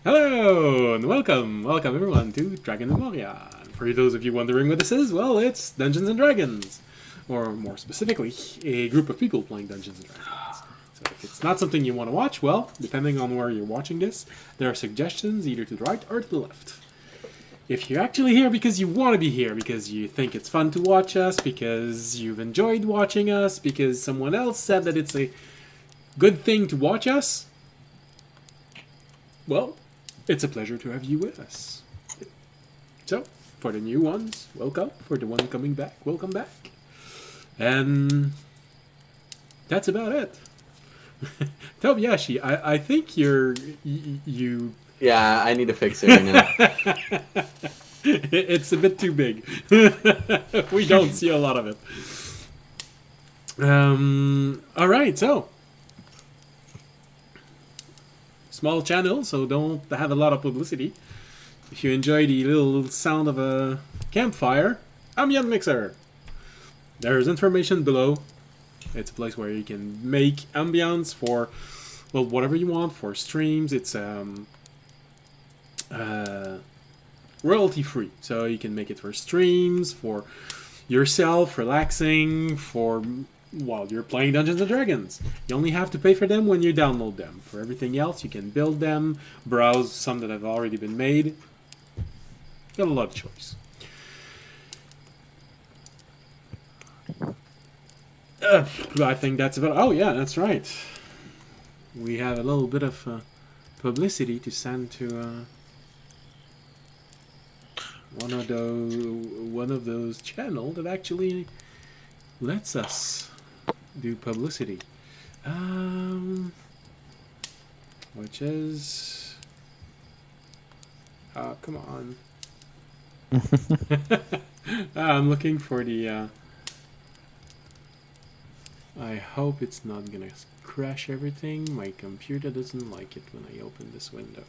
Hello and welcome everyone to Drakenmemoria. For those of you wondering what this is, well, it's Dungeons and Dragons, or more specifically, a group of people playing Dungeons and Dragons. So if it's not something you want to watch, well, depending on where you're watching this, there are suggestions either to the right or to the left. If you're actually here because you want to be here, because you think it's fun to watch us, because you've enjoyed watching us, because someone else said that it's a good thing to watch us, well, it's a pleasure to have you with us. So, for the new ones, welcome. For the one coming back, welcome back. And that's about it. Tobiyashi, I think you. Yeah, I need to fix it right now. It's a bit too big. We don't see a lot of it. All right, so small channel, so don't have a lot of publicity. If you enjoy the little sound of a campfire, ambiance mixer. There's information below. It's a place where you can make ambience for, well, whatever you want for streams. It's royalty free, so you can make it for streams, for yourself, relaxing, for while you're playing Dungeons and Dragons. You only have to pay for them when you download them. For everything else, you can build them, browse some that have already been made. Got a lot of choice. I think that's about. Oh yeah, that's right. We have a little bit of publicity to send to one of those channels that actually lets us do publicity. Which is come on. I'm looking for the I hope it's not gonna crash everything. My computer doesn't like it when I open this window.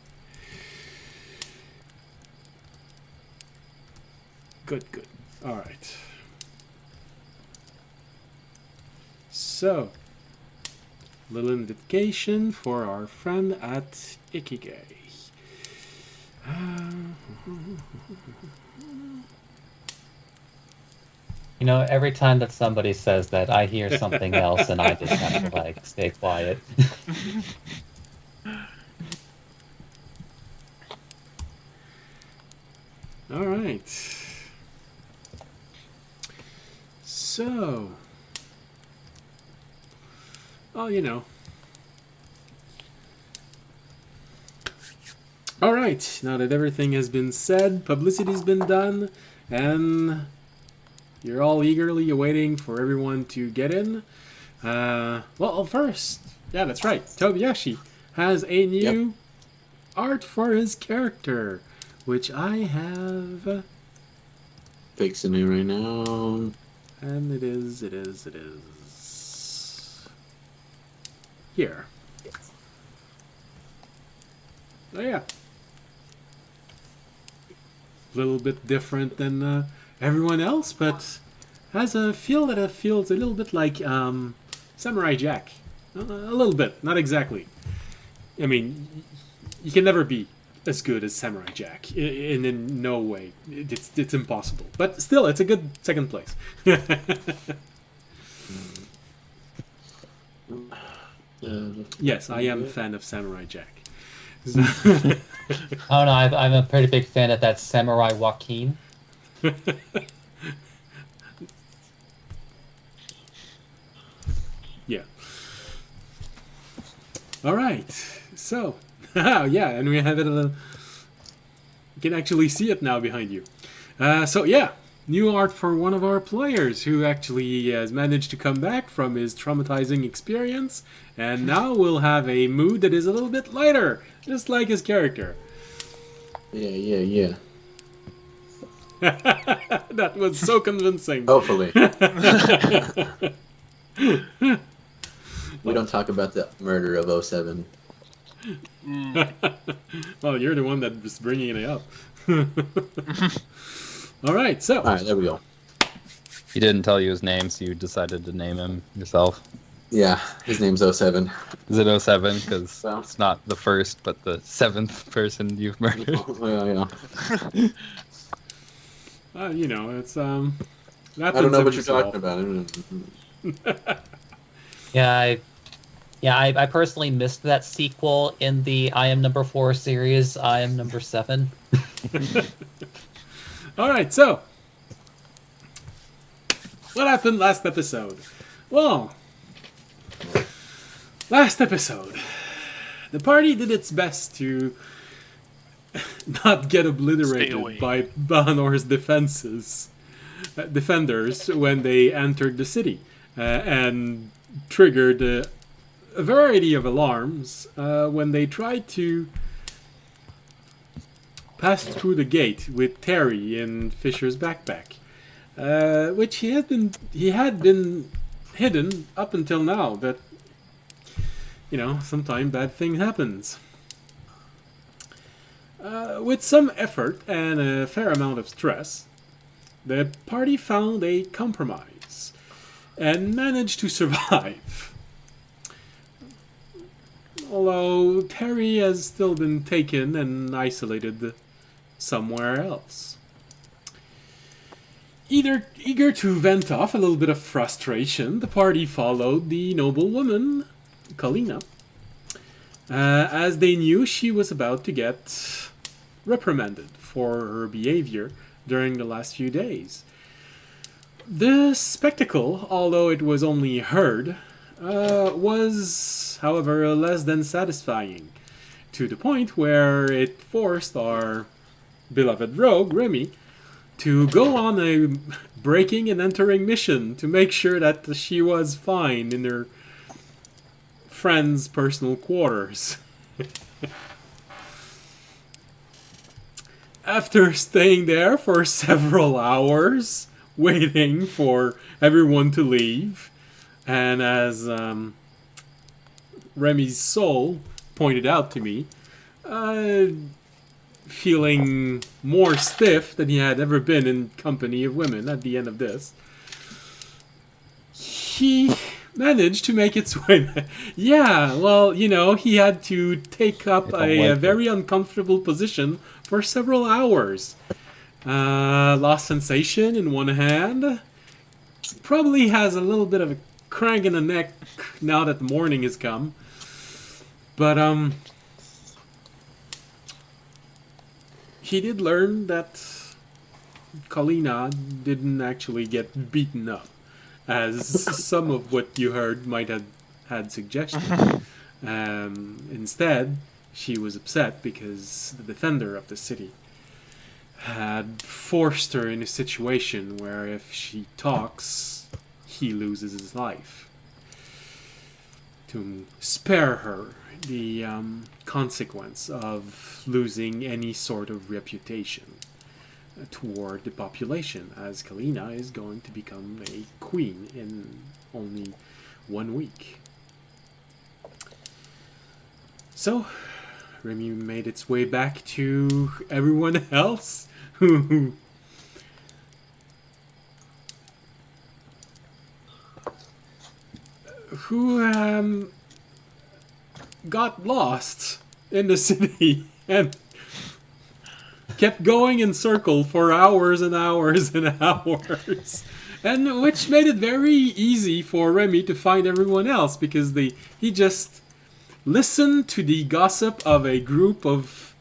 Good. Alright. So, little invitation for our friend at Ikigai. You know, every time that somebody says that, I hear something else, and I just have to, like, stay quiet. All right. So, well, you know. All right. Now that everything has been said, publicity's been done, and you're all eagerly awaiting for everyone to get in. Well, first, yeah, that's right. Tobiyashi has a new art for his character, which I have. Fixing it right now. And it is here. Oh yeah. A little bit different than everyone else, but has a feel that feels a little bit like Samurai Jack. A little bit, not exactly. I mean, you can never be as good as Samurai Jack. In no way. It's impossible. But still, it's a good second place. Yes, I am a fan of Samurai Jack. Oh no, I'm a pretty big fan of that Samurai Joaquin. Yeah. All right. So, yeah, and we have it. You can actually see it now behind you. So yeah, new art for one of our players who actually has managed to come back from his traumatizing experience, and now will have a mood that is a little bit lighter, just like his character. Yeah. That was so convincing. Hopefully. We don't talk about the murder of 07. Well, you're the one that was bringing it up. All right, so. All right, there we go. He didn't tell you his name, so you decided to name him yourself. Yeah, his name's 07. Is it 07? Because So. it's not the first, but the 7th person you've murdered. Yeah. You know, it's I happens don't know what every you're so talking often. about. I personally missed that sequel in the I Am Number 4 series. I Am Number 7. All right, so what happened last episode? Well, last episode, the party did its best to not get Stay obliterated away. by Balanor's defenders when they entered the city and triggered a variety of alarms when they tried to pass through the gate with Tery in Fisher's backpack, which he had been hidden up until now. But sometimes bad thing happens. With some effort and a fair amount of stress, the party found a compromise and managed to survive. Although Tery has still been taken and isolated somewhere else. Eager to vent off a little bit of frustration, the party followed the noble woman, Kalina, as they knew she was about to get reprimanded for her behaviour during the last few days. The spectacle, although it was only heard, was, however, less than satisfying, to the point where it forced our beloved rogue, Remy, to go on a breaking and entering mission to make sure that she was fine in her friend's personal quarters. After staying there for several hours, waiting for everyone to leave, and as Remy's soul pointed out to me, feeling more stiff than he had ever been in company of women at the end of this, he managed to make its way. Yeah, well, he had to take up a very uncomfortable position for several hours. Lost sensation in one hand. Probably has a little bit of a crank in the neck now that the morning has come. But, he did learn that Kalina didn't actually get beaten up, as some of what you heard might have had suggested. Instead, she was upset because the defender of the city had forced her in a situation where if she talks, he loses his life. To spare her the consequence of losing any sort of reputation toward the population, as Kalina is going to become a queen in only 1 week. So, Remy made its way back to everyone else who got lost in the city and kept going in circle for hours and hours and hours, and which made it very easy for Remy to find everyone else, because he just listened to the gossip of a group of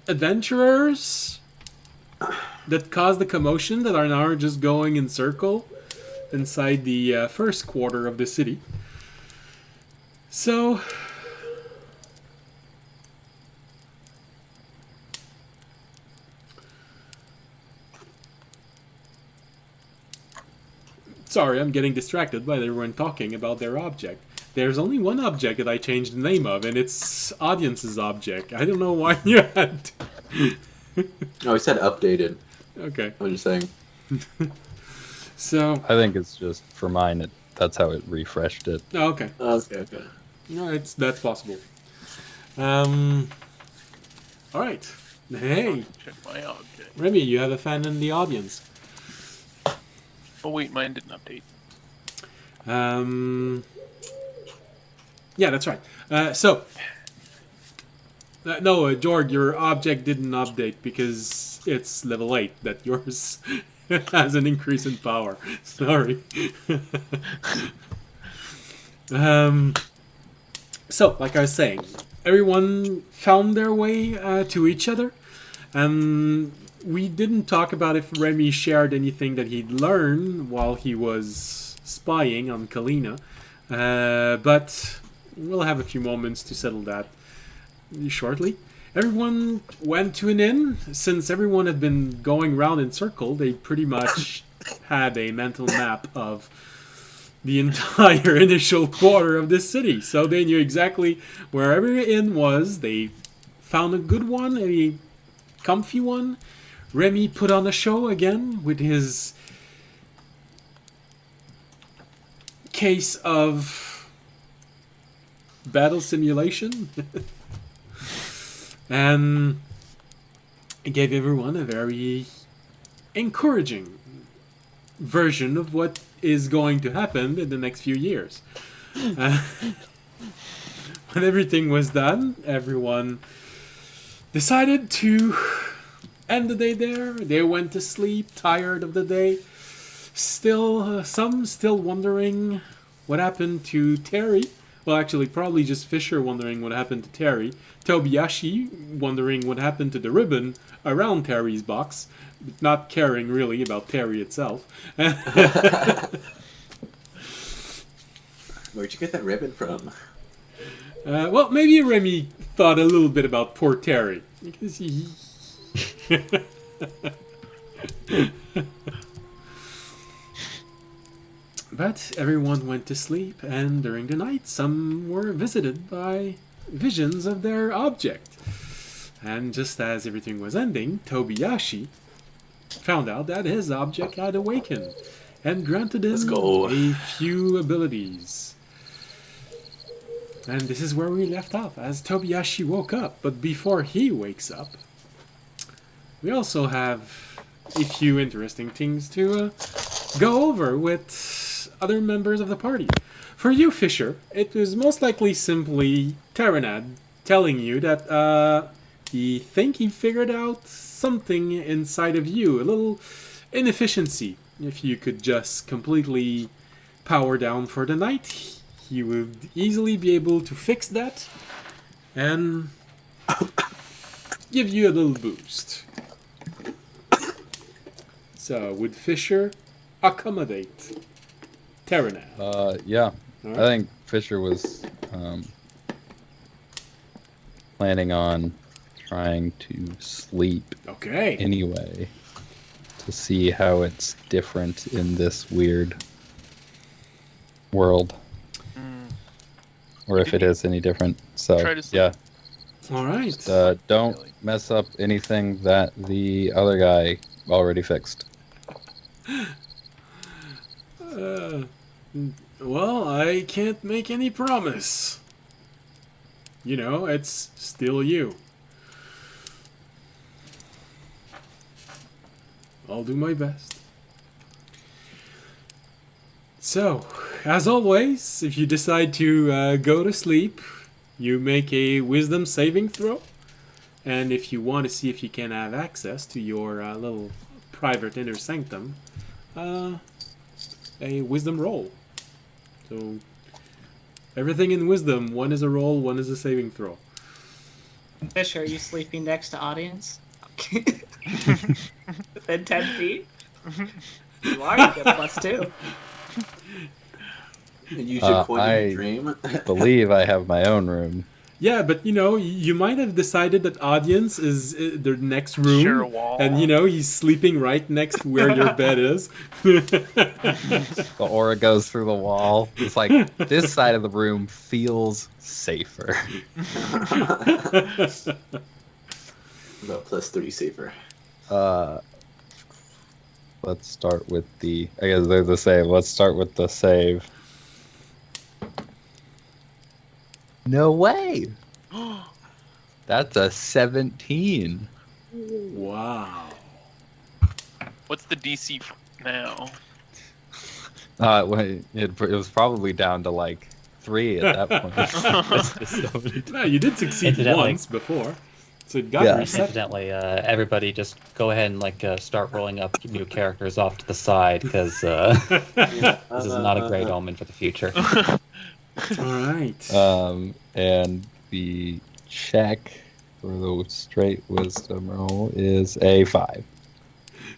adventurers that caused the commotion that are now just going in circle inside the first quarter of the city. So, sorry, I'm getting distracted by everyone talking about their object. There's only one object that I changed the name of, and it's Audience's object. I don't know why you had Oh, he said updated. Okay. I'm just saying. So, I think it's just for mine. That's how it refreshed it. oh, okay. Okay. No, that's possible. All right. Hey, Check my object. Remy, you have a fan in the audience. Oh wait, mine didn't update. Yeah, that's right. No, George, your object didn't update because it's level 8 that yours has an increase in power. Sorry. So, like I was saying, everyone found their way to each other. We didn't talk about if Remy shared anything that he'd learned while he was spying on Kalina. But we'll have a few moments to settle that shortly. Everyone went to an inn. Since everyone had been going round in circle, they pretty much had a mental map of the entire initial quarter of this city. So they knew exactly where every inn was. They found a good one, a comfy one. Remy put on a show again with his case of battle simulation. And it gave everyone a very encouraging version of what is going to happen in the next few years. When everything was done, everyone decided to end the day there. They went to sleep, tired of the day. Still, some still wondering what happened to Tery. Well, actually, probably just Fisher wondering what happened to Tery. Tobiyashi wondering what happened to the ribbon around Tery's box, not caring really about Tery itself. Where'd you get that ribbon from? Well, maybe Remy thought a little bit about poor Tery. Because he... But everyone went to sleep, and during the night, some were visited by visions of their object. And just as everything was ending, Tobiyashi found out that his object had awakened and granted him a few abilities. And this is where we left off, as Tobiyashi woke up. But before he wakes up, we also have a few interesting things to go over with other members of the party. For you, Fisher, it was most likely simply Tyrannad telling you that he think he figured out something inside of you, a little inefficiency. If you could just completely power down for the night, he would easily be able to fix that and give you a little boost. So, would Fisher accommodate Tyrannad? Yeah. Right. I think Fisher was planning on trying to sleep Okay. anyway to see how it's different in this weird world. Or if it is any different. So, Try to sleep. yeah. All right. Just, don't mess up anything that the other guy already fixed. Well, I can't make any promise. You know, it's still you. I'll do my best. So, as always, if you decide to go to sleep, you make a wisdom saving throw. And if you want to see if you can have access to your little private inner sanctum, a wisdom roll. So, everything in wisdom, one is a roll, one is a saving throw. Fisher, are you sleeping next to audience? Within 10 feet? You are, you get +2. And use your coin in I your dream. believe I have my own room. Yeah, but you know, you might have decided that audience is the next room, Share a wall. and you know he's sleeping right next to where your bed is. The aura goes through the wall. It's like this side of the room feels safer. About +3 safer. Let's start with the. I guess they're the same. Let's start with the save. No way. That's a 17. Wow. What's the DC now? It was probably down to like 3 at that point. It's just so many No, you did succeed Incidentally- once before, so it got Yeah. reset. Incidentally, everybody just go ahead and start rolling up new characters off to the side because this is not a great omen for the future. All right. And the check for the straight wisdom roll is a 5.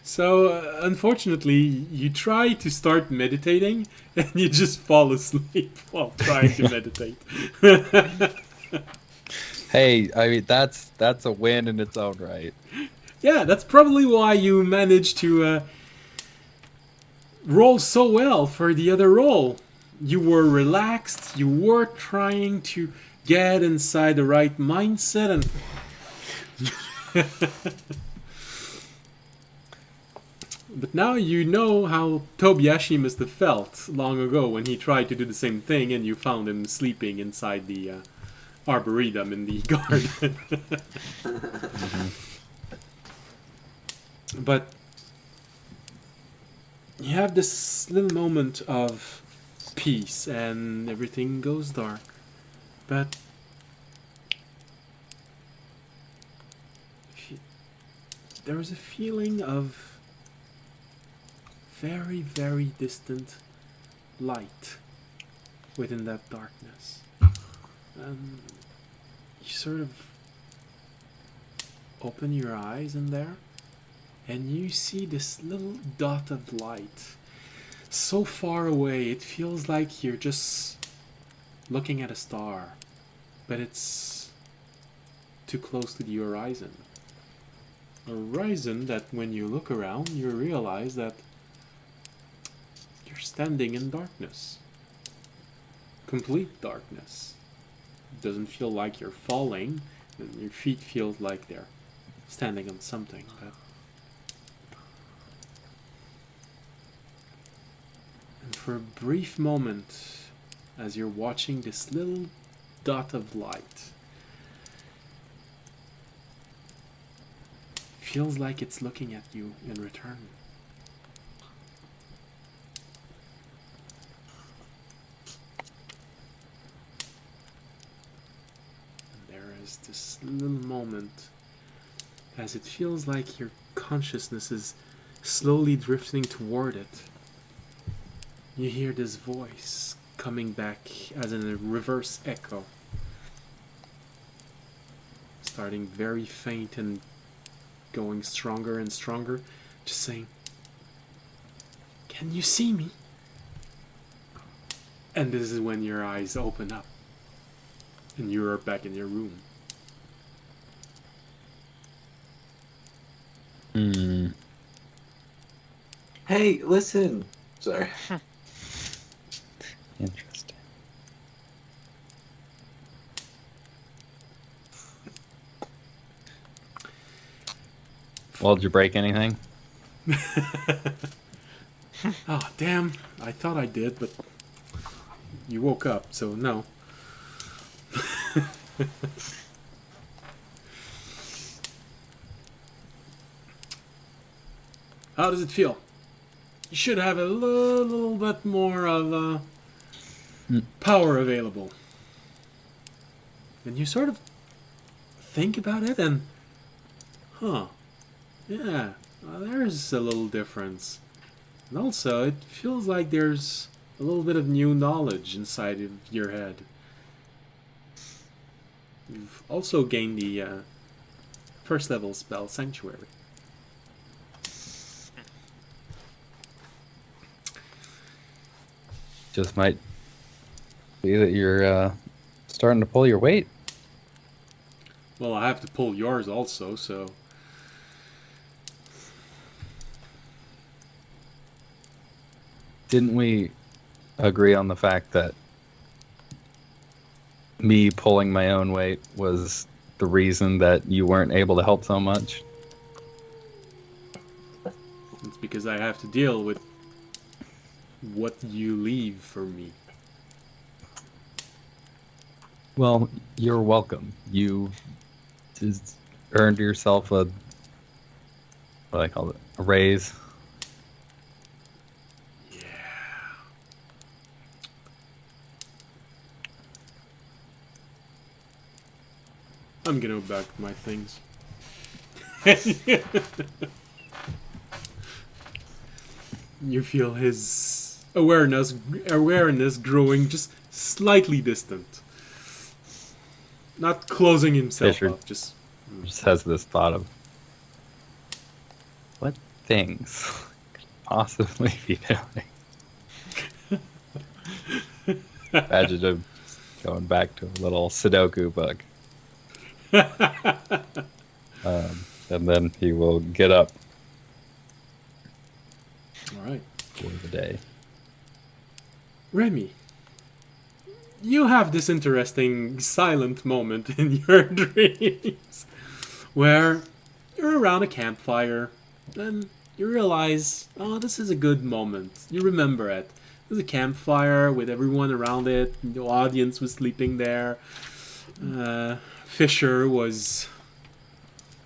So, unfortunately, you try to start meditating and you just fall asleep while trying to meditate. Hey, I mean that's a win in its own right. Yeah, that's probably why you managed to roll so well for the other roll. You were relaxed, you were trying to get inside the right mindset, and but now you know how Tobiashi must have felt long ago when he tried to do the same thing and you found him sleeping inside the arboretum in the garden. But you have this little moment of peace and everything goes dark. But there is a feeling of very, very distant light within that darkness. And you sort of open your eyes in there, and you see this little dot of light so far away it feels like you're just looking at a star, but it's too close to the horizon. A horizon that when you look around you realize that you're standing in darkness. Complete darkness. It doesn't feel like you're falling, and your feet feel like they're standing on something. But and for a brief moment, as you're watching this little dot of light, feels like it's looking at you in return. This little moment as it feels like your consciousness is slowly drifting toward it. You hear this voice coming back as in a reverse echo, starting very faint and going stronger and stronger, just saying, "Can you see me?" And this is when your eyes open up and you are back in your room. Hey, listen. Sorry. Interesting. Well, did you break anything? Oh, damn. I thought I did, but you woke up, so no. How does it feel? You should have a little bit more of power available. And you sort of think about it and, yeah, there's a little difference. And also, it feels like there's a little bit of new knowledge inside of your head. You've also gained the first level spell Sanctuary. Just might be that you're starting to pull your weight. Well, I have to pull yours also, so... Didn't we agree on the fact that me pulling my own weight was the reason that you weren't able to help so much? It's because I have to deal with what you leave for me. Well, you're welcome. You just earned yourself a, what do I call it, a raise. Yeah. I'm gonna back my things. You feel his awareness growing just slightly distant. Not closing himself Fisher. up, just Just has this thought of what things could possibly be doing. Imagine him going back to a little Sudoku book. And then he will get up alright. for the day. Remy, you have this interesting silent moment in your dreams where you're around a campfire and you realize, oh, this is a good moment. You remember it. There's a campfire with everyone around it. The audience was sleeping there. Fisher was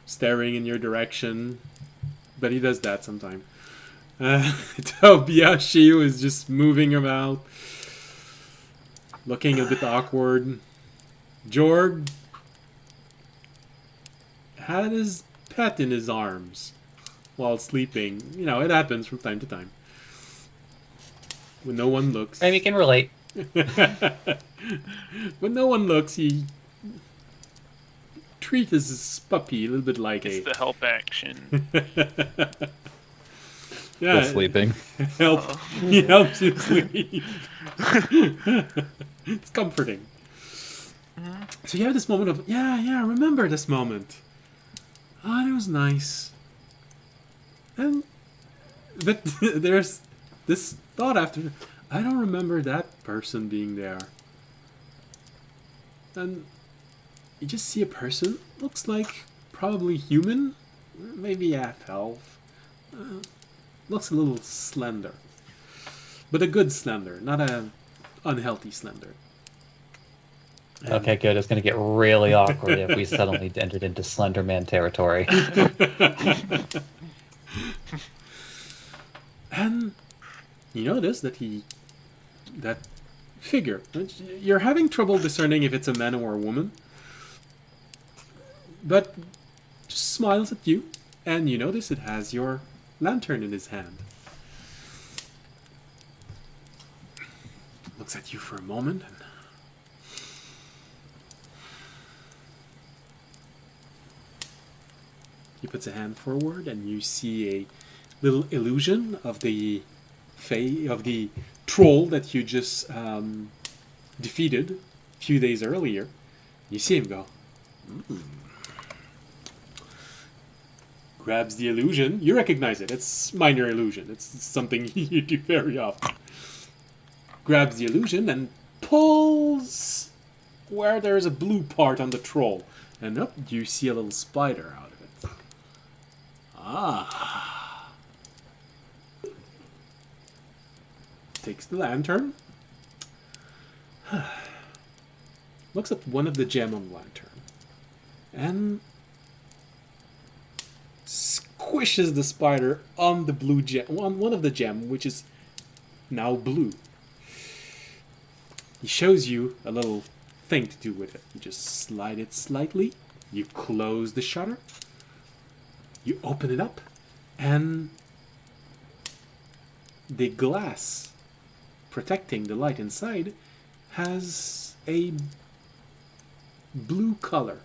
staring in your direction, but he does that sometime. Tobiashi was just moving about, looking a bit awkward. Jorg had his pet in his arms while sleeping. You know, it happens from time to time. When no one looks. Maybe you can relate. When no one looks, he treats his puppy a little bit like It's the help action. yeah, Still sleeping. He helps you sleep. It's comforting. So you have this moment of, I remember this moment. Oh, it was nice. But there's this thought after, I don't remember that person being there. And you just see a person, looks like probably human, maybe half elf. Looks a little slender. But a good slender, not a unhealthy slender. And Okay, good. It's going to get really awkward if we suddenly entered into Slenderman territory. And you notice that that figure, you're having trouble discerning if it's a man or a woman, but just smiles at you, and you notice it has your lantern in his hand. Looks at you for a moment, and he puts a hand forward, and you see a little illusion of the troll that you just defeated a few days earlier. You see him go. Grabs the illusion. You recognize it. It's minor illusion. It's something you do very often. Grabs the illusion and pulls where there's a blue part on the troll. And up, you see a little spider out of it. Ah. Takes the lantern. Looks at one of the gem on the lantern. And squishes the spider on the blue gem, on one of the gem, which is now blue. He shows you a little thing to do with it. You just slide it slightly. You close the shutter. You open it up, and the glass protecting the light inside has a blue color.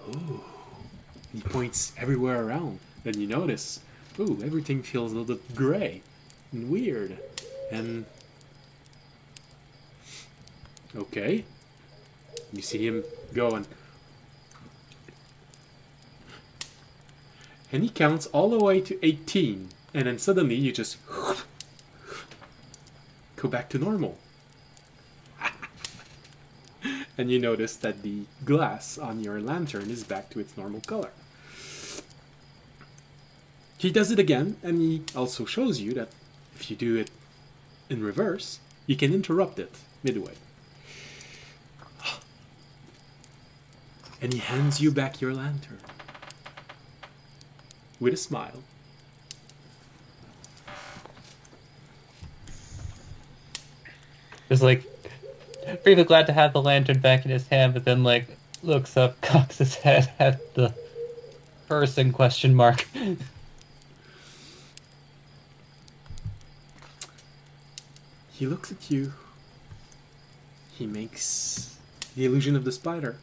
Oh. He points everywhere around. Then you notice, ooh, everything feels a little bit gray and weird. And okay. You see him going. And he counts all the way to 18. And then suddenly you just go back to normal. And you notice that the glass on your lantern is back to its normal color. He does it again, and he also shows you that if you do it in reverse, you can interrupt it midway. And he hands you back your lantern. With a smile. It's like, Pretty glad to have the lantern back in his hand, but then like looks up, cocks his head at the person question mark. He looks at you. He makes the illusion of the spider.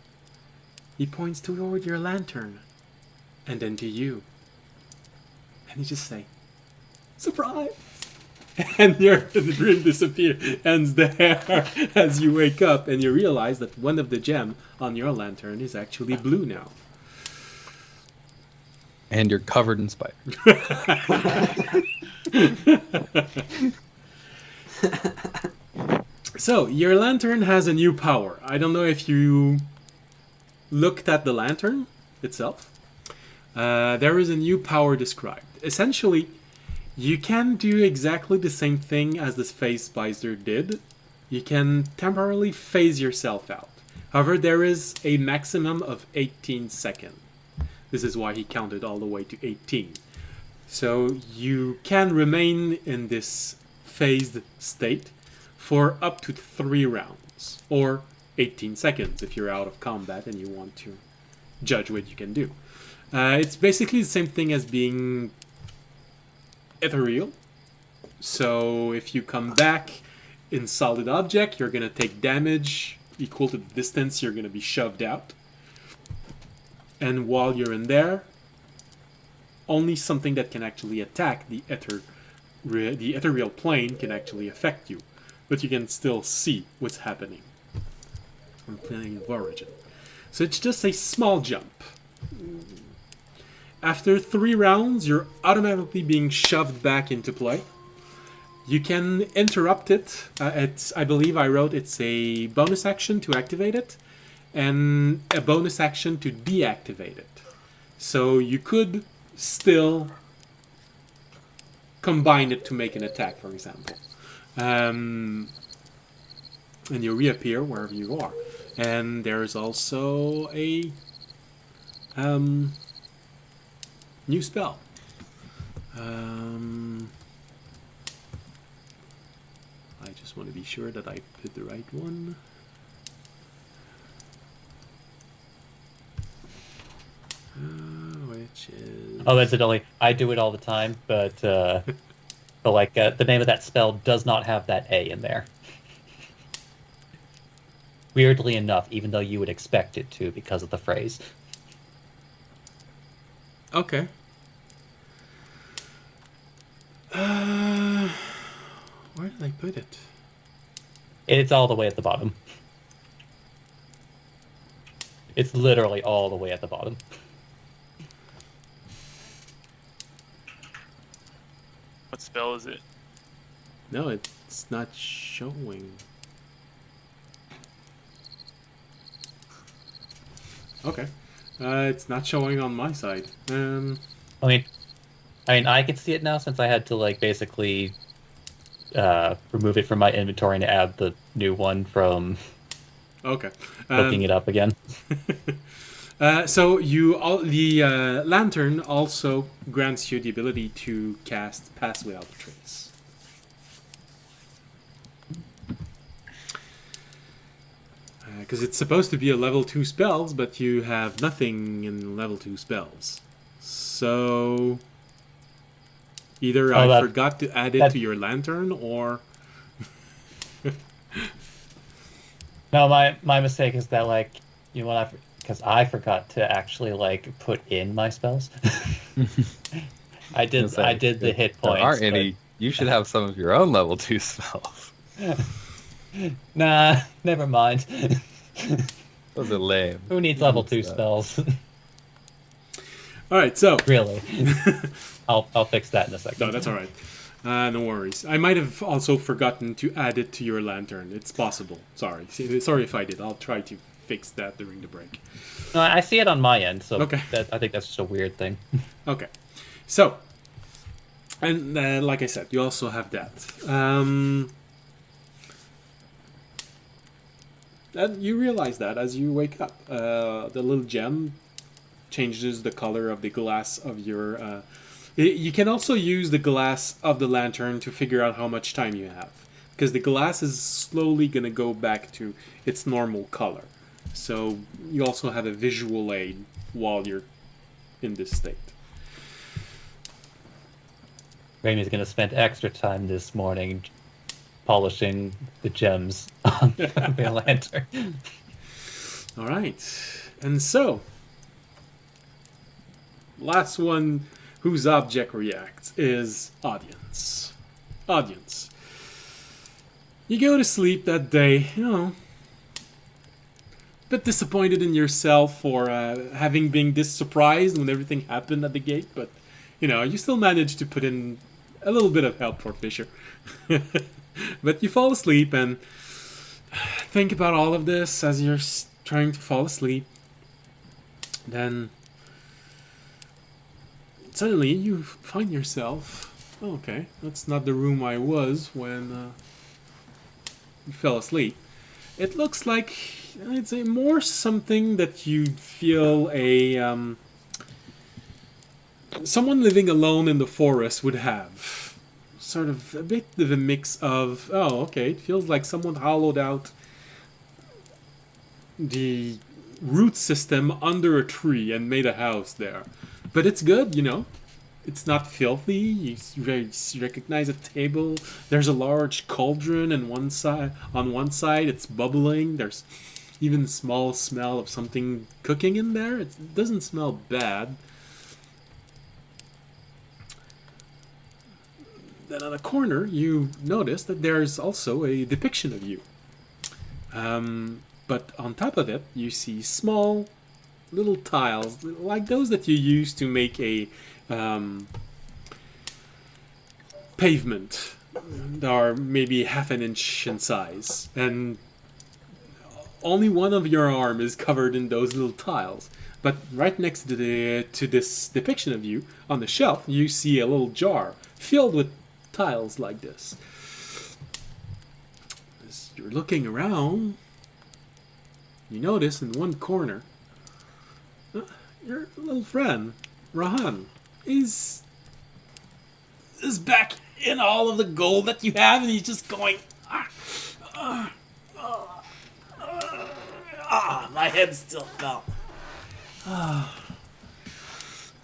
He points toward your lantern, and then to you. And he just say, "Surprise!" And the dream disappears, ends there as you wake up, and you realize that one of the gem on your lantern is actually blue now. And you're covered in spiders. So, your lantern has a new power. I don't know if you looked at the lantern itself. There is a new power described. Essentially, you can do exactly the same thing as the phase spider did. You can temporarily phase yourself out. However, there is a maximum of 18 seconds. This is why he counted all the way to 18. So you can remain in this phased state for up to 3 rounds, or 18 seconds if you're out of combat and you want to judge what you can do. It's basically the same thing as being ethereal. So if you come back in solid object, you're going to take damage equal to the distance you're going to be shoved out. And while you're in there, only something that can actually attack the ethereal plane can actually affect you. But you can still see what's happening on plane of origin. So it's just a small jump. After 3 rounds, you're automatically being shoved back into play. You can interrupt it. I believe I wrote it's a bonus action to activate it, and a bonus action to deactivate it. So you could still combine it to make an attack, for example. And you reappear wherever you are. And there's also a new spell. I just want to be sure that I put the right one. Which is... Oh, incidentally, I do it all the time, but the name of that spell does not have that A in there. Weirdly enough, even though you would expect it to because of the phrase. Okay. Where did I put it? It's all the way at the bottom. It's literally all the way at the bottom. What spell is it? No, it's not showing. Okay. It's not showing on my side. I mean, I can see it now since I had to basically remove it from my inventory and add the new one from Okay. looking it up again. So the lantern also grants you the ability to cast Pass Without a Trace. Because it's supposed to be a level 2 spells, but you have nothing in level 2 spells. So either I forgot to add it to your lantern, or... No, my mistake is that because I forgot to actually put in my spells. I did the hit points. There aren't any. You should have some of your own level 2 spells. Nah, never mind. Those are lame. Who needs level 2 spells? Alright, so... Really? I'll fix that in a second. No, that's alright. No worries. I might have also forgotten to add it to your lantern. It's possible. Sorry if I did. I'll try to fix that during the break. No, I see it on my end, so okay. I think that's just a weird thing. Okay. So, and like I said, you also have that. And you realize that as you wake up. The little gem changes the color of the glass of your... you can also use the glass of the lantern to figure out how much time you have. because the glass is slowly going to go back to its normal color. So you also have a visual aid while you're in this state. Raimi's gonna spend extra time this morning polishing the gems on the lantern. All right. And so, last one whose object reacts is audience. Audience. You go to sleep that day, a bit disappointed in yourself for having been this surprised when everything happened at the gate, but, you still managed to put in a little bit of help for Fisher. But you fall asleep and think about all of this as you're trying to fall asleep. Then suddenly you find yourself, okay, that's not the room I was when you fell asleep. It looks like it's more something that you'd feel someone living alone in the forest would have. Sort of a bit of a mix of, it feels like someone hollowed out the root system under a tree and made a house there. But it's good, It's not filthy. You recognize a table. There's a large cauldron on one side. On one side, it's bubbling. There's even a small smell of something cooking in there. It doesn't smell bad. Then on a corner, you notice that there's also a depiction of you. But on top of it, you see small little tiles, like those that you use to make a pavement. That are maybe half an inch in size. And only one of your arm is covered in those little tiles. But right next to this depiction of you, on the shelf, you see a little jar filled with tiles like this. As you're looking around, you notice in one corner, your little friend, Rahan, is back in all of the gold that you have, and he's just going, my head still fell.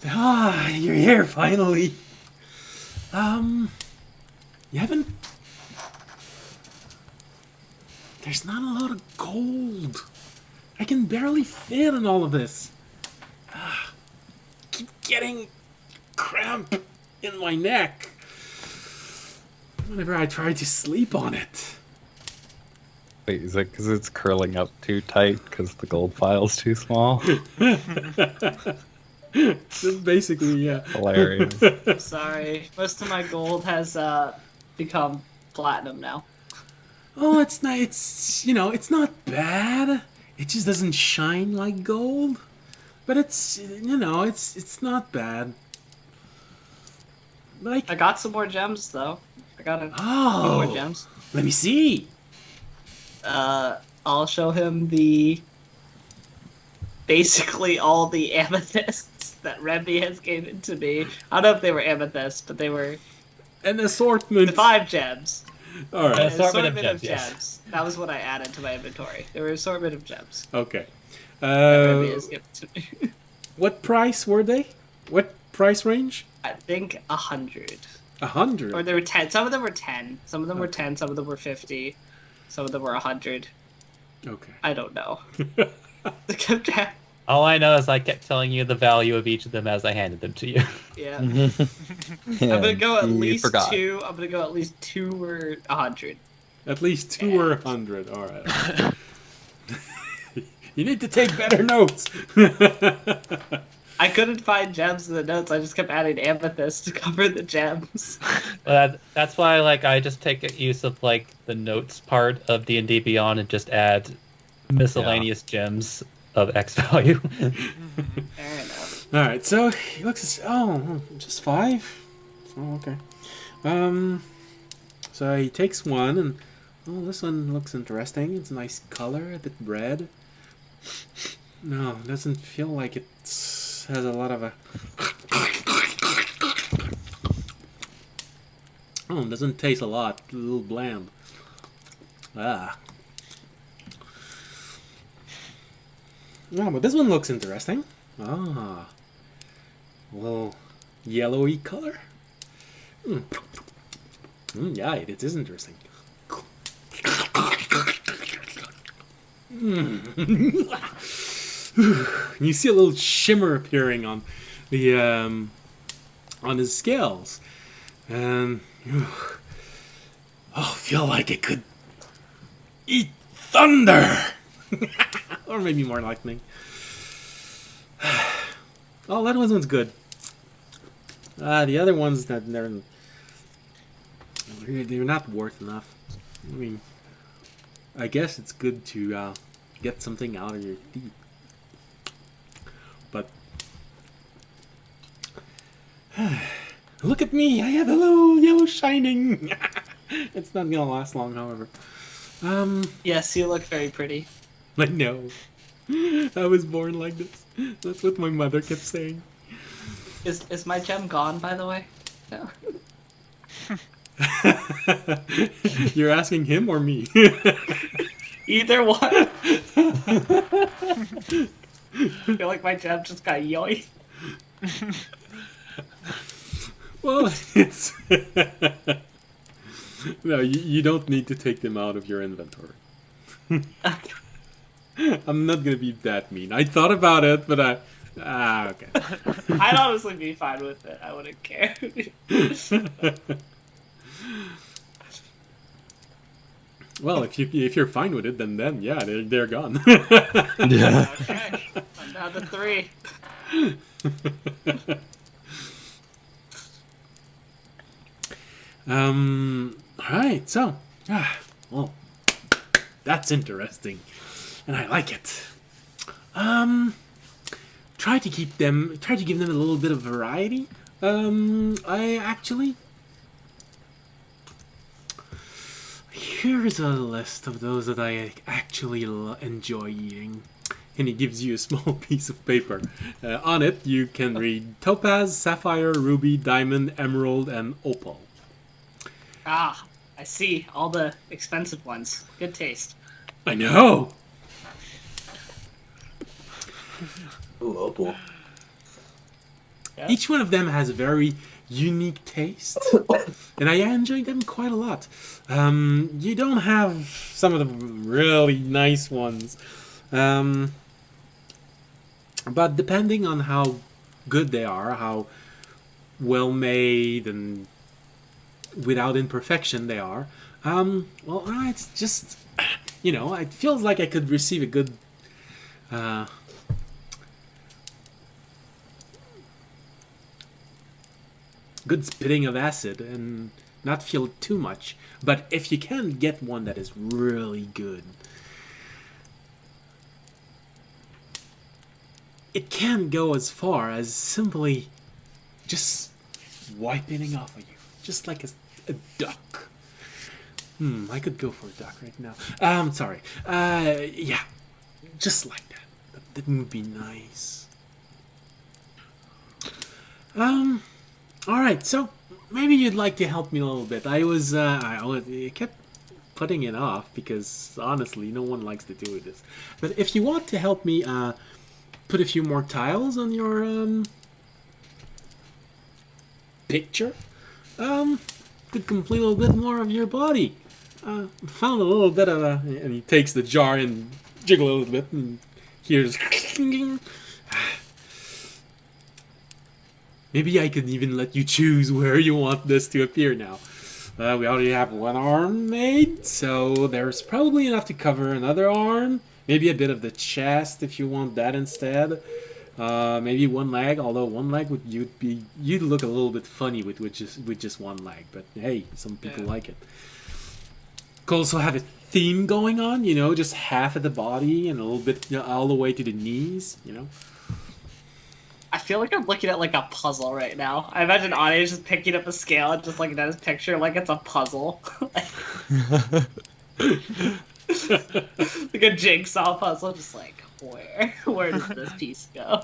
You're here finally. You haven't... There's not a lot of gold. I can barely fit in all of this. Keep getting cramp in my neck whenever I try to sleep on it. Wait, is it because it's curling up too tight because the gold file's too small? Basically, yeah. Hilarious. Sorry, most of my gold has become platinum now. Oh, it's not. It's not bad. It just doesn't shine like gold. But it's not bad. Like, I got some more gems though. I got more gems. Let me see. I'll show him basically all the amethysts that Remy has given to me. I don't know if they were amethysts, but they were An assortment. the 5 gems. All right. An An assortment assortment of of gems, gems. That was what I added to my inventory. There were an assortment of gems Okay. that Remy has given to me. What price were they? What price range? I think 100. 100. Or there were 10. Some of them were 10. Some of them were 10. Some of them were 50. Some of them were 100. Okay. I don't know. All I know is I kept telling you the value of each of them as I handed them to you. Yeah. Yeah, I'm gonna go at you least forgot. 2. I'm gonna go at least 2 or 100. At least 2 or 100. All right. You need to take better notes. I couldn't find gems in the notes. I just kept adding amethyst to cover the gems. That's why I just take use of the notes part of D&D Beyond and just add miscellaneous gems of X value. Fair enough. All right. So he looks at just 5. Oh, okay. So he takes one and this one looks interesting. It's a nice color, a bit red. No, it doesn't feel like it has a lot of Oh, it doesn't taste a lot. A little bland. Ah. Yeah, but this one looks interesting. Ah. A little yellowy color. Yeah, it is interesting. You see a little shimmer appearing on the on his scales, and I feel like it could eat thunder, or maybe more lightning. Oh, that one's good. The other ones that they're not worth enough. I mean, I guess it's good to get something out of your teeth, but look at me! I have a little yellow shining. It's not gonna last long, however. Yes, you look very pretty. I know. I was born like this. That's what my mother kept saying. Is my gem gone, by the way? No. You're asking him or me? Either one. I feel like my gem just got yoinked. Well, it's... No, you don't need to take them out of your inventory. I'm not gonna be that mean. I thought about it, but okay. I'd honestly be fine with it. I wouldn't care. Well, if you're fine with it, then yeah, they're gone. Yeah. Okay, I'm down to 3. Alright, so well, that's interesting. And I like it. Try to give them a little bit of variety. Here's a list of those that I actually enjoy eating. And it gives you a small piece of paper. On it, you can read topaz, sapphire, ruby, diamond, emerald, and opal. Ah, I see. All the expensive ones. Good taste. I know! Ooh, opal. Yeah. Each one of them has a very unique taste, and I enjoy them quite a lot. You don't have some of the really nice ones, but depending on how good they are, how well made and without imperfection they are, well, it's just, it feels like I could receive a good good spitting of acid and not feel too much. But if you can get one that is really good, it can go as far as simply just wiping it off of you, just like a duck. I could go for a duck right now. Sorry. Yeah, just like that. That would be nice. Alright, so maybe you'd like to help me a little bit. I kept putting it off because honestly, no one likes to do this. But if you want to help me put a few more tiles on your picture, could complete a little bit more of your body. Found a little bit of and he takes the jar and jiggle a little bit, and here's. Maybe I could even let you choose where you want this to appear now. We already have one arm made, so there's probably enough to cover another arm. Maybe a bit of the chest if you want that instead. Maybe one leg, although one leg you'd look a little bit funny with just one leg. But hey, some people like it. Could also have a theme going on, just half of the body and a little bit all the way to the knees, I feel like I'm looking at like a puzzle right now. I imagine Anya just picking up a scale and just looking at his picture like it's a puzzle. Like a jigsaw puzzle, just like, where does this piece go?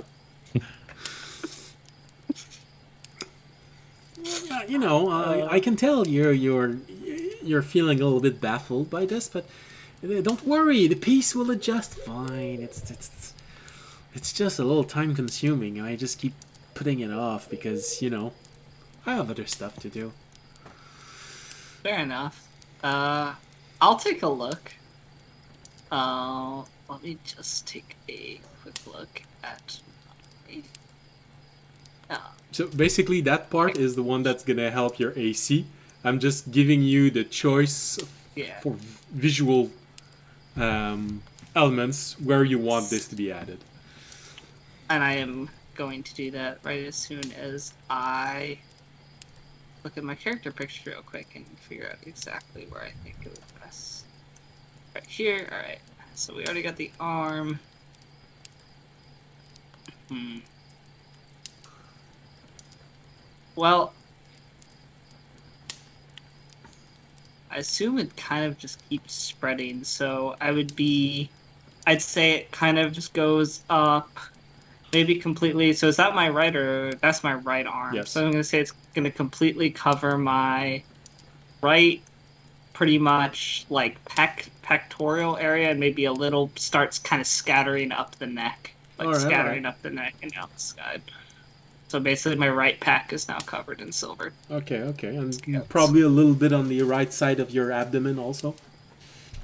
I can tell you're feeling a little bit baffled by this, but don't worry, the piece will adjust fine. It's just a little time consuming. I just keep putting it off because, I have other stuff to do. Fair enough. I'll take a look. Let me just take a quick look at So basically that part is the one that's gonna help your AC. I'm just giving you the choice for visual elements where you want this to be added. And I am going to do that right as soon as I look at my character picture real quick and figure out exactly where I think it would best. Right here, alright. So we already got the arm. Well, I assume it kind of just keeps spreading, so I'd say it kind of just goes up, maybe completely. So is that my right, or that's my right arm? Yes. So I'm going to say it's going to completely cover my right, pretty much like pectoral area, and maybe a little starts kind of scattering up the neck, like scattering up the neck and down the side. So basically my right pec is now covered in silver. Okay, and probably a little bit on the right side of your abdomen also.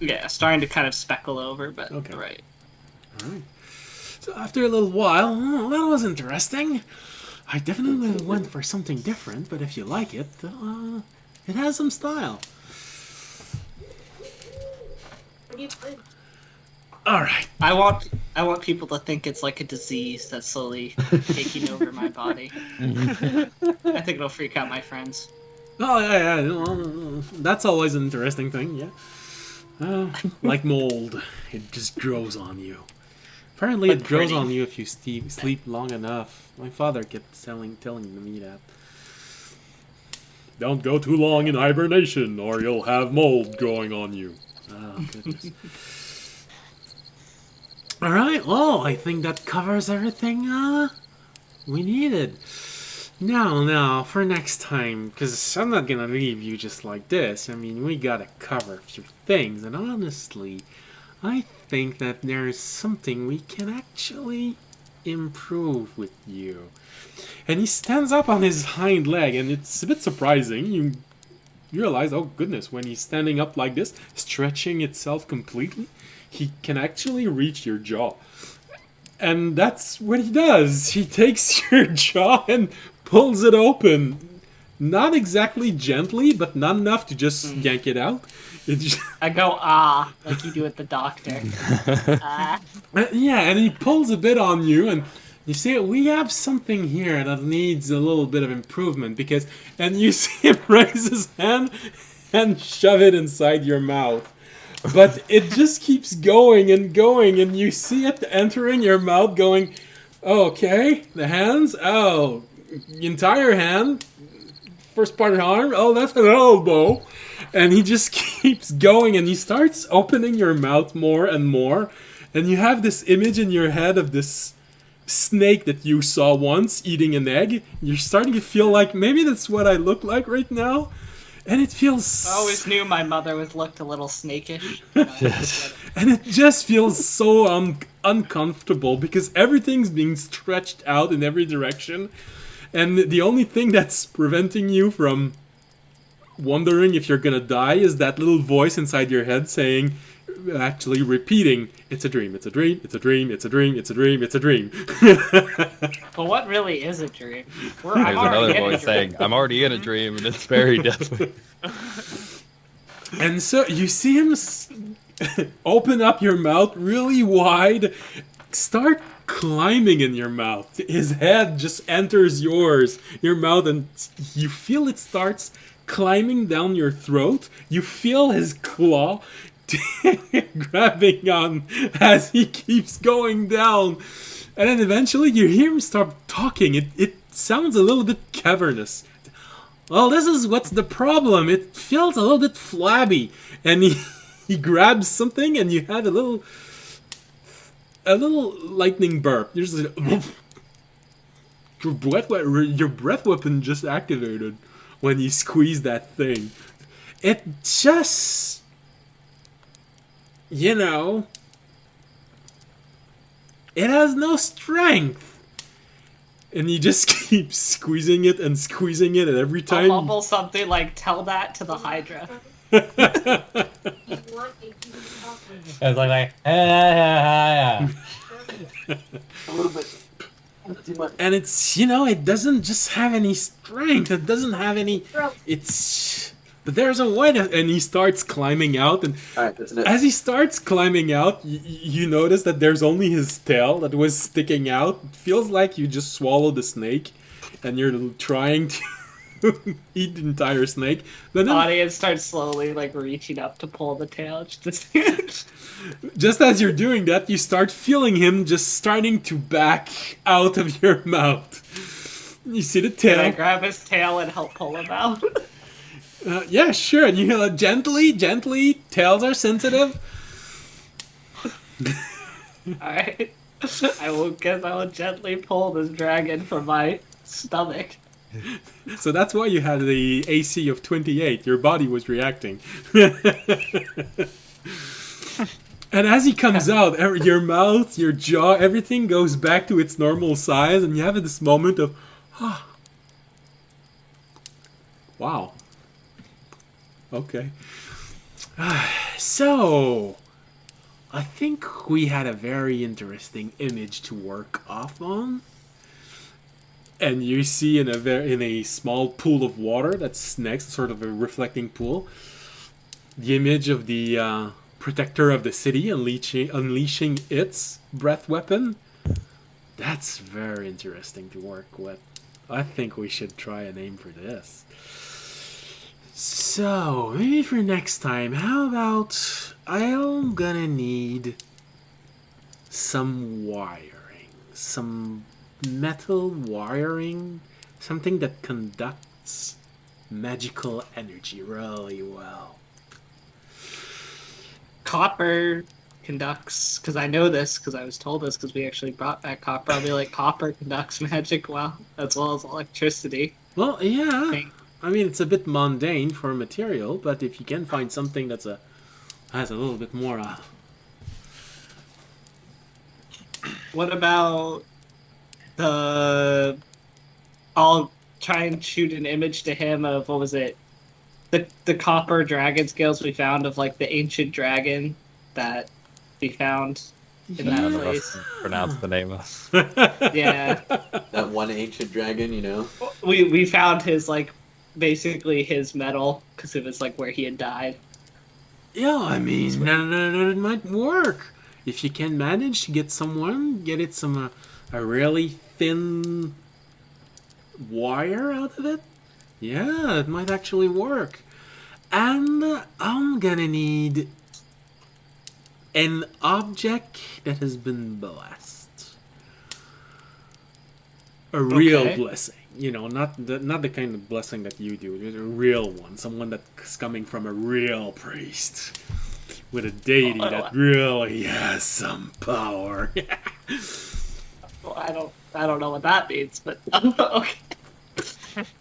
Yeah, starting to kind of speckle over, but Okay. Right. Alright. So after a little while, that was interesting. I definitely went for something different, but if you like it, it has some style. Alright. I want people to think it's like a disease that's slowly taking over my body. I think it'll freak out my friends. Oh, yeah. That's always an interesting thing, yeah. Like mold. It just grows on you. Apparently it grows on you if you sleep long enough. My father kept telling me that. Don't go too long in hibernation or you'll have mold growing on you. Oh, goodness. Alright, well, I think that covers everything we needed. Now, for next time, because I'm not gonna leave you just like this. I mean, we gotta cover a few things, and honestly, I think that there's something we can actually improve with you. And he stands up on his hind leg, and it's a bit surprising. You realize, oh goodness, when he's standing up like this, stretching itself completely, he can actually reach your jaw. And that's what he does. He takes your jaw and pulls it open. Not exactly gently, but not enough to just yank it out. I go, like you do at the doctor. Yeah, and he pulls a bit on you, and you see, we have something here that needs a little bit of improvement, because, and you see him raise his hand and shove it inside your mouth. But it just keeps going, and you see it entering your mouth going, okay, the hands, oh, entire hand, first part of the arm, oh, that's an elbow. And he just keeps going, and he starts opening your mouth more and more, and you have this image in your head of this snake that you saw once eating an egg. You're starting to feel like, maybe that's what I look like right now. And it feels... I always knew my mother looked a little snakish. And it just feels so uncomfortable because everything's being stretched out in every direction. And the only thing that's preventing you from wondering if you're gonna die is that little voice inside your head saying, actually repeating, it's a dream, it's a dream, it's a dream, it's a dream, it's a dream, it's a dream. But what really is a dream? There's another voice saying, I'm already in a dream, and it's very definitely. And so you see him open up your mouth really wide, start climbing in your mouth. His head just enters your mouth, and you feel it starts climbing down your throat. You feel his claw grabbing on as he keeps going down, and then eventually you hear him start talking. It sounds a little bit cavernous. Well, this is what's the problem. It feels a little bit flabby, and he grabs something, and you have a little lightning burp. You're just like, your breath weapon just activated. when you squeeze that thing. It just, you know, it has no strength. And you just keep squeezing it, and every I'll time. mumble something like, tell that to the Hydra. It's like yeah. A little bit. Too much. And it's, it doesn't just have any strength. It doesn't have any. But there's a way to, and he starts climbing out, and Alright, that's enough. as he starts climbing out, you notice that there's only his tail that was sticking out. It feels like you just swallowed a snake, and you're trying to eat the entire snake. Then Audience starts slowly like reaching up to pull the tail. just as you're doing that, you start feeling him just starting to back out of your mouth. You see the Can I tail. grab his tail and help pull him out? Yeah, sure. And you gently. Tails are sensitive. Alright. I will gently pull this dragon from my stomach. So that's why you had the AC of 28. Your body was reacting. And as he comes out, your mouth, your jaw, everything goes back to its normal size, and you have this moment of, wow. Okay. So, I think we had a very interesting image to work off on. And you see in a small pool of water that's next, sort of a reflecting pool, the image of the protector of the city unleashing its breath weapon. That's very interesting to work with. I think we should try a name for this. So, maybe for next time, how about I'm gonna need some wiring, some metal wiring, something that conducts magical energy really well. Copper conducts, because I know this, because I was told this, because we actually brought back copper. I'll be like, copper conducts magic well, as well as electricity. Well, yeah. Okay. I mean, it's a bit mundane for a material, but if you can find something that's has a little bit more. What about the? I'll try and shoot an image to him of what was it? The copper dragon scales we found of like the ancient dragon that we found in that None of place. us pronounce the name of. Yeah, That one ancient dragon, you know? we found his like basically his medal because it was like where he had died. Yeah, I mean, it might work if you can manage to get it some a really thin wire out of it. Yeah, it might actually work. And I'm gonna need an object that has been blessed. A real Okay. blessing. Not the kind of blessing that you do. There's a real one. Someone that's coming from a real priest. With a deity that really has some power. Well, I don't know what that means, but okay.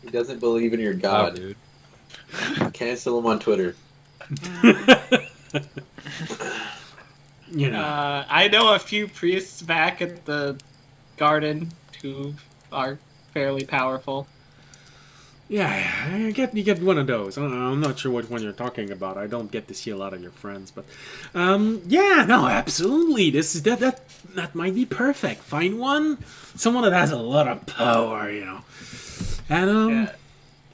He doesn't believe in your Oh, god. dude. Cancel him on Twitter. I know a few priests back at the garden who are fairly powerful. Yeah, you get one of those. I'm not sure which one you're talking about. I don't get to see a lot of your friends, but yeah, no, absolutely. That might be perfect. Find one, someone that has a lot of power, and Yeah.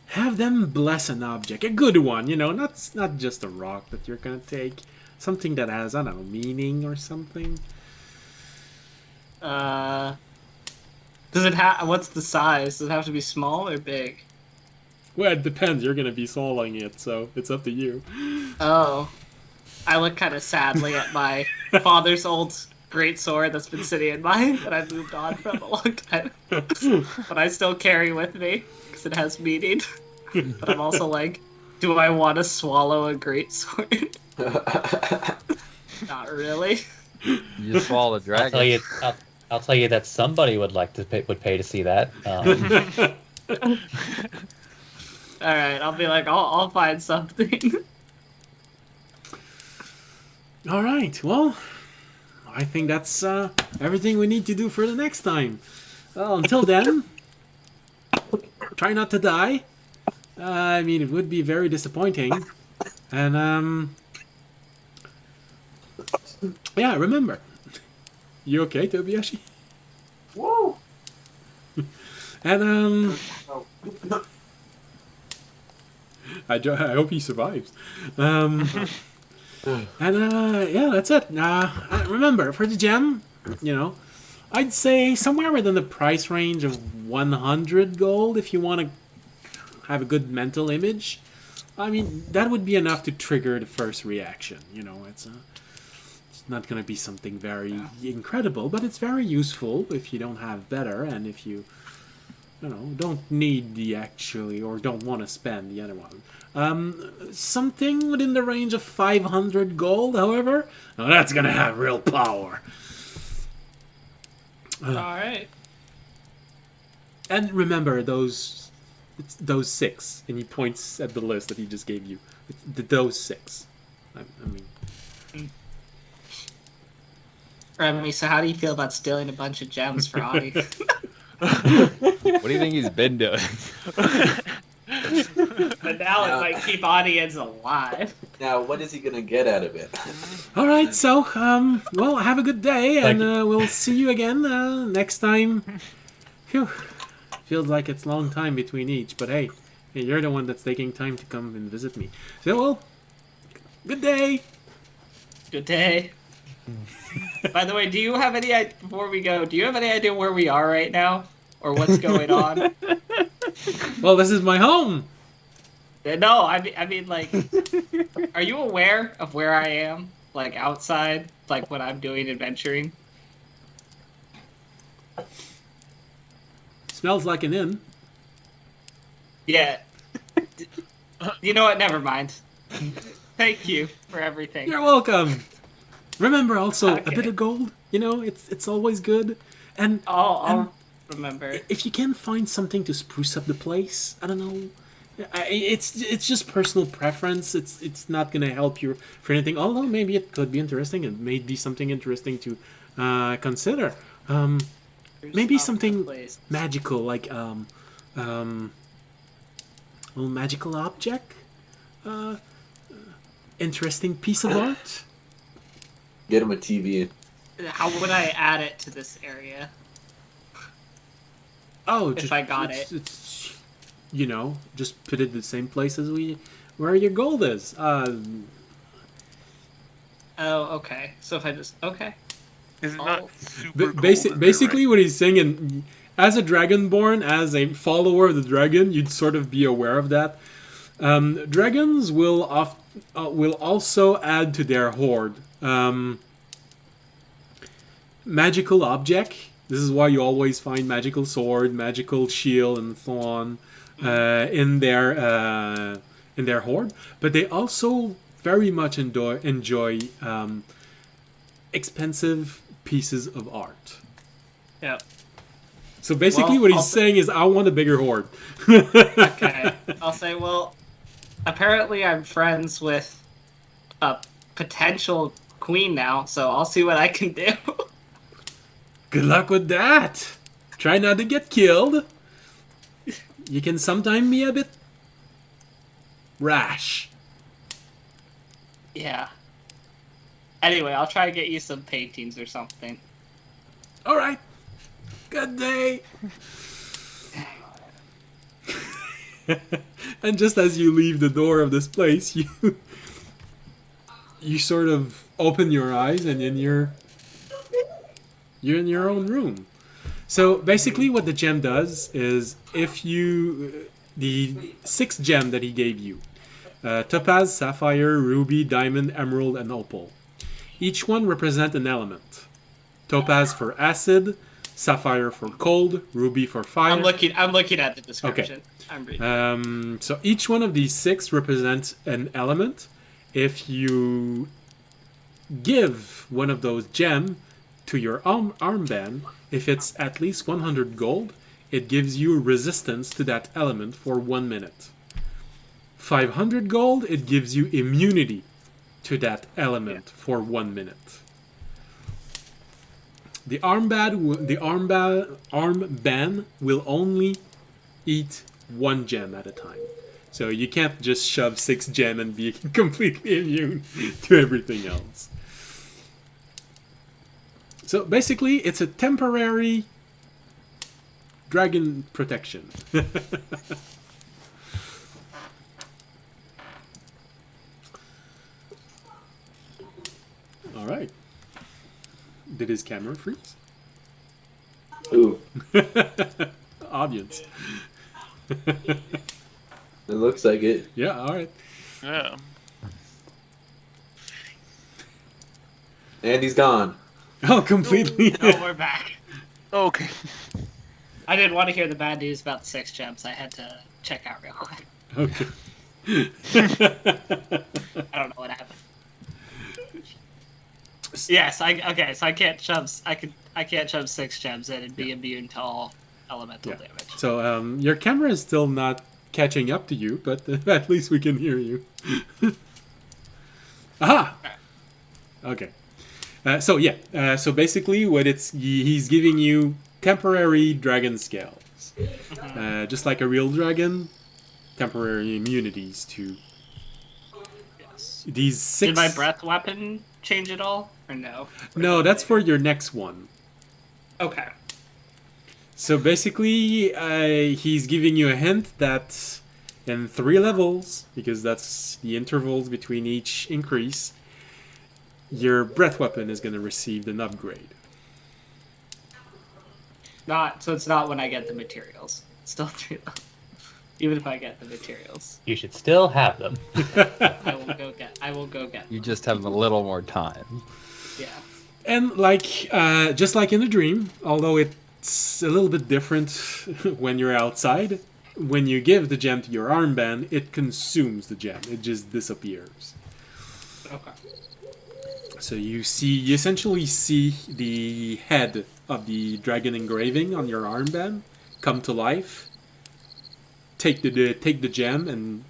have them bless an object, a good one, not just a rock that you're gonna take, something that has meaning or something. Does it have? What's the size? Does it have to be small or big? Well, it depends. You're gonna be soloing it, so it's up to you. Oh, I look kind of sadly at my father's old great sword that's been sitting in mine that I've moved on from a long time, but I still carry with me because it has meaning. But I'm also like, do I want to swallow a great sword? Not really. You just swallow the I'll dragon. I'll tell you that somebody would pay to see that. All right, I'll be like, I'll find something. All right. Well, I think that's everything we need to do for the next time. Well, until then, try not to die. I mean, it would be very disappointing. And yeah, remember. You okay, Tobiyashi? Whoa! And I hope he survives. And yeah, that's it. Remember, for the gem, you know, I'd say somewhere within the price range of 100 gold if you want to have a good mental image. I mean, that would be enough to trigger the first reaction. You know, it's not going to be something very incredible, but it's very useful if you don't have better, and if you don't need the actually, or don't want to spend the other one. Something within the range of 500 gold, however, now that's going to have real power. Alright. And remember those 6, and he points at the list that he just gave you. Those 6. I mean... Remy, so how do you feel about stealing a bunch of gems for Audie? What do you think he's been doing? But now it might keep audience alive. Now, what is he gonna get out of it? All right, so well, have a good day, and we'll see you again next time. Phew, feels like it's a long time between each, but hey, you're the one that's taking time to come and visit me. So, well, good day. Good day. By the way, do you have any idea, before we go, do you have any idea where we are right now? Or what's going on? Well, this is my home. No, I mean, like, are you aware of where I am? Like, outside? Like, what I'm doing adventuring? Smells like an inn. Yeah. You know what? Never mind. Thank you for everything. You're welcome. Remember also, a Okay. bit of gold, you know, it's always good. And I'll remember. if you can find something to spruce up the place, I don't know. It's just personal preference. It's not gonna help you for anything. Although maybe it could be interesting. It may be something interesting to consider. Maybe Spruce up something the place. magical, like little magical object. Interesting piece of art. Get him a TV. How would I add it to this area? Oh, If I got it. It's, you know, just put it in the same place as where your gold is. Oh, okay. So if I just... Okay. Is it Oh. not super cold in there, Basically, right? what he's saying, and as a dragonborn, as a follower of the dragon, you'd sort of be aware of that. Dragons will also add to their hoard magical object. This is why you always find magical sword, magical shield, and so on in their hoard. But they also very much enjoy expensive pieces of art. Yeah. So basically, Well, what he's I'll- saying is, I want a bigger hoard. Okay. I'll say, well, apparently I'm friends with a potential queen now, so I'll see what I can do. Good luck with that. Try not to get killed. You can sometimes be a bit rash. Yeah. Anyway, I'll try to get you some paintings or something. All right. Good day. And just as you leave the door of this place, you sort of open your eyes, and then you're in your own room. So basically, what the gem does is, if you the 6 gem that he gave you, topaz, sapphire, ruby, diamond, emerald, and opal. Each one represent an element. Topaz for acid, sapphire for cold, ruby for fire. I'm looking at the description. I'm reading. So each one of these 6 represents an element. If you give one of those gem to your armband, if it's at least 100 gold, it gives you resistance to that element for 1 minute. 500 gold, it gives you immunity to that element for 1 minute. The armband will only eat 1 gem at a time. So you can't just shove 6 gem and be completely immune to everything else. So basically, it's a temporary dragon protection. All right. Did his camera freeze? Ooh, Audience. it looks like it. Yeah, all right. Yeah. And he's gone. Oh, completely. No, we're back. Okay. I didn't want to hear the bad news about the 6 gems. I had to check out real quick. Okay. I don't know what happened. Yes, okay. So I can't shove 6 gems in and be immune to all elemental Yeah. damage. So your camera is still not catching up to you, but at least we can hear you. Aha! Okay. So basically, he's giving you temporary dragon scales, just like a real dragon. Temporary immunities to Yes. these 6. Did my breath weapon change at all, or no? No, that's for your next one. Okay. So basically, he's giving you a hint that in 3 levels, because that's the intervals between each increase, your breath weapon is going to receive an upgrade. So it's not when I get the materials. It's still 3 levels. Even if I get the materials, You should still have them. I will go get. You just have a little more time. Yeah. And just like in the dream, although it's a little bit different when you're outside, when you give the gem to your armband, it consumes the gem. It just disappears. Okay. So you essentially see the head of the dragon engraving on your armband come to life, take the gem and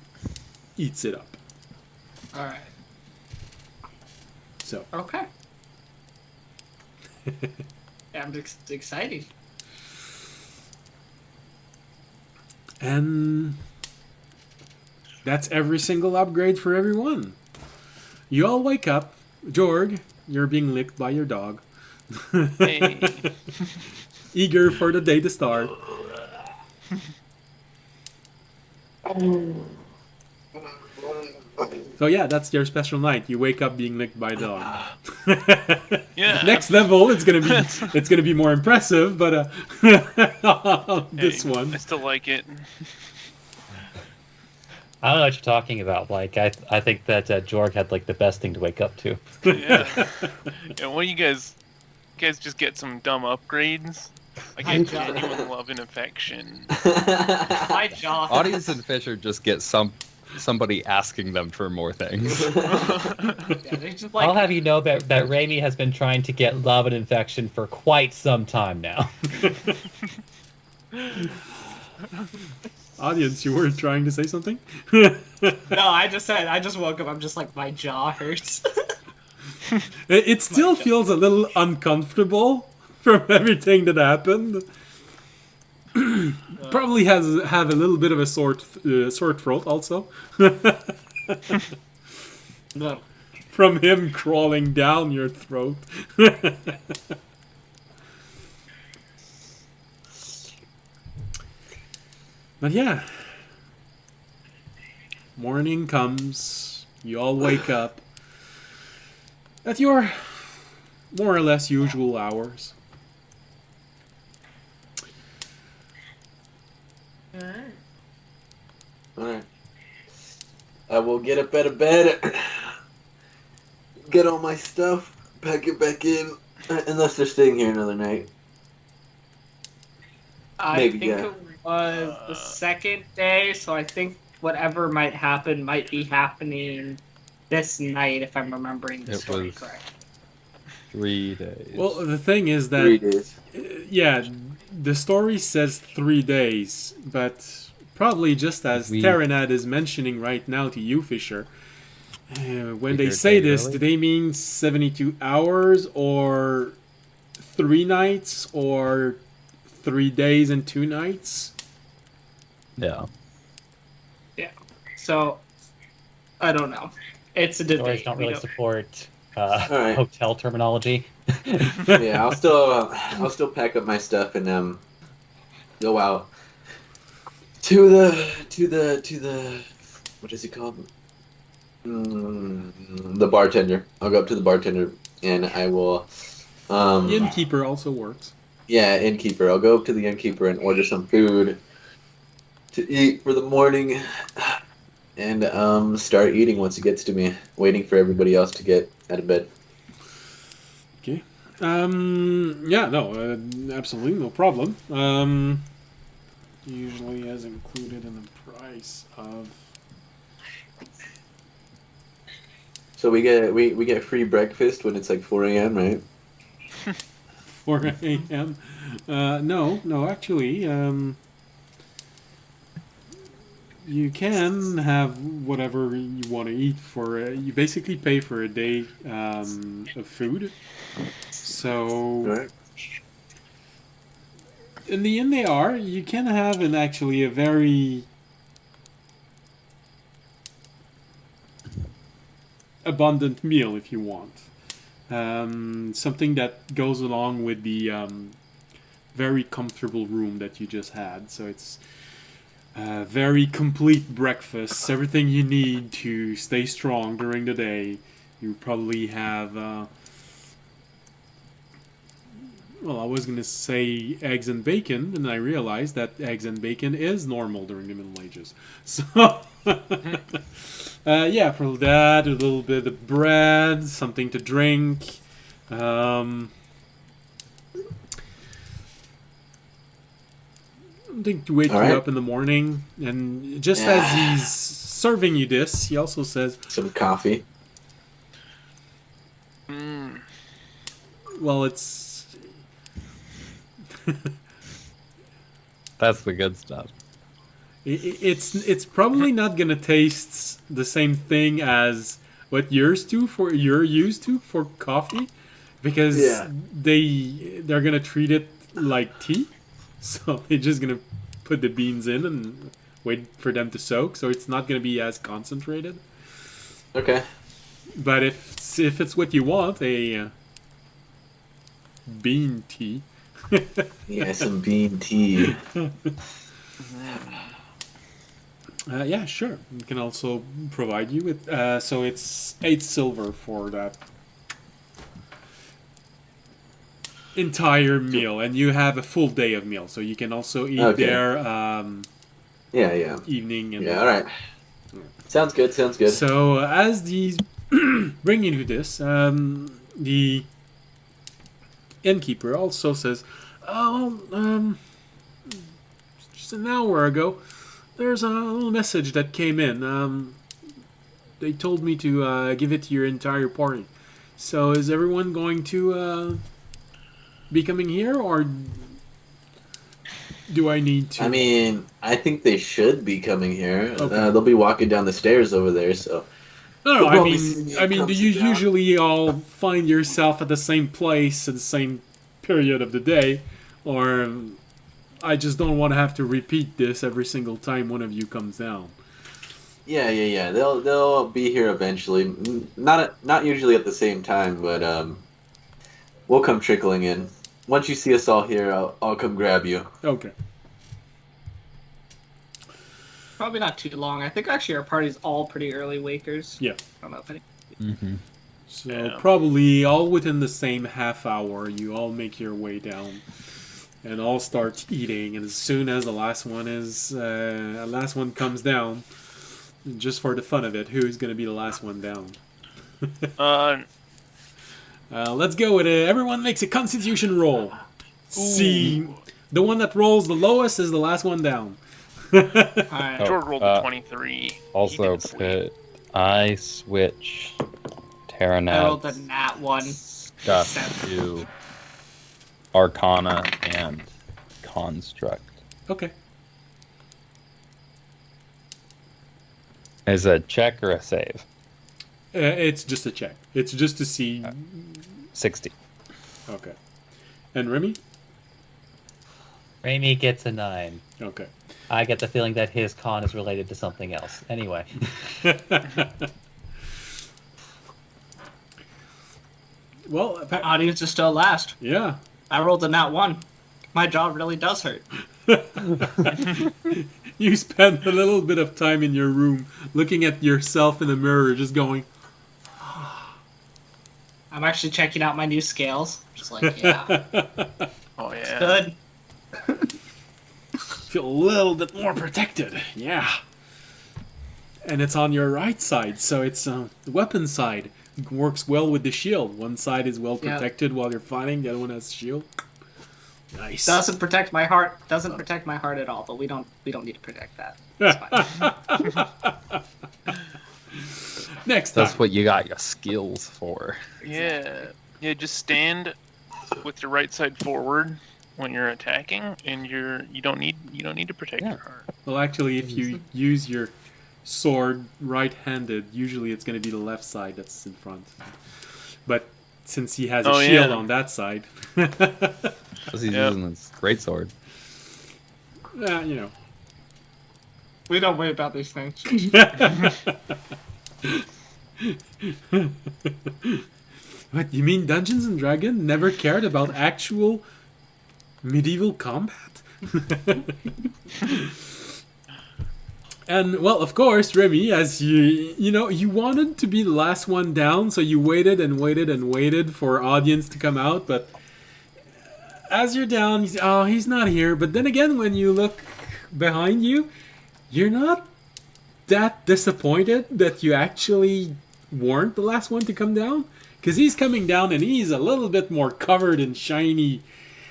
eats it up. All right. So Okay. Yeah, I'm excited. and that's every single upgrade for everyone. You all wake up. Jorg, you're being licked by your dog. Hey. Eager for the day to start. So yeah, that's your special night. You wake up being licked by a dog. Yeah. Next level, it's gonna be more impressive, but this Hey, one. I still like it. I don't know what you're talking about. Like, I think that Jorg had like the best thing to wake up to. Yeah. Yeah. What do you guys just get some dumb upgrades? I get genuine love and affection. My jaw. Audience and Fisher just get somebody asking them for more things. Yeah, they just I'll like. have you know that Raimi has been trying to get love and affection for quite some time now. Audience, you were trying to say something? No, I just woke up. I'm just like, my jaw hurts. It still feels a little uncomfortable from everything that happened. Probably have a little bit of a sore throat also. No. From him crawling down your throat. But yeah. Morning comes. You all wake up at your more or less usual hours. Alright. I will get up out of bed, get all my stuff, pack it back in, unless they're staying here another night. I Maybe, think yeah. it was the second day, so I think whatever might happen might be happening this night, if I'm remembering the It story was- correctly. 3 days. Well, the thing is that 3 days. yeah, the story says 3 days, but probably just as We- Terenad is mentioning right now to you, Fisher. When they Figured say day this, early? do they mean 72 hours or 3 nights or 3 days and 2 nights? Yeah. So, I don't know. It's a Stories debate. don't we really don't- support Alright. hotel terminology. Yeah, I'll still pack up my stuff and go out to the what is he called? The bartender. I'll go up to the bartender and I will Innkeeper also works. yeah, innkeeper. I'll go up to the innkeeper and order some food to eat for the morning and start eating once it gets to me, waiting for everybody else to get out of bed. Okay. Yeah, no, absolutely no problem. Usually as included in the price of... So we get free breakfast when it's like 4 a.m., right? 4 a.m. No, actually, you can have whatever you want to eat for. You basically pay for a day of food. So Right. in the inn they are, you can have actually a very abundant meal if you want. Something that goes along with the very comfortable room that you just had. So it's very complete breakfast, everything you need to stay strong during the day. You probably have, well, I was going to say eggs and bacon, and I realized that eggs and bacon is normal during the Middle Ages. So, yeah, probably that, a little bit of bread, something to drink. Something to wake you Alright. up in the morning, and just Yeah. as he's serving you this, he also says, Some coffee. Mm. well, it's... That's the good stuff. It's probably not gonna taste the same thing as what you're used to for coffee, because Yeah. they're gonna treat it like tea, so they're just gonna put the beans in and wait for them to soak, so it's not gonna be as concentrated. Okay. But if it's what you want, a bean tea. Yeah, some bean tea. Yeah, sure. We can also provide you with. So it's 8 silver for that entire meal, and you have a full day of meal, so you can also eat Okay. there Yeah. evening and. Yeah, alright. Sounds good, sounds good. So as these bring you to this, the innkeeper also says, "Oh, just an hour ago, there's a little message that came in. They told me to give it to your entire party. So is everyone going to be coming here, or do I need to?" I mean, I think they should be coming here. Okay. They'll be walking down the stairs over there, so... No, They'll I probably see me mean, come do you sit down. usually all find yourself at the same place at the same period of the day, or I just don't want to have to repeat this every single time one of you comes down? Yeah. They'll be here eventually. Not usually at the same time, but we'll come trickling in. Once you see us all here, I'll come grab you. Okay. Probably not too long. I think actually our party's all pretty early wakers. Yeah. I don't know if any. Mm-hmm. So Yeah. probably all within the same half hour, you all make your way down, and all start eating. And as soon as the last one comes down, just for the fun of it, who's going to be the last one down? Let's go with it. Everyone makes a Constitution roll. See, the one that rolls the lowest is the last one down. Alright. George rolled a 23. He Also, didn't sleep. could I switch I rolled a Terranad's nat one. stuff to Arcana and Construct? Okay. Is it a check or a save? It's just a check. It's just to see. 60. Okay. And Remy? Raimi gets a 9. Okay. I get the feeling that his con is related to something else. Anyway. Well, Audience is still last. yeah. I rolled a nat 1. My jaw really does hurt. You spend a little bit of time in your room looking at yourself in the mirror, just going. I'm actually checking out my new scales. Just like, yeah, Oh yeah. good. Feel a little bit more protected. Yeah. And it's on your right side, so it's the weapon side. It works well with the shield. One side is well Yeah. protected while you're fighting, the other one has shield. Nice. Doesn't protect my heart. Doesn't protect my heart at all. But we don't need to protect that. It's fine. Next time. That's what you got your skills for. Yeah. Yeah. Just stand with your right side forward when you're attacking, and you don't need to protect Yeah. your heart. Well, actually, if you use your sword right-handed, usually it's going to be the left side that's in front. But since he has a Oh, shield yeah. on that side, Because he's Yep. using his greatsword. you know. We don't worry about these things. What, you mean Dungeons and Dragons never cared about actual medieval combat? And, well, of course, Remy, as you wanted to be the last one down, so you waited and waited and waited for audience to come out, but as you're down, he's not here. But then again, when you look behind you, you're not that disappointed that you actually weren't the last one to come down, because he's coming down and he's a little bit more covered in shiny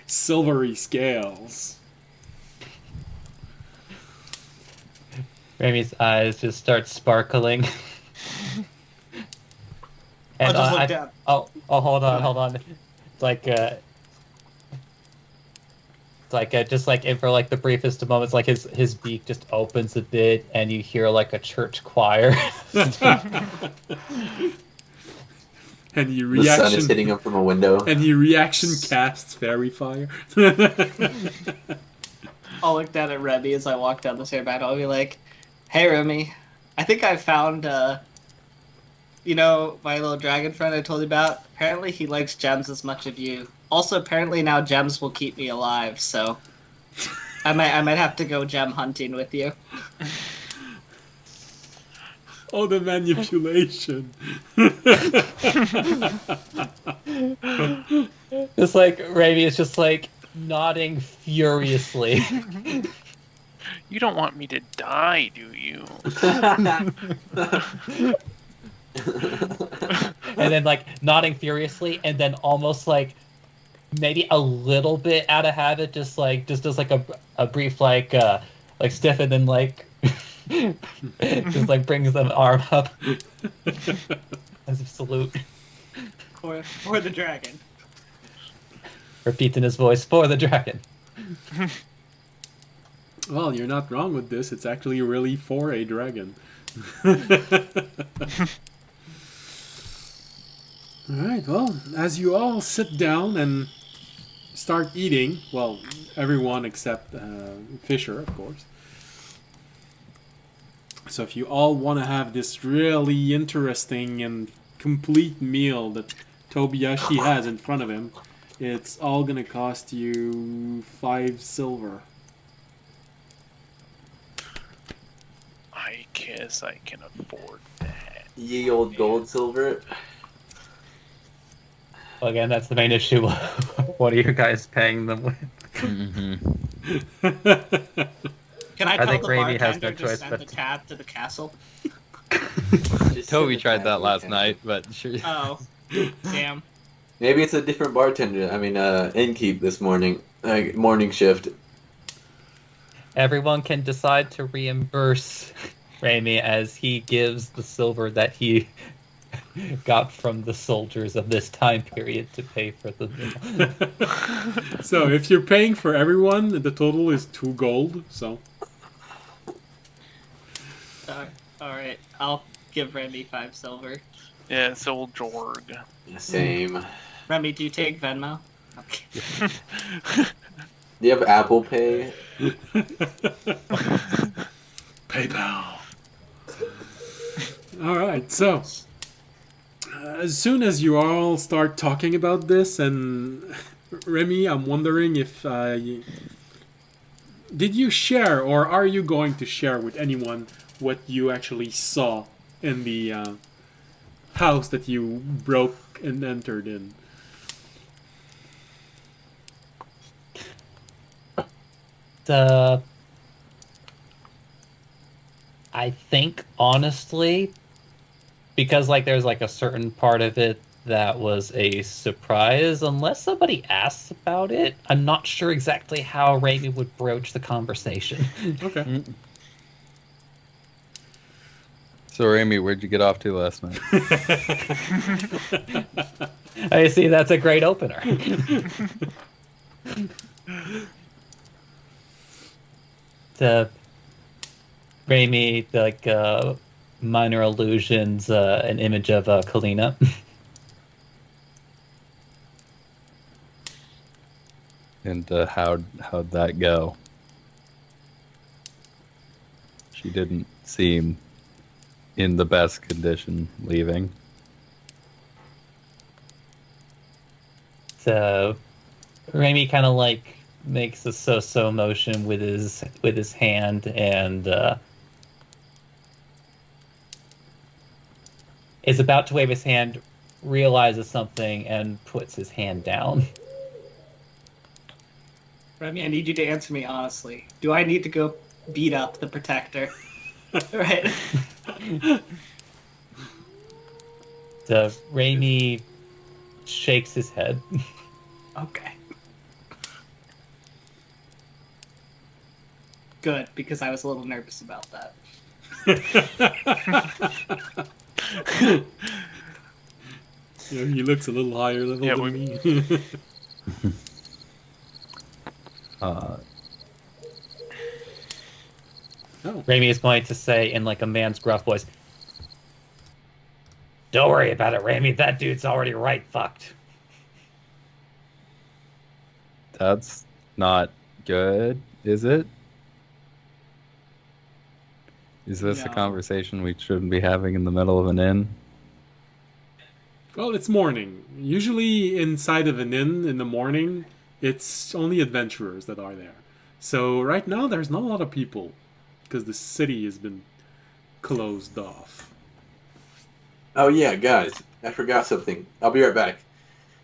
silvery scales. Raimi's eyes just start sparkling. I'll And just look down. hold on. It's like just like for like the briefest of moments, like his beak just opens a bit, and you hear like a church choir. And he The sun is hitting reaction him from a window. and he reaction casts fairy fire. I'll look down at Remy as I walk down the stair back. I'll be like, "Hey, Remy, I think I found, my little dragon friend I told you about. Apparently, he likes gems as much as you. Also, apparently now gems will keep me alive. So, I might have to go gem hunting with you." Oh, the manipulation. Just like Raimi is just like nodding furiously. You don't want me to die, do you? And then like nodding furiously, and then almost like maybe a little bit out of habit, just does like a brief like stiff, and then like just like brings an arm up as a salute. For the dragon. Repeats in his voice, "For the dragon." Well, you're not wrong with this. It's actually really for a dragon. Alright, well, as you all sit down and start eating, well, everyone except Fisher, of course. So if you all want to have this really interesting and complete meal that Tobiyashi has in front of him, it's all going to cost you 5 silver. I guess I can afford that. Ye old gold silver. Well, again, that's the main issue. What are you guys paying them with? Can I I tell think the Raimi has bartender no to choice send but the to- cab to the castle? Toby tried that last night, but sure. Oh, damn. Maybe it's a different bartender. I mean, innkeep this morning. Morning shift. Everyone can decide to reimburse Raimi as he gives the silver that he got from the soldiers of this time period to pay for the meal. So if you're paying for everyone, the total is 2 gold. So All Alright, I'll give Remy 5 silver. Yeah, so will Jorg. Same. Remy, do you take Venmo? Okay. Do you have Apple Pay? PayPal. All right, so as soon as you all start talking about this, and Remy, I'm wondering if did you share or are you going to share with anyone what you actually saw in the house that you broke and entered in? I think honestly, because like there's like a certain part of it that was a surprise, unless somebody asks about it, I'm not sure exactly how Raimi would broach the conversation. Okay. So, Amy, where'd you get off to last night? I see, that's a great opener. The Raimi, like minor illusions, an image of Kalina. And how'd that go? She didn't seem in the best condition leaving. So Raimi kind of like makes a so-so motion with his hand and is about to wave his hand, realizes something, and puts his hand down. Remy, I need you to answer me honestly. Do I need to go beat up the protector? Right. So Raimi shakes his head. Okay. Good, because I was a little nervous about that. Yeah, he looks a little higher level Yeah, than me. Oh. Raimi is going to say in like a man's gruff voice, "Don't worry about it, Raimi. That dude's already right fucked." That's not good, is it? Is this a No. conversation we shouldn't be having in the middle of an inn? Well, it's morning. Usually inside of an inn in the morning, it's only adventurers that are there. So right now there's not a lot of people because the city has been closed off. Oh yeah, guys, I forgot something. I'll be right back.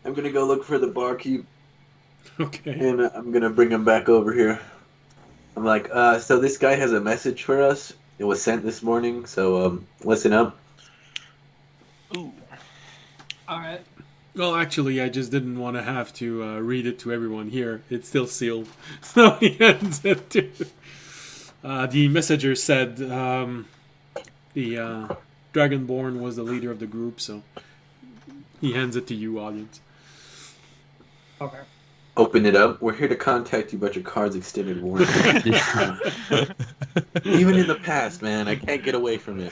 I'm gonna go look for the barkeep, Okay. and I'm gonna bring him back over here. I'm like, so this guy has a message for us. It was sent this morning, so listen up. Ooh. Alright. Well, actually, I just didn't want to have to read it to everyone here. It's still sealed. So he hands it to... the messenger said the Dragonborn was the leader of the group, so he hands it to you, audience. Okay. Open it up. We're here to contact you about your card's extended warranty. Even in the past, man, I can't get away from it.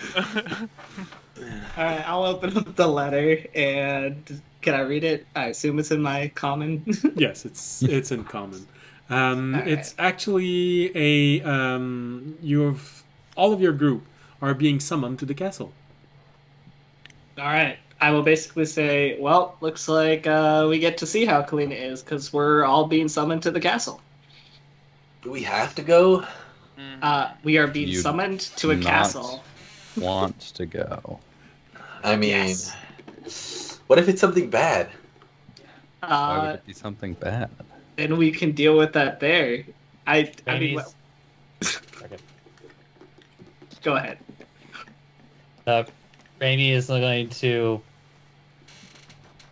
Alright, I'll open up the letter and can I read it? I assume it's in my common. Yes, it's in common. Alright. It's actually a all of your group are being summoned to the castle. Alright. I will basically say, well, looks like we get to see how Kalina is, because we're all being summoned to the castle. Do we have to go? We are being You summoned to a not castle. Wants to go. I mean, Yes. what if it's something bad? Why would it be something bad? Then we can deal with that there. I mean, Raimi's- Okay. go ahead. Raimi is going to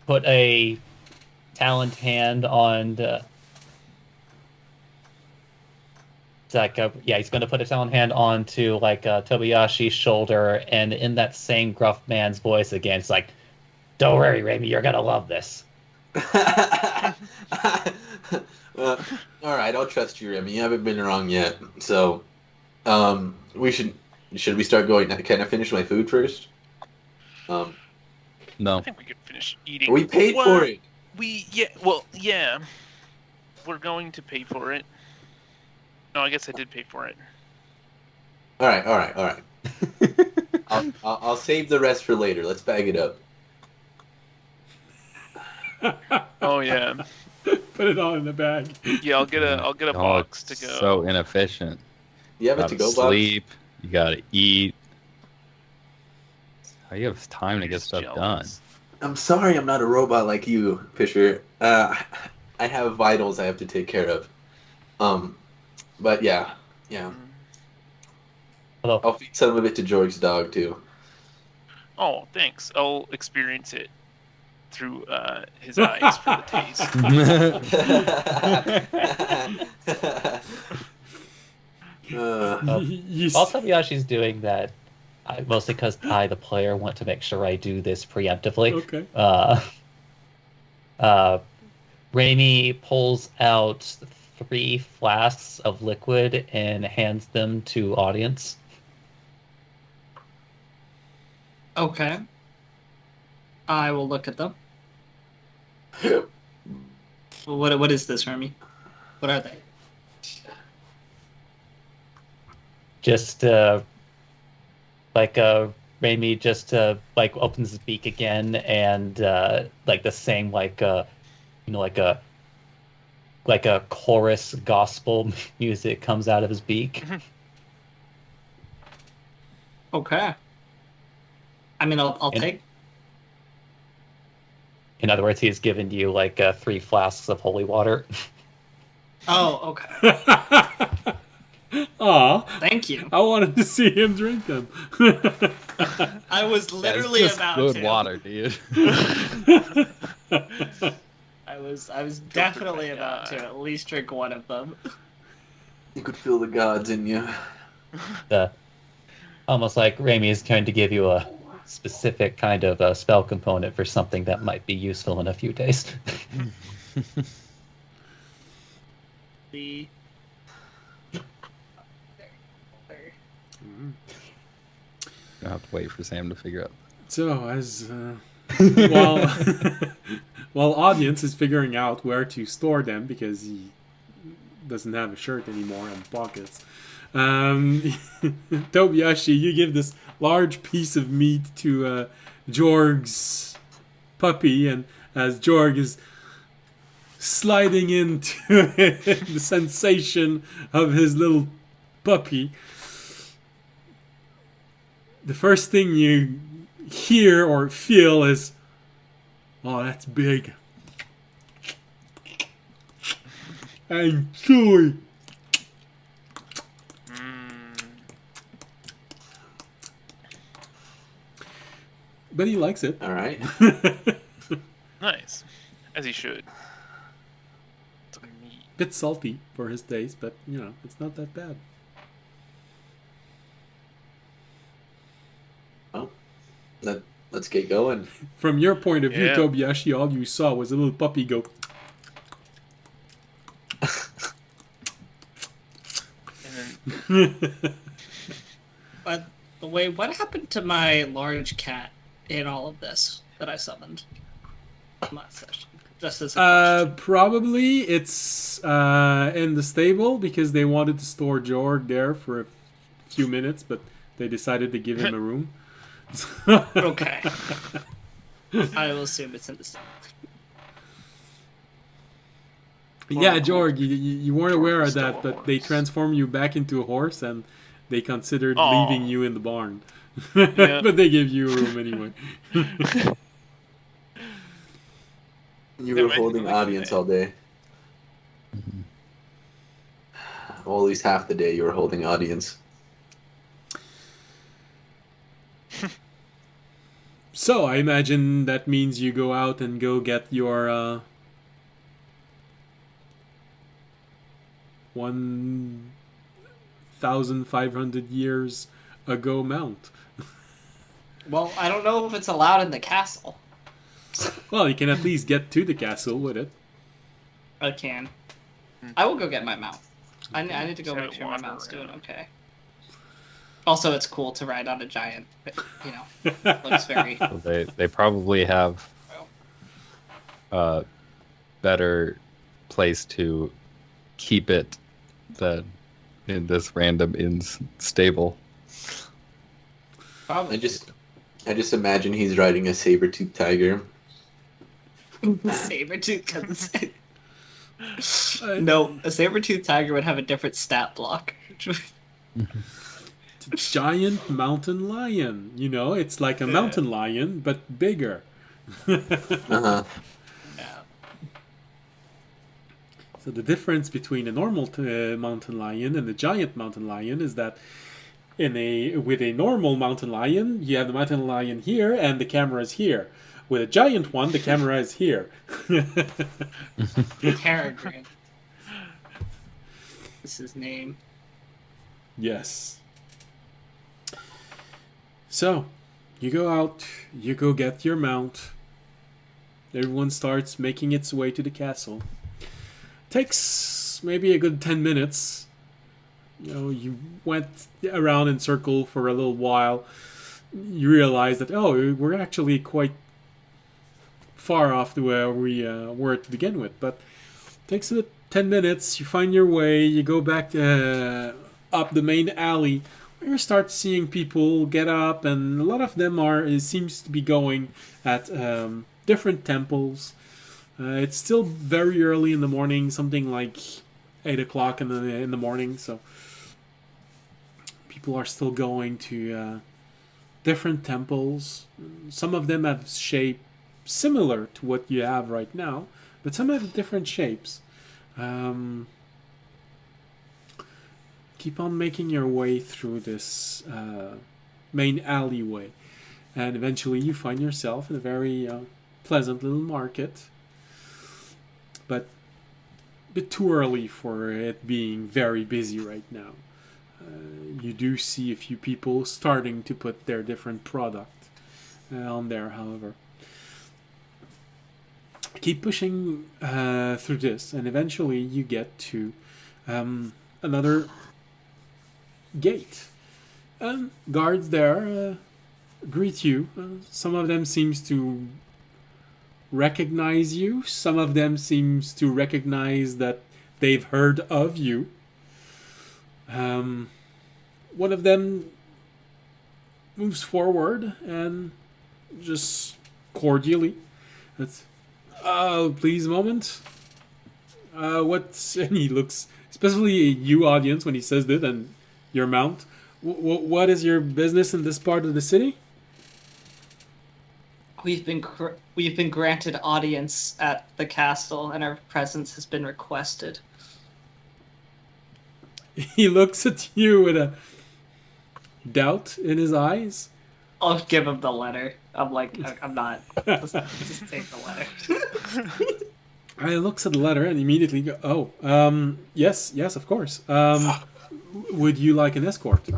put a talent hand on he's going to put a talent hand onto like Tobayashi's shoulder, and in that same gruff man's voice again, it's like, "Don't worry, Raimi, you're gonna love this." All right, I'll trust you, Remy. You haven't been wrong yet. So, we should Should we start going? Can I finish my food first? I No. think we could finish eating. We paid for it. Yeah. We're going to pay for it. No, I guess I did pay for it. All right. I'll save the rest for later. Let's bag it up. Oh yeah. Put it all in the bag. Yeah, I'll get a box to go. So inefficient. You have a Gotta to-go box? sleep. You gotta eat. How you have time to get Just stuff jealous. I'm sorry I'm not a robot like you, Fisher. I have vitals I have to take care of. But yeah. Although, I'll feed some of it to George's dog, too. Oh, thanks. I'll experience it through his eyes for the taste. You while Tobyashi's doing that, mostly because I, the player, want to make sure I do this preemptively. Okay. Raimi pulls out 3 flasks of liquid and hands them to audience. Okay. I will look at them. What is this, Remy? What are they? Just Raimi just opens his beak again, and the same like a chorus gospel music comes out of his beak. Okay. I mean, I'll take. In other words, he's given you 3 flasks of holy water. Oh, okay. Aw, Thank you. I wanted to see him drink them. I was literally It's just about good to. water, dude. I was definitely about to at least drink one of them. You could feel the gods in you. Almost like Raimi is trying to give you a specific kind of spell component for something that might be useful in a few days. The You'll have to wait for Sam to figure out. So, as while audience is figuring out where to store them because he doesn't have a shirt anymore and pockets, Tobiyashi, you give this large piece of meat to Jorg's puppy, and as Jorg is sliding into the sensation of his little puppy, the first thing you hear or feel is, "Oh, that's big. And chewy." But he likes it. All right. Nice, as he should. It's meat. Bit salty for his taste, but it's not that bad. Let's get going. From your point of view, Yeah. Tobiyashi, all you saw was a little puppy go. And then But the way, what happened to my large cat in all of this that I summoned last session? Just as a question. Probably it's in the stable because they wanted to store Jorg there for a few minutes, but they decided to give him a room. Okay. I will assume it's in the stable. Yeah, Jorg, you weren't aware of that, but they transformed you back into a horse and they considered Aw. leaving you in the barn. Yeah. But they gave you a room anyway. You Yeah, were man, holding I like audience that. all day. Well, at least half the day you were holding audience. So, I imagine that means you go out and go get your 1,500 years ago mount. Well, I don't know if it's allowed in the castle. Well, you can at least get to the castle with it. I can. I will go get my mount. I need to go Just make sure my wander mount's doing around. okay. Also, it's cool to ride on a giant. You know, looks very. So they probably have a better place to keep it than in this random inn's stable. Probably. I just imagine he's riding a saber-toothed tiger. Saber-tooth because no, a saber-tooth tiger would have a different stat block. It's a giant mountain lion. You know, it's like a mountain lion, but bigger. Uh-huh. Yeah. So the difference between a normal mountain lion and a giant mountain lion is that with a normal mountain lion, you have the mountain lion here and the camera is here. With a giant one, the camera is here. Peregrine. This is his name. Yes. So, you go out, you go get your mount. Everyone starts making its way to the castle. Takes maybe a good 10 minutes. You know, you went around in circle for a little while. You realize that, oh, we're actually quite far off to where we were to begin with. But it takes about 10 minutes. You find your way. You go back up the main alley, where you start seeing people get up, and a lot of them seems to be going at different temples. It's still very early in the morning, something like 8 o'clock in the morning, so people are still going to different temples. Some of them have shape similar to what you have right now, but some have different shapes. Keep on making your way through this main alleyway, and eventually you find yourself in a very pleasant little market, but a bit too early for it being very busy right now. You do see a few people starting to put their different product on there, however. Keep pushing through this, and eventually you get to another gate. Guards there greet you. Some of them seems to recognize you. Some of them seems to recognize that they've heard of you. One of them moves forward and just cordially, that's, please a moment. And he looks, especially you audience when he says that, and your mount. What is your business in this part of the city? We've been granted audience at the castle, and our presence has been requested. He looks at you with a doubt in his eyes. I'll give him the letter. I'm like, I'm not. Just take the letter. I looks at the letter and immediately go, yes, of course. Would you like an escort?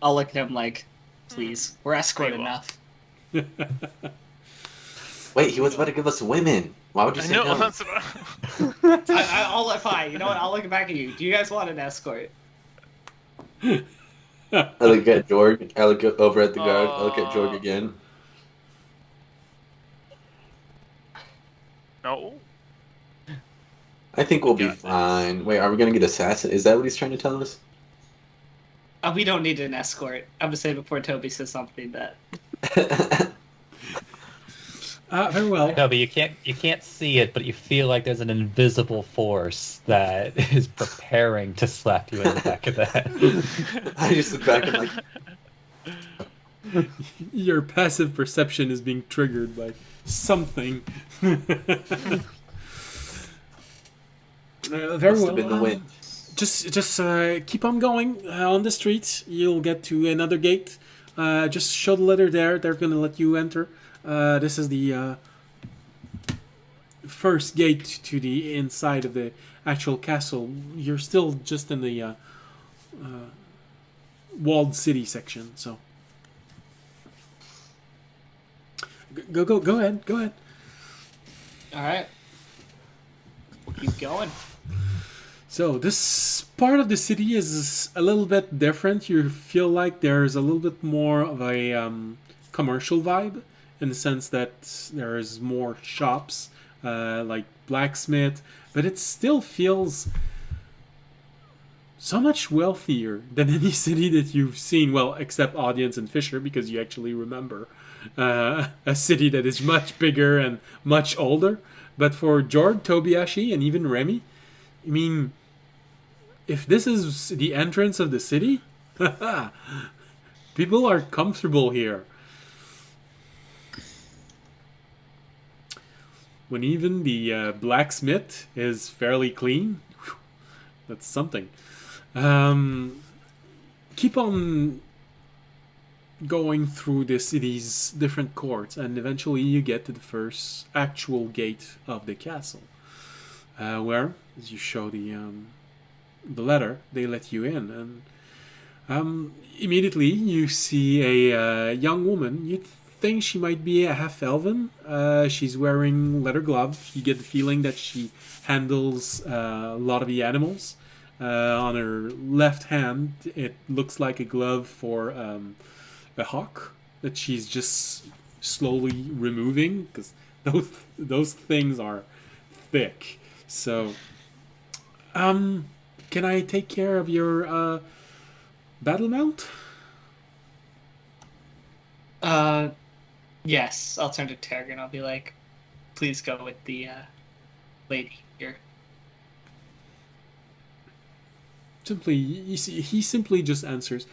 I'll look at him like, please, we're escort Very well. enough. Wait, he was about to give us women. Why would you I say know. no? That's what I'll fine. You know what? I'll look back at you. Do you guys want an escort? I look at Jorg. I look over at the guard. I look at Jorg again. no. I think we'll be Got this. fine. Wait, are we gonna get assassin? Is that what he's trying to tell us? We don't need an escort. I'm gonna say before Toby says something that. Very well. No, but you can't see it, but you feel like there's an invisible force that is preparing to slap you in the back of the head. I just look back and like, Your passive perception is being triggered by something. Very must well. have been the wind. Just keep on going on the street. You'll get to another gate. Just show the letter there. They're gonna let you enter. This is the first gate to the inside of the actual castle. You're still just in the walled city section. So go ahead. Go ahead. All right. We'll keep going. So this part of the city is a little bit different. You feel like there's a little bit more of a commercial vibe, in the sense that there's more shops, like blacksmith, but it still feels so much wealthier than any city that you've seen. Well, except Audience and Fisher, because you actually remember a city that is much bigger and much older. But for Jord, Tobiashi, and even Remy, I mean, if this is the entrance of the city, people are comfortable here. When even the blacksmith is fairly clean, whew, that's something. Keep on going through the city's different courts, and eventually you get to the first actual gate of the castle, where, as you show the letter, they let you in, and immediately you see a young woman. You think she might be a half-elven. She's wearing leather gloves. You get the feeling that she handles a lot of the animals. On her left hand, it looks like a glove for a hawk that she's just slowly removing, because those things are thick. So, can I take care of your battle mount? Yes. I'll turn to Tery and I'll be like, please go with the lady here. Simply, you see, he simply just answers,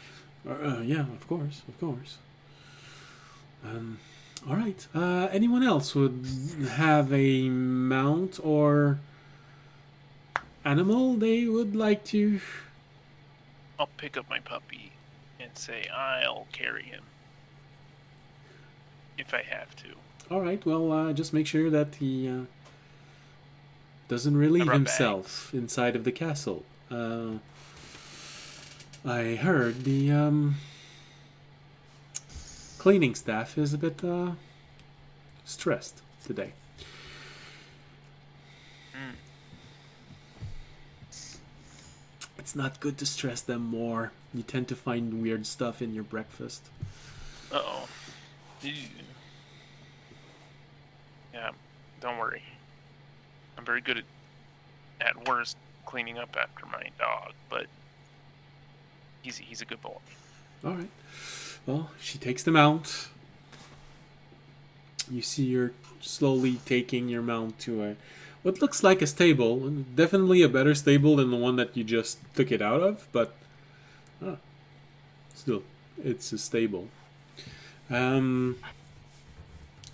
"Yeah, of course, of course." All right. Anyone else would have a mount or animal they would like to? I'll pick up my puppy and say I'll carry him if I have to. All right. Well, just make sure that he doesn't relieve himself inside of the castle. I heard the cleaning staff is a bit stressed today. It's not good to stress them more. You tend to find weird stuff in your breakfast. Uh-oh. Yeah, don't worry. I'm very good at worst cleaning up after my dog, but he's a good boy. All right. Well, she takes them out. You see her slowly taking your mount to what looks like a stable. Definitely a better stable than the one that you just took it out of, but still, it's a stable.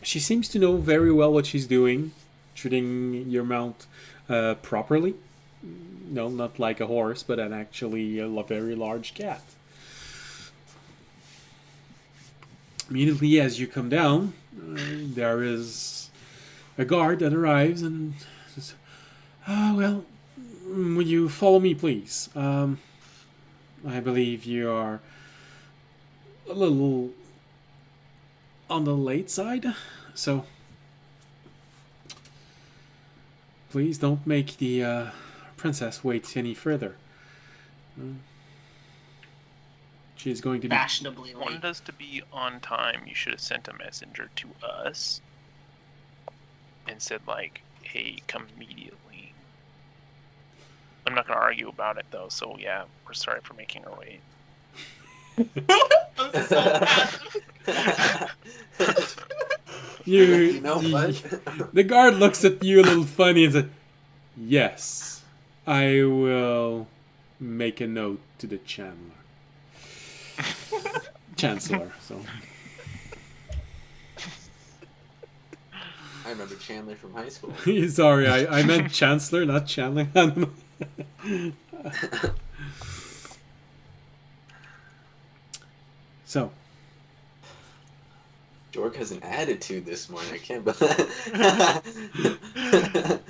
She seems to know very well what she's doing, treating your mount properly. No, not like a horse, but actually a very large cat. Immediately as you come down, there is a guard that arrives and says, well, will you follow me, please? I believe you are a little on the late side, so please don't make the princess wait any further. She's going to be Fashionably late. Wanted us to be on time. You should have sent a messenger to us and said, like, hey, come immediately. I'm not going to argue about it, though, so yeah, we're sorry for making her wait. I'm so passive. You know what? The guard looks at you a little funny and says, yes, I will make a note to the Chancellor, so. I remember Chandler from high school. Sorry, I meant Chancellor, not Chandler. So. Jorg has an attitude this morning. I can't believe.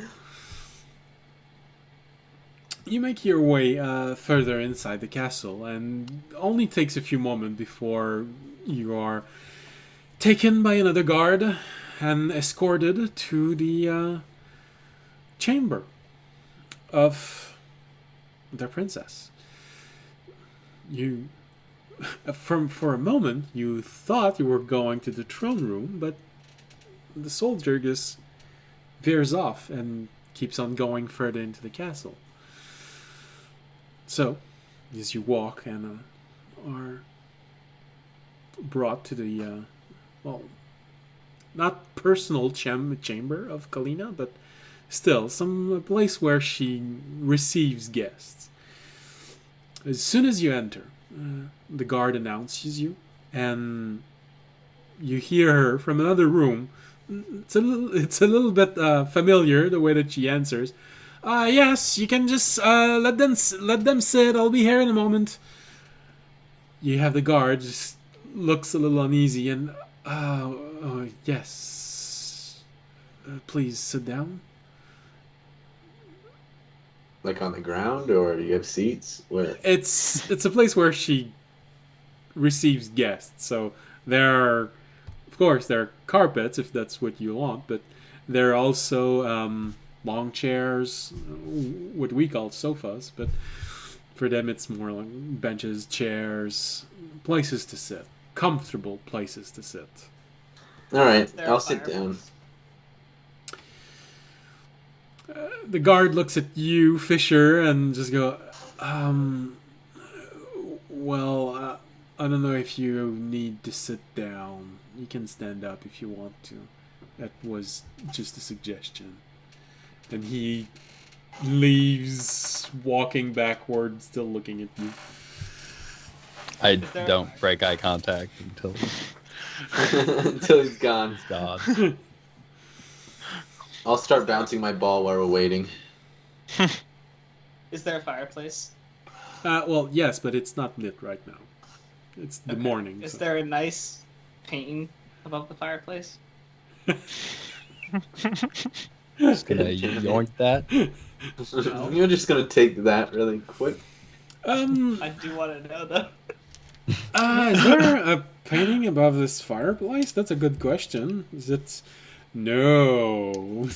You make your way further inside the castle, and only takes a few moments before you are taken by another guard and escorted to the chamber of the princess. You, for a moment, you thought you were going to the throne room, but the soldier just veers off and keeps on going further into the castle. So, as you walk and are brought to the, well, not personal chamber of Kalina, but still some place where she receives guests. As soon as you enter, the guard announces you, and you hear her from another room. It's a little bit familiar the way that she answers. Yes, you can just let them sit. I'll be here in a moment. You have the guard just looks a little uneasy and yes, please sit down. Like on the ground, or do you have seats? Where? It's a place where she receives guests, so there are carpets if that's what you want, but there are also long chairs, what we call sofas, but for them it's more like benches, chairs, places to sit, comfortable places to sit. All right, I'll sit down. The guard looks at you, Fisher, and just go, well, I don't know if you need to sit down. You can stand up if you want to. That was just a suggestion. And he leaves, walking backward, still looking at you. I don't break eye contact until Until he's gone. he's gone. I'll start bouncing my ball while we're waiting. Is there a fireplace? Well, yes, but it's not lit right now. It's the morning. Is so. there a nice painting above the fireplace? Just gonna yoink that. You're just gonna take that really quick. I do want to know though. Is there a painting above this fireplace? That's a good question. Is it? No,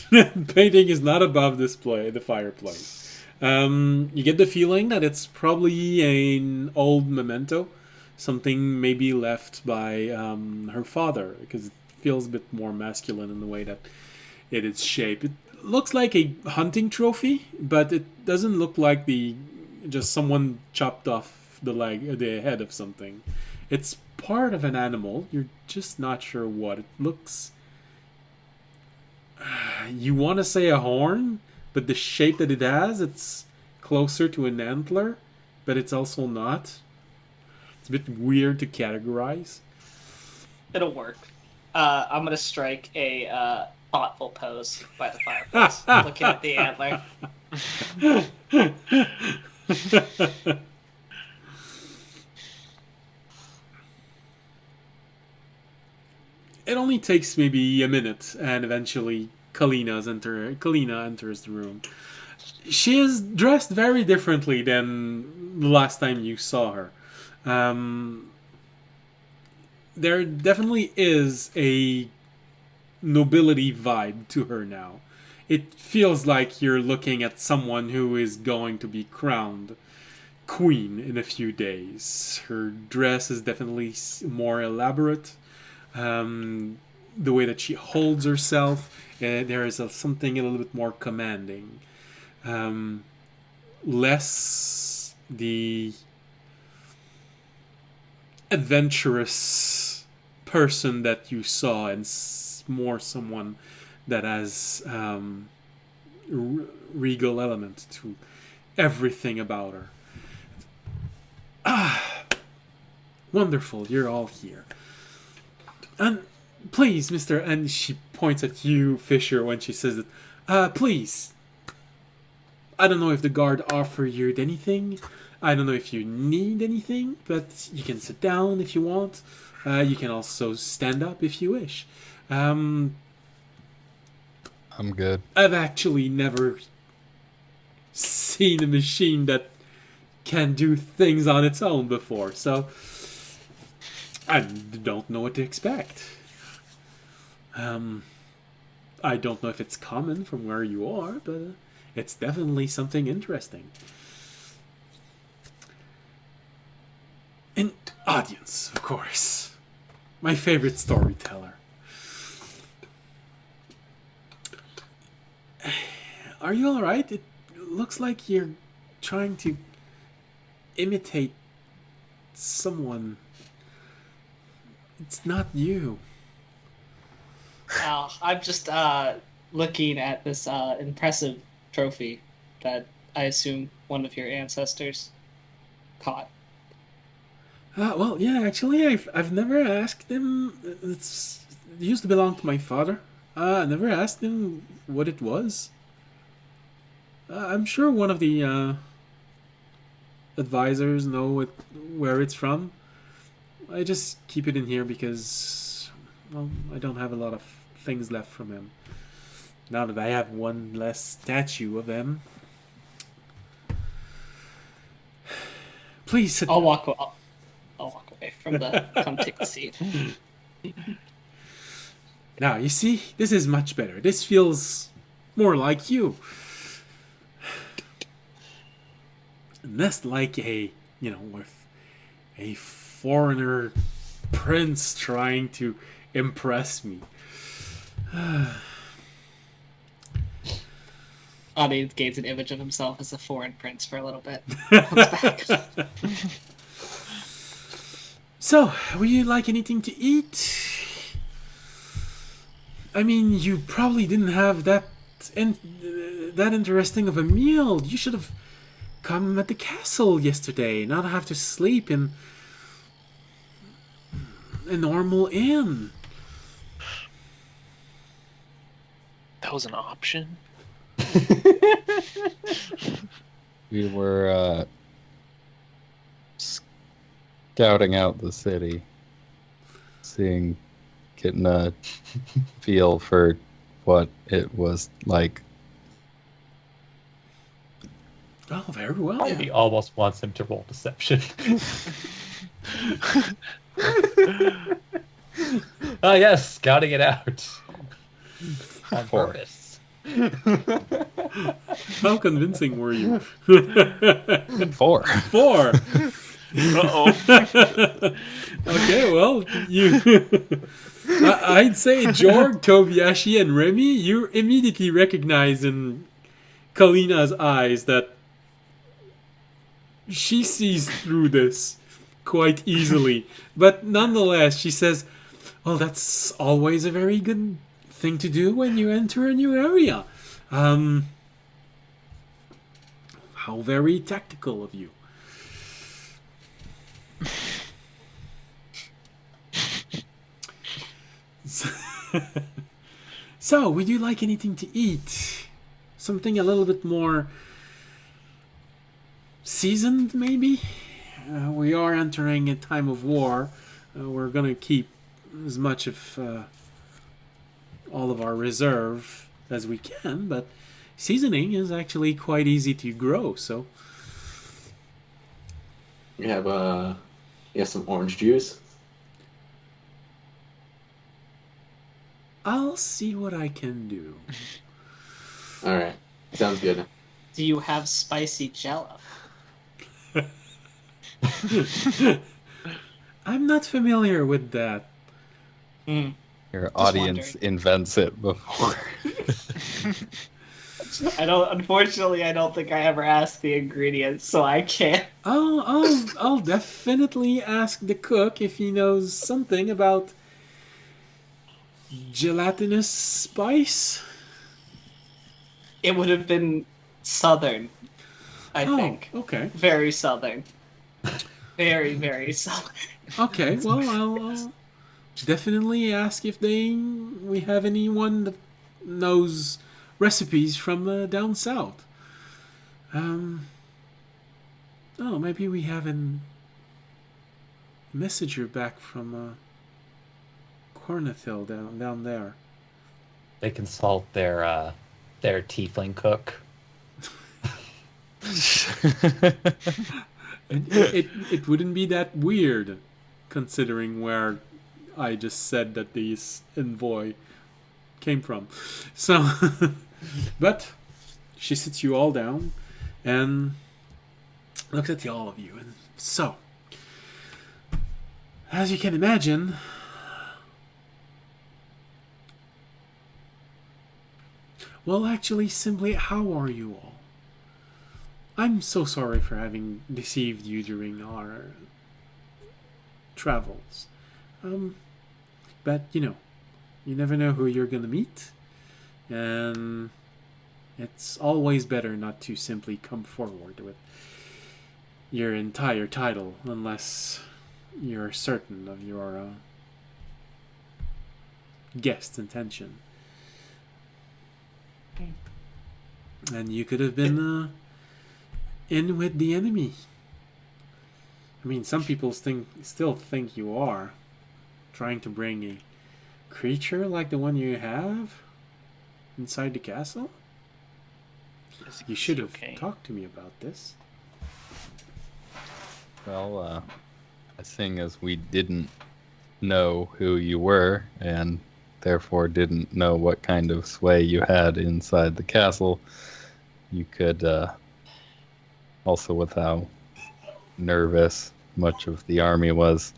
painting is not above the fireplace. You get the feeling that it's probably an old memento, something maybe left by her father, because it feels a bit more masculine in the way that it is shaped. It looks like a hunting trophy, but it doesn't look like just someone chopped off the head of something. It's part of an animal. You're just not sure what. It looks. You want to say a horn, but the shape that it has, it's closer to an antler, but it's also not. It's a bit weird to categorize. It'll work. I'm gonna strike a thoughtful pose by the fireplace, looking at the antler. It only takes maybe a minute, and eventually Kalina enters the room. She is dressed very differently than the last time you saw her. There definitely is a nobility vibe to her now. It feels like you're looking at someone who is going to be crowned queen in a few days. Her dress is definitely more elaborate. The way that she holds herself, there is something a little bit more commanding. Less the adventurous person that you saw, and more someone that has regal element to everything about her. Wonderful, you're all here. And please, Mr. And she points at you, Fisher, when she says it. Please. I don't know if the guard offered you anything. I don't know if you need anything, but you can sit down if you want. You can also stand up if you wish. I'm good. I've actually never seen a machine that can do things on its own before, so I don't know what to expect. I don't know if it's common from where you are, but it's definitely something interesting. An audience, of course. My favorite storyteller. Are you alright? It looks like you're trying to imitate someone. It's not you. I'm just looking at this impressive trophy that I assume one of your ancestors caught. Well, yeah, actually, I've never asked him. It used to belong to my father. I never asked him what it was. I'm sure one of the advisors know where it's from. I just keep it in here because, well, I don't have a lot of things left from him. Now that I have one less statue of him. Please sit. I'll walk away from the. Come take the seat. Now, you see, this is much better. This feels more like you. Less like with a foreigner prince trying to impress me. Audience gains an image of himself as a foreign prince for a little bit. Comes back. So, would you like anything to eat? I mean, you probably didn't have that interesting of a meal. You should have come at the castle yesterday, not have to sleep in a normal inn. That was an option. We were scouting out the city, getting a feel for what it was like. Oh, very well. He almost wants him to roll deception. Oh yes, scouting it out. On 4. purpose. How convincing were you? 4. 4. Uh-oh. Okay, well, I'd say Jorg, Kobayashi, and Remy, you immediately recognize in Kalina's eyes that she sees through this quite easily. But nonetheless, she says, well, that's always a very good thing to do when you enter a new area. How very tactical of you. So, would you like anything to eat? Something a little bit more seasoned, maybe? We are entering a time of war. We're going to keep as much of all of our reserve as we can, but seasoning is actually quite easy to grow, so... You have some orange juice? I'll see what I can do. Alright. Sounds good. Do you have spicy jello? I'm not familiar with that. Your audience invents it before. Unfortunately, I don't think I ever asked the ingredients, so I can't. I'll definitely ask the cook if he knows something about gelatinous spice. It would have been southern, I think. Okay. Very southern. Very, very southern. Okay, well, I'll definitely ask if we have anyone that knows recipes from down south. Maybe we have a messenger back from Cornethil down there. They consult their tiefling cook. And it wouldn't be that weird, considering where I just said that this envoy came from. So, but she sits you all down and looks at all of you. And so, As you can imagine, well, actually, simply, how are you all? I'm so sorry for having deceived you during our travels. But, you never know who you're gonna meet, and it's always better not to simply come forward with your entire title unless you're certain of your guest's intention. And you could have been in with the enemy. I mean, some people still think you are trying to bring a creature like the one you have inside the castle. You should have talked to me about this. Well, seeing as we didn't know who you were, and therefore didn't know what kind of sway you had inside the castle, you could, also with how nervous much of the army was.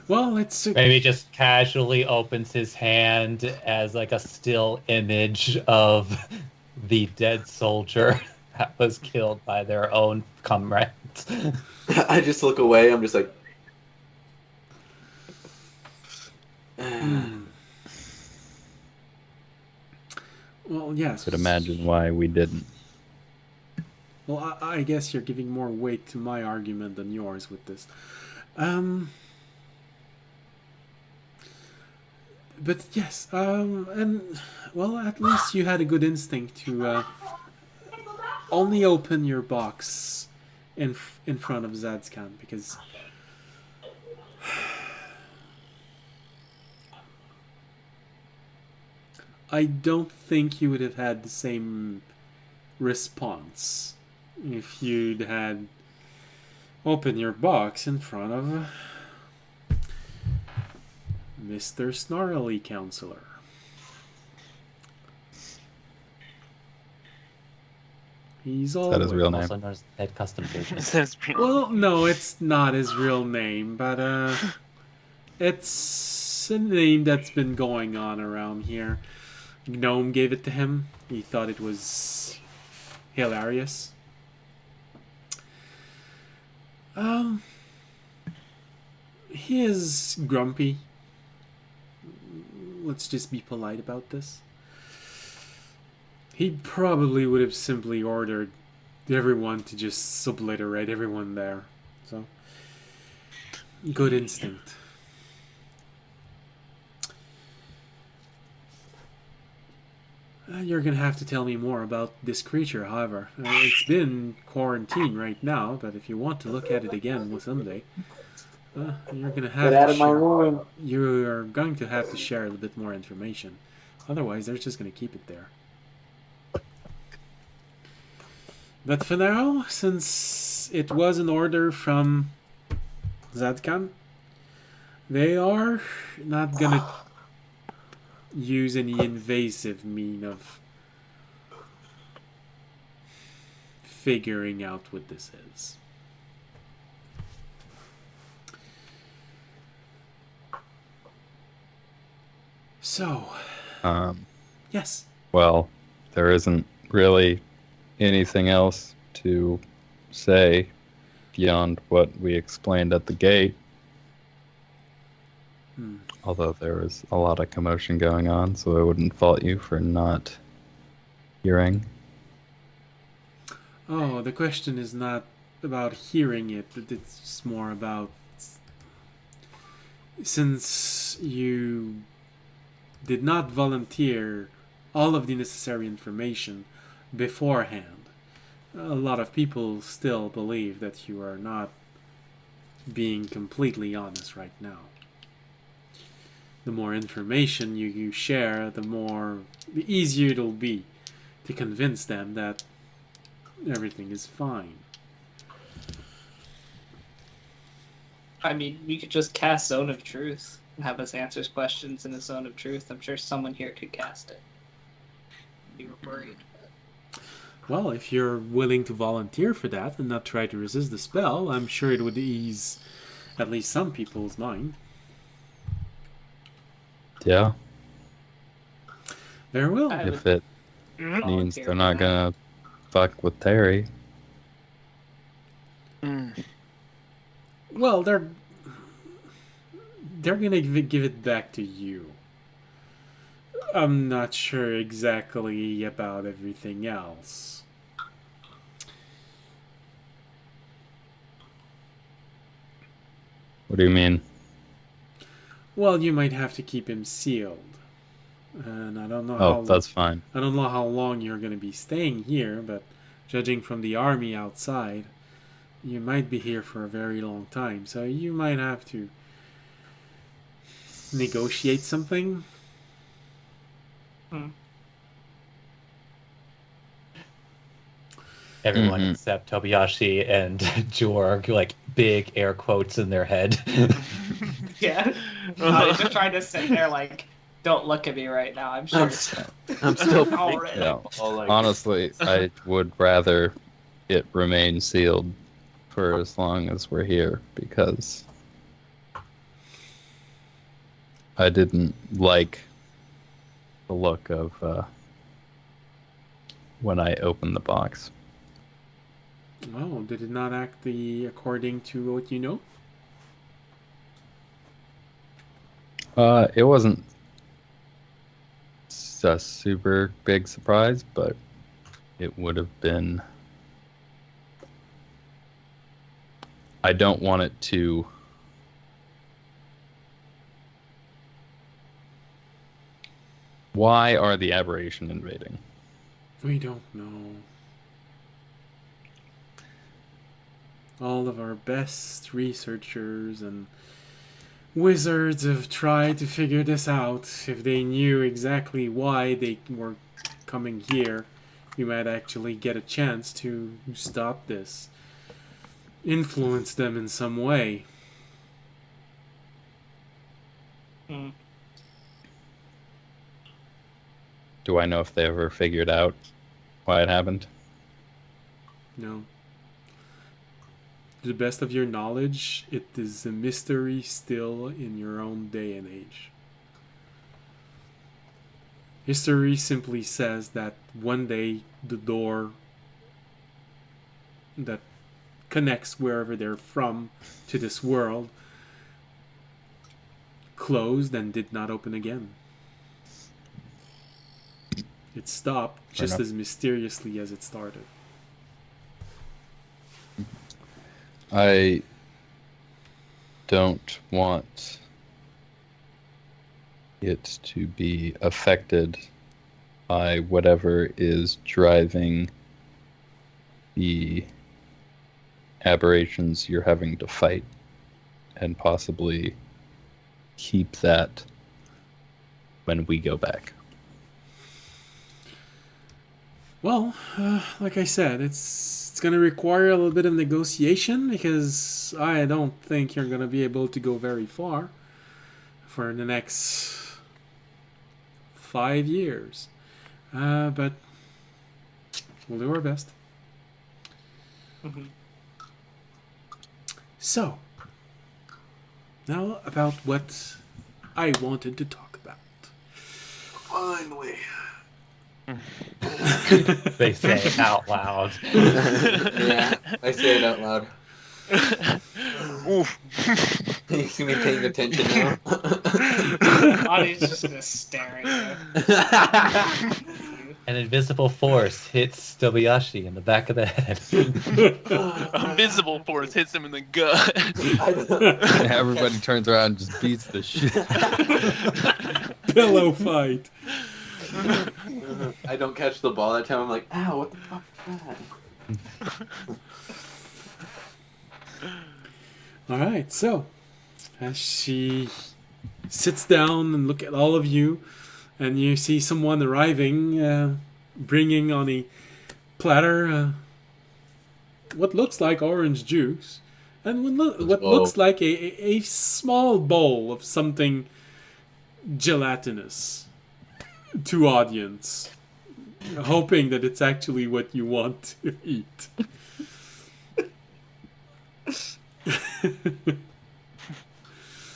Well, it's Maybe just casually opens his hand as like a still image of the dead soldier that was killed by their own comrades. I just look away. I'm just like, well, yes. Could imagine why we didn't. Well, I guess you're giving more weight to my argument than yours with this. But yes, and well, at least you had a good instinct to only open your box in front of Zadskan, because I don't think you would have had the same response if you'd had opened your box in front of Mr. Snarly Counselor. He's all Is that his real name? Also known as Head Custom Business. Says Bruno. Well, no, it's not his real name, but it's a name that's been going on around here. Gnome gave it to him. He thought it was hilarious. He is grumpy. Let's just be polite about this. He probably would have simply ordered everyone to just obliterate everyone there. So, good instinct. You're gonna have to tell me more about this creature, however. It's been quarantine right now, but if you want to look at it again someday, you're gonna have get out to of my share. room. You're going to have to share a little bit more information. Otherwise, they're just gonna keep it there. But for now, since it was an order from Zadkan, they are not gonna use any invasive mean of figuring out what this is. So, yes. Well, there isn't really anything else to say beyond what we explained at the gate. Although there was a lot of commotion going on, so I wouldn't fault you for not hearing. Oh, the question is not about hearing it, but it's more about, since you did not volunteer all of the necessary information beforehand, a lot of people still believe that you are not being completely honest right now. The more information you share, the easier it'll be to convince them that everything is fine. I mean, we could just cast Zone of Truth and have us answer questions in a Zone of Truth. I'm sure someone here could cast it. You were worried. Well, if you're willing to volunteer for that and not try to resist the spell, I'm sure it would ease At least some people's mind. Yeah, Very well. I if it would means volunteer they're for not that. gonna fuck with Tery. Well, they're gonna give it back to you. I'm not sure exactly about everything else. What do you mean? Well, you might have to keep him sealed, and I don't know Oh, how. that's fine. I don't know how long you're gonna be staying here, but judging from the army outside, you might be here for a very long time. So you might have to negotiate something. Everyone Mhm. except Tobiyashi and Jorg, like big air quotes in their head. Yeah. He's just trying to sit there like, don't look at me right now. I'm sure. I'm still Already. Yeah. all like, Honestly, I would rather it remain sealed for as long as we're here because I didn't like the look of when I opened the box. Oh, did it not act according to what you know? It wasn't a super big surprise, but it would have been. I don't want it to. Why are the aberration invading? We don't know. All of our best researchers and wizards have tried to figure this out. If they knew exactly why they were coming here, we might actually get a chance to stop this. Influence them in some way. Do I know if they ever figured out why it happened? No. To the best of your knowledge, it is a mystery still in your own day and age. History simply says that one day the door that connects wherever they're from to this world closed and did not open again. It stopped just enough. as mysteriously as it started. I don't want it to be affected by whatever is driving the aberrations you're having to fight, and possibly keep that when we go back. Well, like I said, it's going to require a little bit of negotiation because I don't think you're going to be able to go very far for the next 5 years. But we'll do our best. Mhm. So, now about what I wanted to talk about. finally. They say out loud. Yeah, I say it out loud. Oof. You see me paying attention now? Audie's just gonna stare at you. An invisible force hits Tobiyashi in the back of the head. Invisible force hits him in the gut. Everybody turns around and just beats the shit. Pillow fight. I don't catch the ball that time. I'm like, ow, what the fuck is that? Alright, so as she sits down and look at all of you, and you see someone arriving, bringing on a platter what looks like orange juice, and what Whoa. looks like a small bowl of something gelatinous to audience, hoping that it's actually what you want to eat.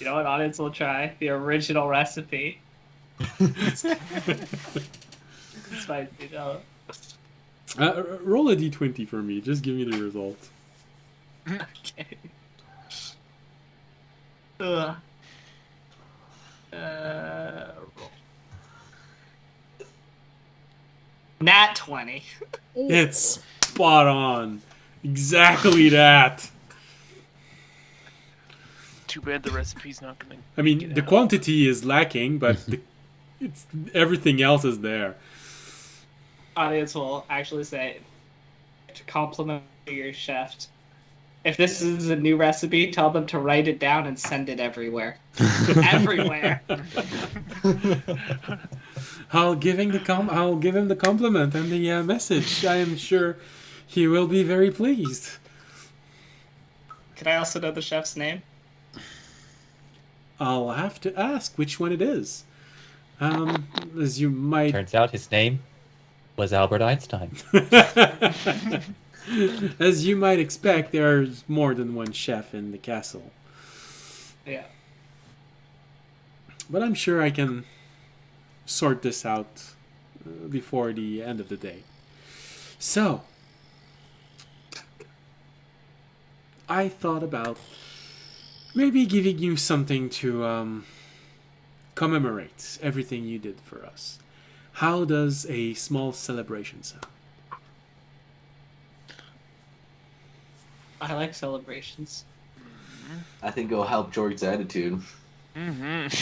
know what? Audience will try the original recipe. It's fine, you know. Roll a d20 for me. Just give me the result. Okay. Ugh. Roll. Nat 20. It's spot on. Exactly that. Too bad the recipe's not gonna. I mean, get the out. quantity is lacking, but it's everything else is there. Audience will actually say, to compliment your chef, if this is a new recipe, tell them to write it down and send it everywhere. Everywhere. I'll give him the compliment and the message. I am sure he will be very pleased. Can I also know the chef's name? I'll have to ask which one it is. As you might. Turns out his name was Albert Einstein. As you might expect, there's more than one chef in the castle. Yeah. But I'm sure I can sort this out before the end of the day. So, I thought about maybe giving you something to commemorate everything you did for us. How does a small celebration sound? I like celebrations. I think it'll help George's attitude. There's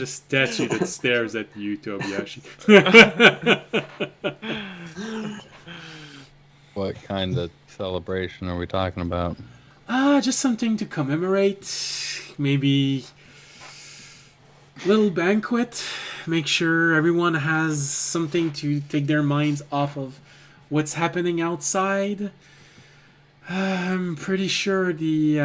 a statue that stares at you, Tobiyashi. What kind of celebration are we talking about? Just something to commemorate. Maybe a little banquet. Make sure everyone has something to take their minds off of what's happening outside. I'm pretty sure the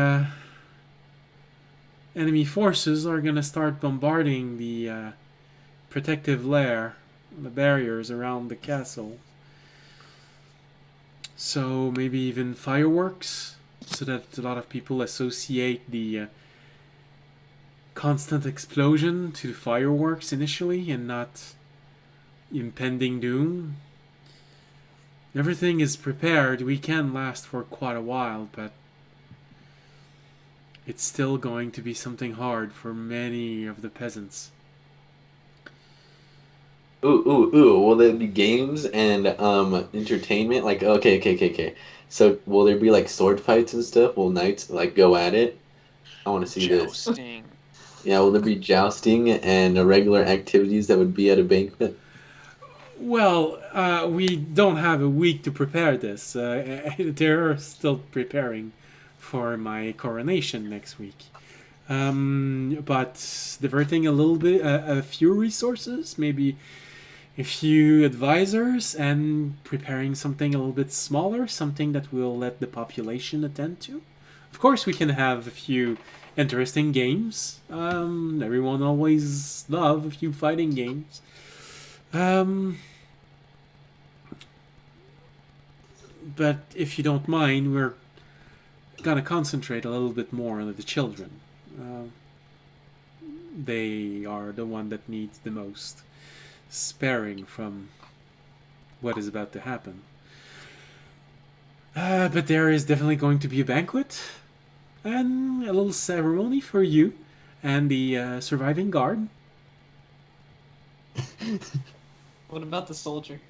enemy forces are going to start bombarding the protective layer, the barriers around the castle. So maybe even fireworks, so that a lot of people associate the constant explosion to the fireworks initially and not impending doom. Everything is prepared. We can last for quite a while, but it's still going to be something hard for many of the peasants. Ooh. Will there be games and entertainment? Like, okay. So will there be like sword fights and stuff? Will knights like go at it? I want to see this. Jousting. Yeah, will there be jousting and regular activities that would be at a banquet? Well, we don't have a week to prepare this. They're still preparing for my coronation next week. But diverting a little bit, a few resources, maybe a few advisors, and preparing something a little bit smaller, something that will let the population attend to. Of course, we can have a few interesting games. Everyone always loves a few fighting games. But if you don't mind, we're gonna concentrate a little bit more on the children. They are the one that needs the most sparing from what is about to happen. But there is definitely going to be a banquet and a little ceremony for you and the surviving guard. What about the soldier?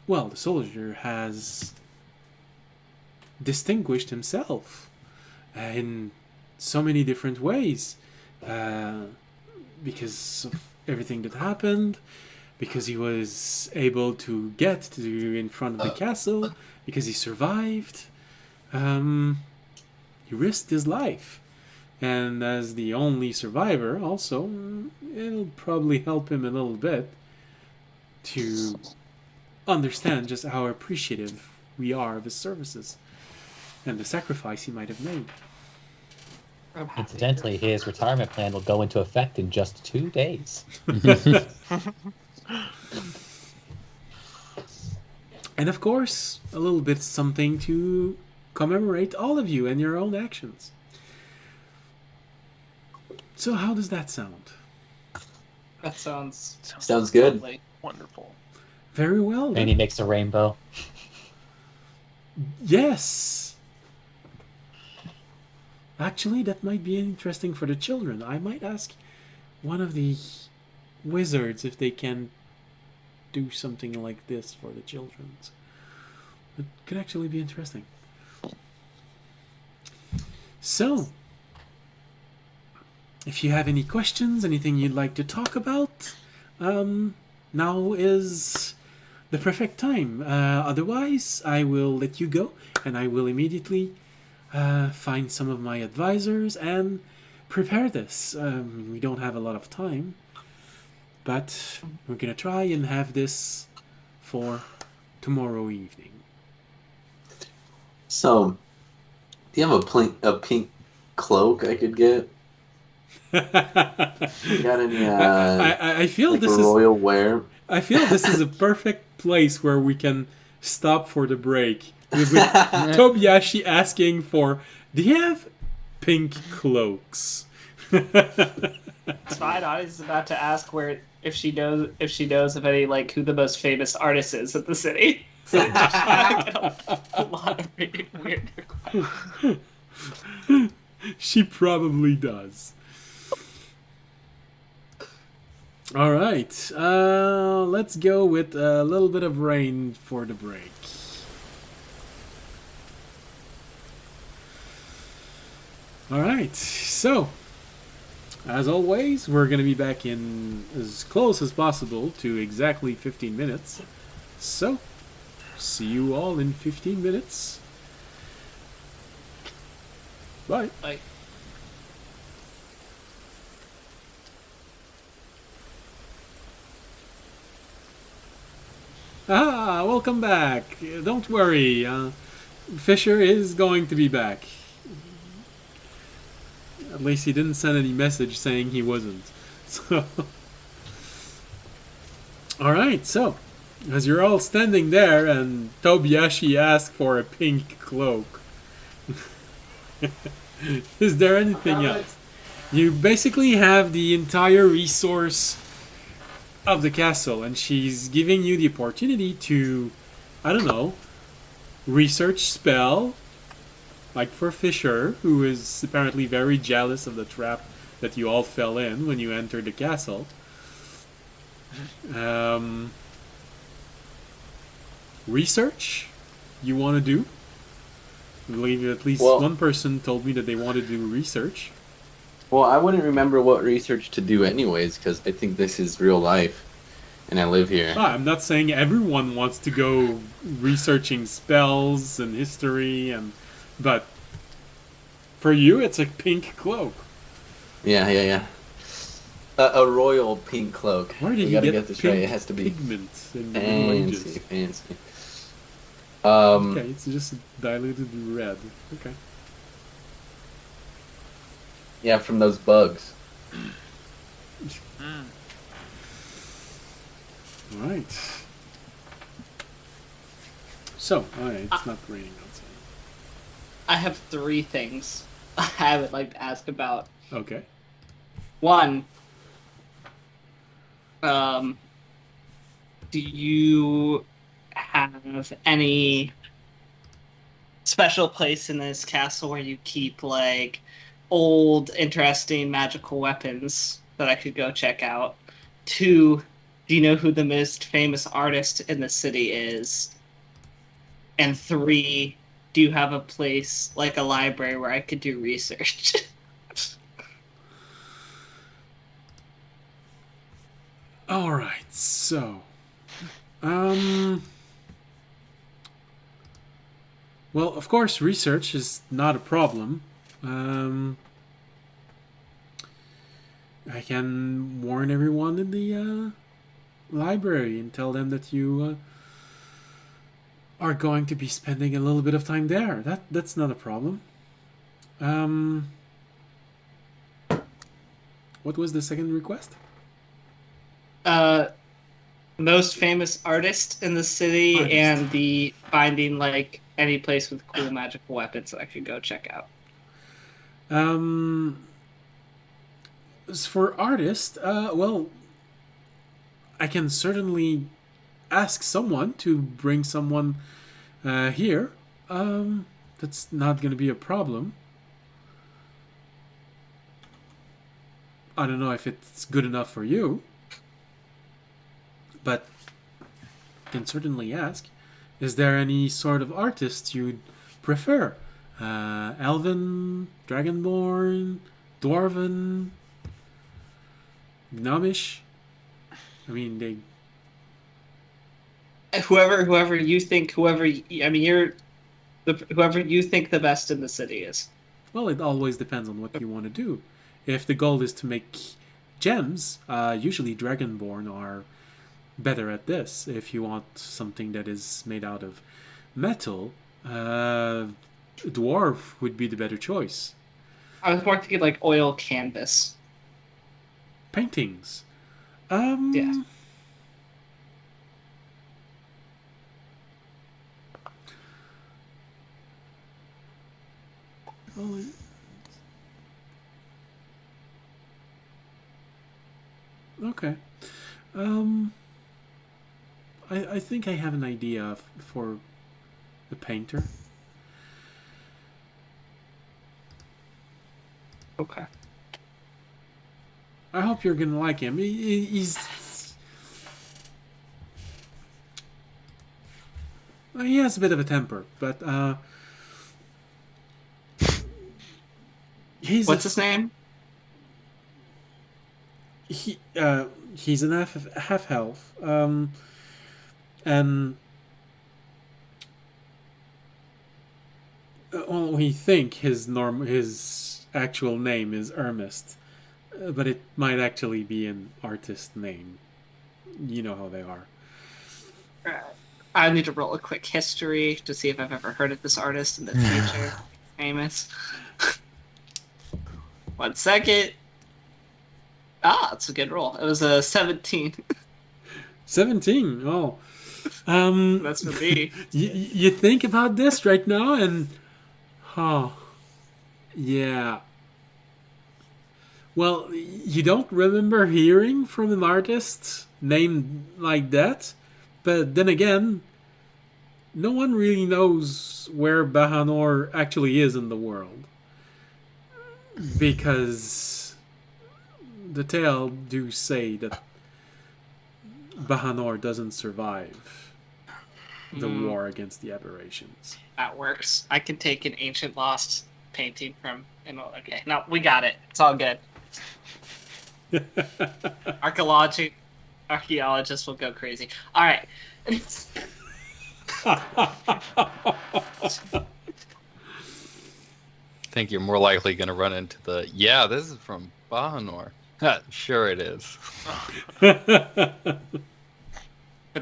Well, the soldier has distinguished himself in so many different ways because of everything that happened, because he was able to get to in front of the castle, because he survived. He risked his life, and as the only survivor also, it'll probably help him a little bit to understand just how appreciative we are of his services and the sacrifice he might have made. Incidentally, his retirement plan will go into effect in just 2 days. And of course, a little bit something to commemorate all of you and your own actions. So how does that sound? That sounds Sounds good. lovely. Wonderful. Very well. And Then. he makes a rainbow. Yes. Actually, that might be interesting for the children. I might ask one of the wizards if they can do something like this for the children. It could actually be interesting. So, if you have any questions, anything you'd like to talk about, now is the perfect time. Otherwise, I will let you go, and I will immediately find some of my advisors and prepare this. We don't have a lot of time, but we're gonna try and have this for tomorrow evening. So, do you have a pink cloak I could get? You got any I feel like this is royal wear? I feel this is a perfect place where we can stop for the break with Tobiyashi asking for, do you have pink cloaks? It's fine. I was about to ask if she knows of any like who the most famous artist is in the city. So just get a lot of really weird. She probably does. All right, let's go with a little bit of rain for the break. All right, so as always, we're going to be back in as close as possible to exactly 15 minutes. So, see you all in 15 minutes. Bye. Like, Ah, welcome back. Don't worry, Fisher is going to be back. At least he didn't send any message saying he wasn't. So, all right. So, as you're all standing there, and Tobiyashi asked for a pink cloak, is there anything else? You basically have the entire resource of the castle, and she's giving you the opportunity to, I don't know, research spell, like for Fisher, who is apparently very jealous of the trap that you all fell in when you entered the castle. Research you want to do? I believe at least one person told me that they wanted to do research. Well, I wouldn't remember what research to do anyways, because I think this is real life, and I live here. I'm not saying everyone wants to go researching spells and history, but for you, it's a pink cloak. Yeah. A royal pink cloak. Where did we you gotta get this pink right. It has to be pigment in the Middle Ages? fancy. Okay, it's just diluted red. Okay. Yeah, from those bugs. Alright. So, it's not raining outside. I have 3 things I would like to ask about. Okay. One, do you have any special place in this castle where you keep like old, interesting magical weapons that I could go check out? 2, do you know who the most famous artist in the city is? And 3, do you have a place like a library where I could do research? Alright, so. Well, of course, research is not a problem. I can warn everyone in the library and tell them that you are going to be spending a little bit of time there. That's not a problem. What was the second request? most famous artist in the city Artist. and the finding like any place with cool magical weapons that I could go check out. As for artist, well, I can certainly ask someone to bring someone here. That's not going to be a problem. I don't know if it's good enough for you, but I can certainly ask. Is there any sort of artist you'd prefer? Elven, Dragonborn, Dwarven, Gnomish? I mean, they... Whoever you think, whoever you think the best in the city is. Well, it always depends on what you want to do. If the goal is to make gems, usually Dragonborn are better at this. If you want something that is made out of metal, dwarf would be the better choice. I was more thinking like oil canvas. Paintings. Yeah. Well, okay. I think I have an idea for the painter. Okay. I hope you're gonna like him. He has a bit of a temper, but What's his name? He's an half elf, and well, we think his actual name is Ernest, but it might actually be an artist name. You know how they are. I need to roll a quick history to see if I've ever heard of this artist in the future. Famous. 1 second. It's a good roll. It was a 17. 17. Oh. That's for me. You think about this right now and... yeah. Well, you don't remember hearing from an artist named like that, but then again, no one really knows where Bahanor actually is in the world. Because the tale do say that Bahanor doesn't survive the war against the aberrations. That works. I can take an ancient lost painting from... Okay, no, we got it. It's all good. Archaeologists will go crazy. All right. I think you're more likely going to run into the, this is from Bahanor. Sure it is. But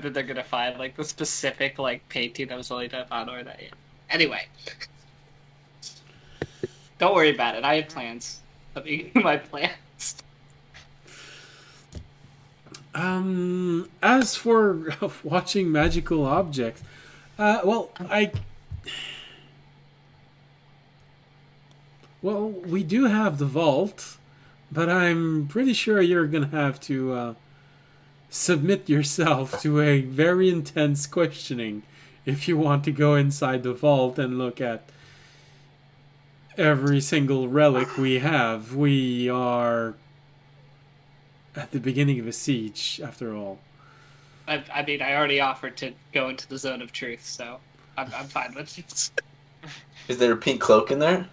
then they're gonna find like the specific like painting that was only done on or that. Anyway, don't worry about it. I have plans. My plans. As for watching magical objects, we do have the vault, but I'm pretty sure you're gonna have to submit yourself to a very intense questioning if you want to go inside the vault and look at every single relic we have. We are at the beginning of a siege, after all. I mean, I already offered to go into the zone of truth, so I'm fine with it. Is there a pink cloak in there?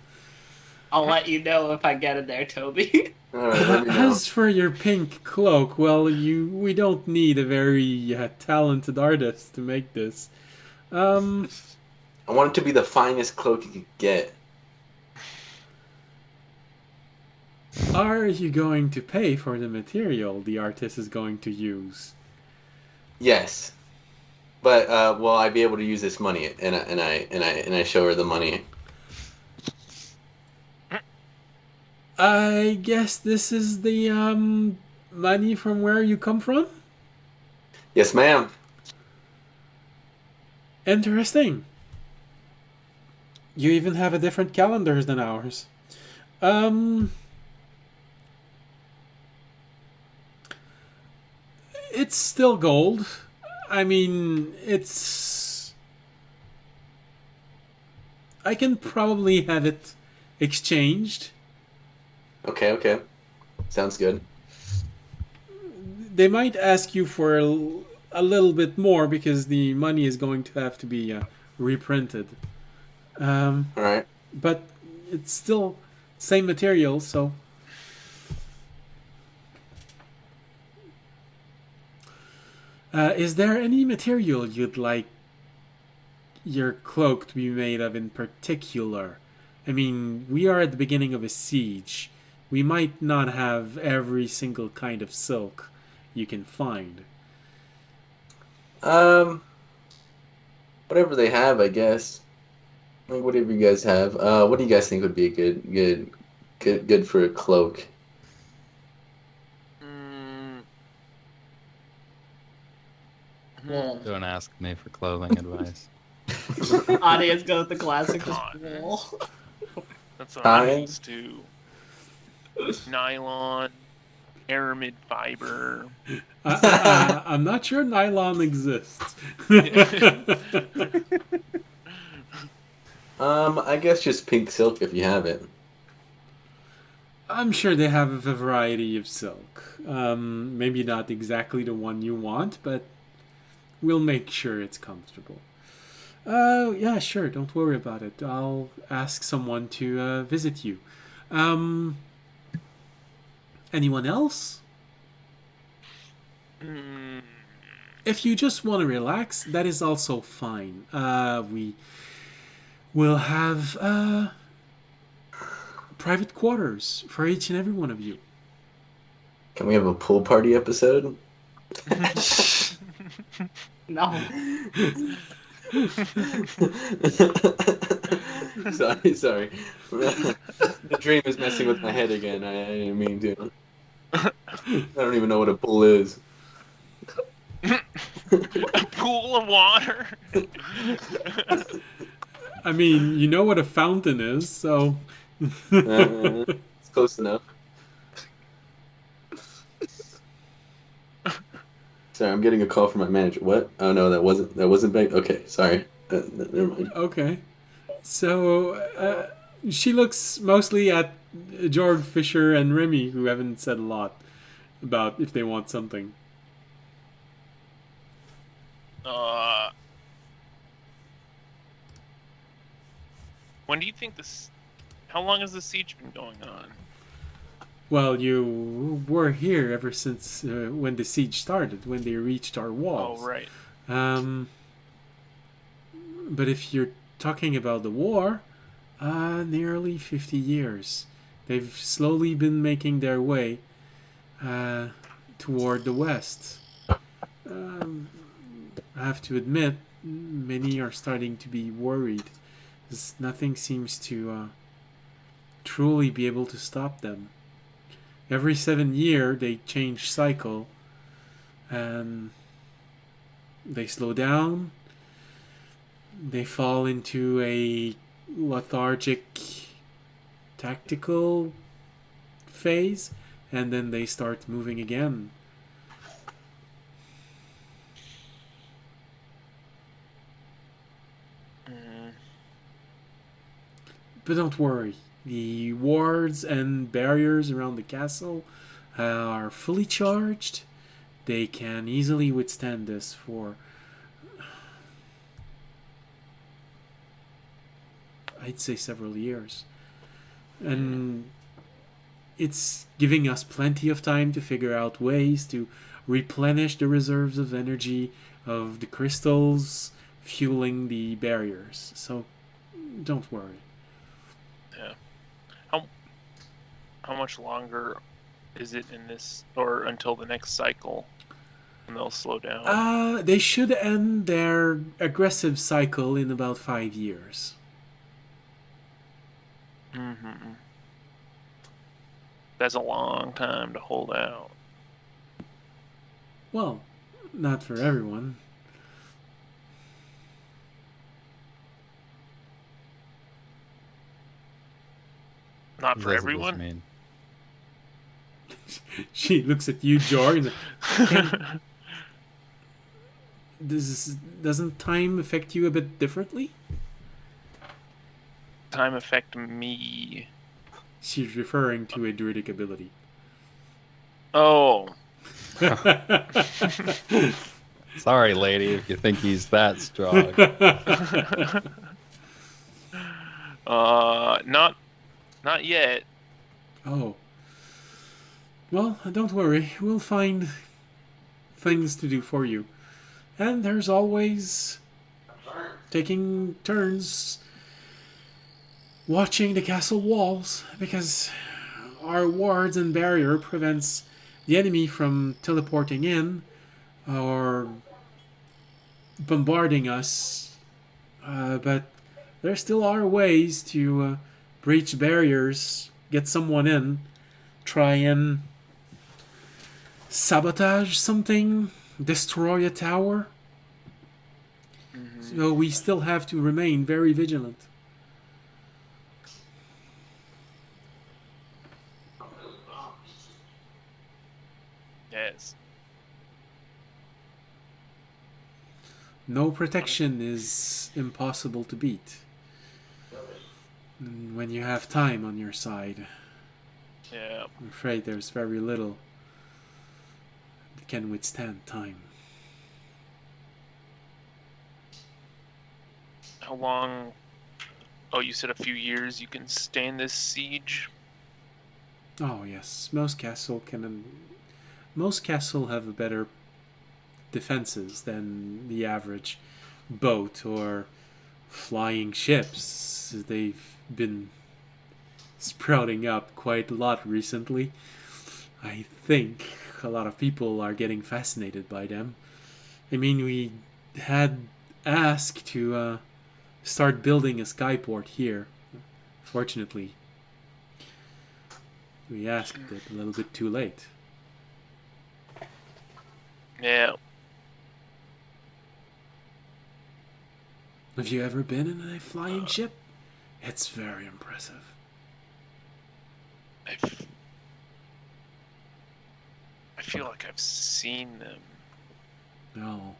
I'll let you know if I get in there, Toby. All right, let me know. As for your pink cloak, well, we don't need a very talented artist to make this. I want it to be the finest cloak you could get. Are you going to pay for the material the artist is going to use? Yes, but will I be able to use this money? And I show her the money. I guess this is the money from where you come from? Yes, ma'am. Interesting. You even have a different calendars than ours. Um, it's still gold. I mean, it's. I can probably have it exchanged. Okay. Sounds good. They might ask you for a little bit more because the money is going to have to be reprinted. All right. But it's still same material, so. Is there any material you'd like your cloak to be made of in particular? I mean, we are at the beginning of a siege. We might not have every single kind of silk you can find. Um, whatever they have, I guess. Like whatever you guys have. What do you guys think would be good for a cloak? Mm, Wool. Don't ask me for clothing advice. Audience go with the classic just God. wool. that's what I'm Fine. used to. Nylon, aramid fiber. I'm not sure nylon exists. I guess just pink silk if you have it. I'm sure they have a variety of silk. Maybe not exactly the one you want, but we'll make sure it's comfortable. Yeah, sure. Don't worry about it. I'll ask someone to visit you. Um, anyone else? Mm, If you just want to relax, that is also fine. We will have private quarters for each and every one of you. Can we have a pool party episode? No. Sorry. The dream is messing with my head again. I didn't mean to. I don't even know what a pool is. a pool of water. I mean, you know what a fountain is, so. It's close enough. Sorry, I'm getting a call from my manager. What? Oh no, that wasn't big. Okay, sorry. Never mind. Okay. So, she looks mostly at Jorg, Fisher, and Remy, who haven't said a lot about if they want something. When do you think this? How long has the siege been going on? Well, you were here ever since when the siege started, when they reached our walls. Oh, right. Um, but if you're talking about the war, nearly 50 years. They've slowly been making their way toward the west. I have to admit, many are starting to be worried, as nothing seems to truly be able to stop them. Every 7 years, they change cycle, and they slow down. They fall into a lethargic tactical phase, and then they start moving again. But don't worry, the wards and barriers around the castle are fully charged. They can easily withstand this for, I'd say, several years. And it's giving us plenty of time to figure out ways to replenish the reserves of energy of the crystals fueling the barriers. So don't worry. Yeah. How much longer is it in this, or until the next cycle, and they'll slow down? They should end their aggressive cycle in about 5 years. Mm-hmm. That's a long time to hold out. Well, not for everyone. Not What for does this everyone. mean? She looks at you, George. Doesn't time affect you a bit differently? Time affect me. She's referring to a druidic ability. Oh, Sorry, lady, if you think he's that strong. not yet. Oh. Well, don't worry. We'll find things to do for you. And there's always taking turns watching the castle walls, because our wards and barrier prevents the enemy from teleporting in or bombarding us. But there still are ways to breach barriers, get someone in, try and sabotage something, destroy a tower. So we still have to remain very vigilant. Yes. No protection is impossible to beat. And when you have time on your side, Yeah. I'm afraid there's very little that can withstand time. How long? Oh, you said a few years. You can stand this siege. Oh yes, most castle have better defenses than the average boat or flying ships. They've been sprouting up quite a lot recently. I think a lot of people are getting fascinated by them. I mean, we had asked to start building a skyport here. Fortunately, we asked it a little bit too late. Yeah. Have you ever been in a flying ship? It's very impressive. I feel like I've seen them. No.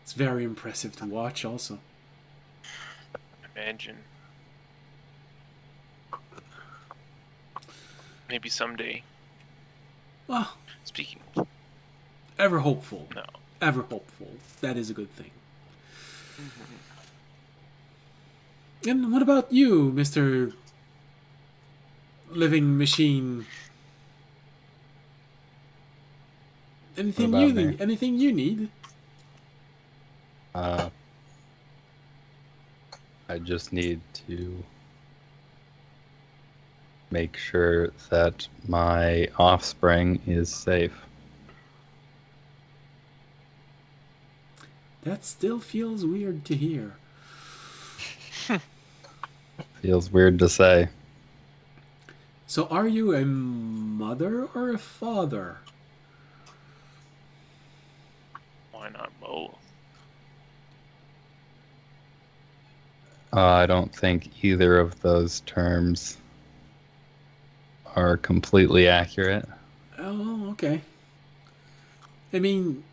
It's very impressive to watch also. Imagine. Maybe someday. Well, Speaking. ever hopeful. No. Ever hopeful. That is a good thing. And what about you, Mr. Living Machine? Anything What you about me? need? Anything you need? I just need to make sure that my offspring is safe. That still feels weird to hear. Feels weird to say. So are you a mother or a father? Why not both? I don't think either of those terms are completely accurate. Oh, okay. I mean,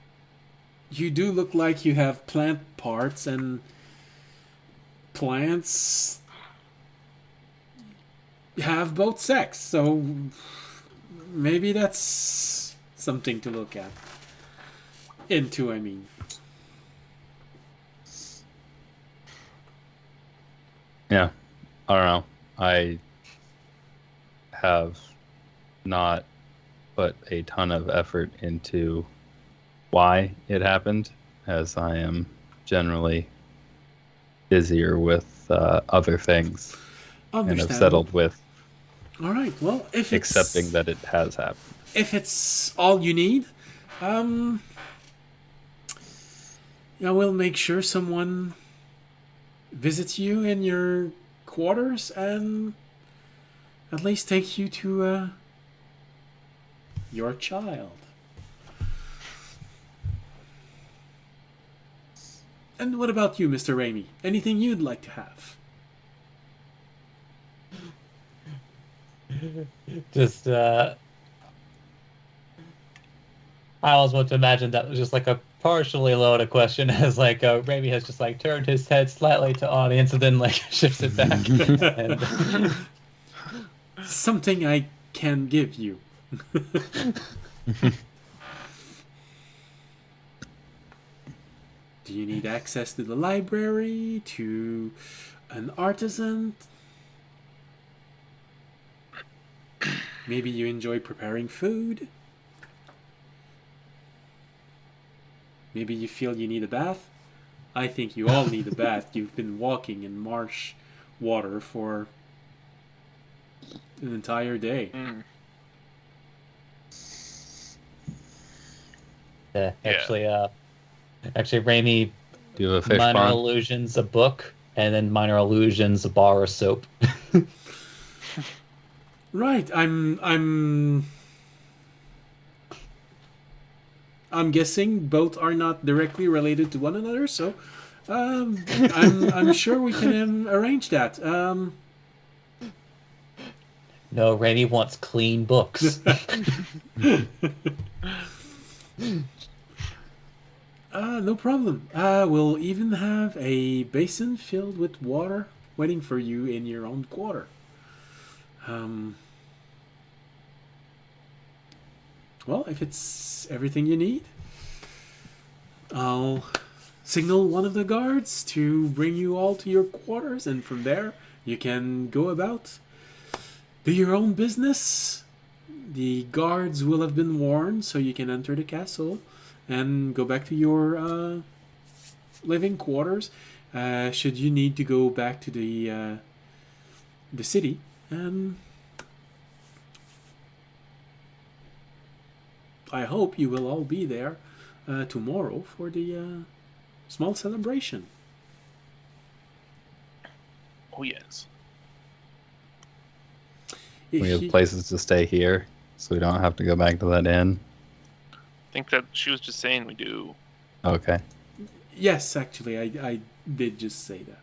you do look like you have plant parts, and plants have both sex, so maybe that's something to look at. Into, I mean. Yeah, I don't know. I have not put a ton of effort into why it happened, as I am generally busier with other things and have Understandable. settled with All right. Well, if it's accepting that it has happened. if it's all you need, we'll make sure someone visits you in your quarters and at least takes you to your child. And what about you, Mr. Raimi? Anything you'd like to have? Just, I always want to imagine that was just like a partially loaded question, as like Raimi has just like turned his head slightly to audience and then like shifts it back. And Something I can give you. Do you need access to the library? To an artisan? Maybe you enjoy preparing food? Maybe you feel you need a bath? I think you all need a bath. You've been walking in marsh water for an entire day. Mm. actually, Raimi, Do you have a fish Minor pond? Illusions, a book, and then Minor Illusions, a bar of soap. Right, I'm guessing both are not directly related to one another, so I'm sure we can arrange that. No, Raimi wants clean books. No problem. We'll even have a basin filled with water waiting for you in your own quarter. Well, if it's everything you need, I'll signal one of the guards to bring you all to your quarters, and from there you can go about, do your own business. The guards will have been warned, so you can enter the castle and go back to your living quarters. Should you need to go back to the city, I hope you will all be there tomorrow for the small celebration. Oh yes. If We have you- places to stay here, so we don't have to go back to that inn. I think that she was just saying we do. Okay. Yes, actually, I did just say that.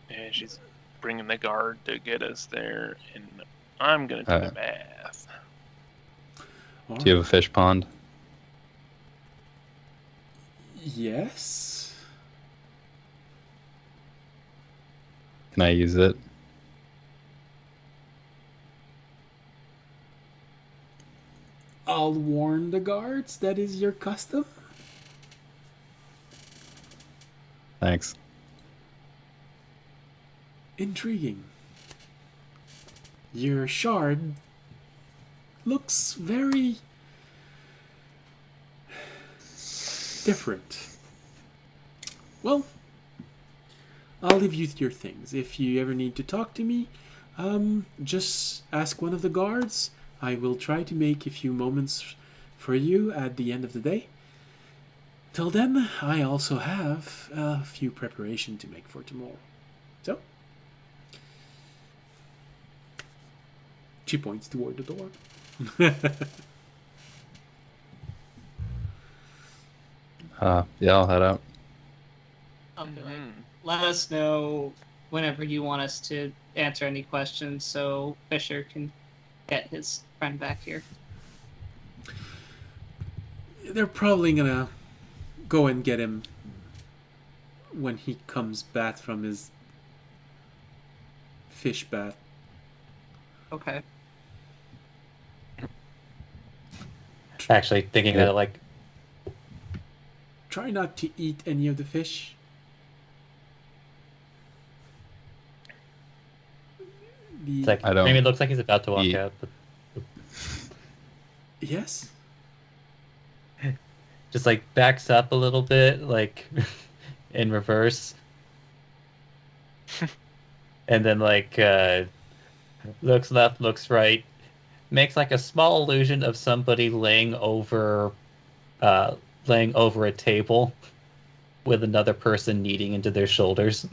And she's bringing the guard to get us there, and I'm gonna take a Alright. bath. All Do you have a fish pond? Yes. Can I use it? I'll warn the guards that is your custom. Thanks. Intriguing. Your shard looks very different. Well, I'll leave you to your things. If you ever need to talk to me, just ask one of the guards. I will try to make a few moments for you at the end of the day. Till then, I also have a few preparation to make for tomorrow. So, she points toward the door. Yeah, I'll head out. I'll be like, Mhm. let us know whenever you want us to answer any questions so Fisher can get his friend back here. They're probably gonna go and get him when he comes back from his fish bath. Okay. Actually, thinking Yeah. that like Try not to eat any of the fish. it's like I don't Raimi looks like he's about to walk eat. out, but Yes? just like backs up a little bit, like in reverse, and then like looks left, looks right, makes like a small illusion of somebody laying over a table with another person kneading into their shoulders.